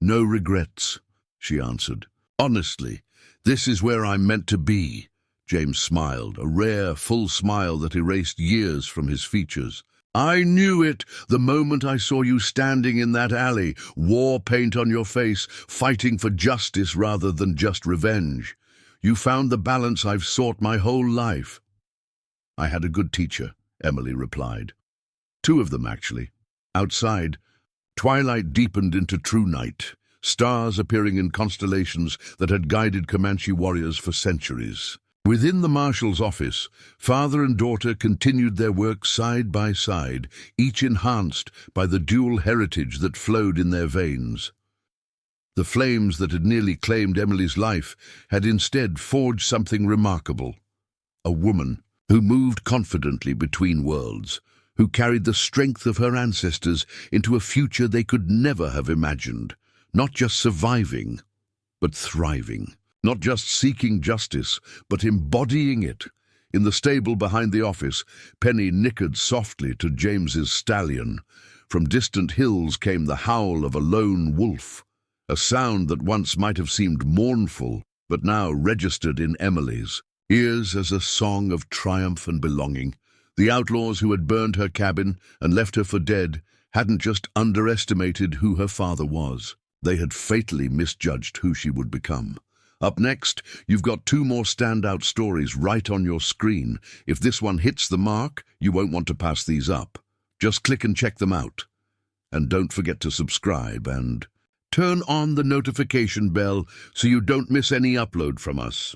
"No regrets," she answered. "Honestly, this is where I'm meant to be." James smiled, a rare, full smile that erased years from his features. "I knew it the moment I saw you standing in that alley, war paint on your face, fighting for justice rather than just revenge. You found the balance I've sought my whole life." "I had a good teacher," Emily replied. "Two of them, actually." Outside, twilight deepened into true night, stars appearing in constellations that had guided Comanche warriors for centuries. Within the marshal's office, father and daughter continued their work side by side, each enhanced by the dual heritage that flowed in their veins. The flames that had nearly claimed Emily's life had instead forged something remarkable. A woman who moved confidently between worlds, who carried the strength of her ancestors into a future they could never have imagined, not just surviving, but thriving. Not just seeking justice, but embodying it. In the stable behind the office, Penny nickered softly to James's stallion. From distant hills came the howl of a lone wolf, a sound that once might have seemed mournful, but now registered in Emily's ears as a song of triumph and belonging. The outlaws who had burned her cabin and left her for dead hadn't just underestimated who her father was. They had fatally misjudged who she would become. Up next, you've got two more standout stories right on your screen. If this one hits the mark, you won't want to pass these up. Just click and check them out. And don't forget to subscribe and turn on the notification bell so you don't miss any upload from us.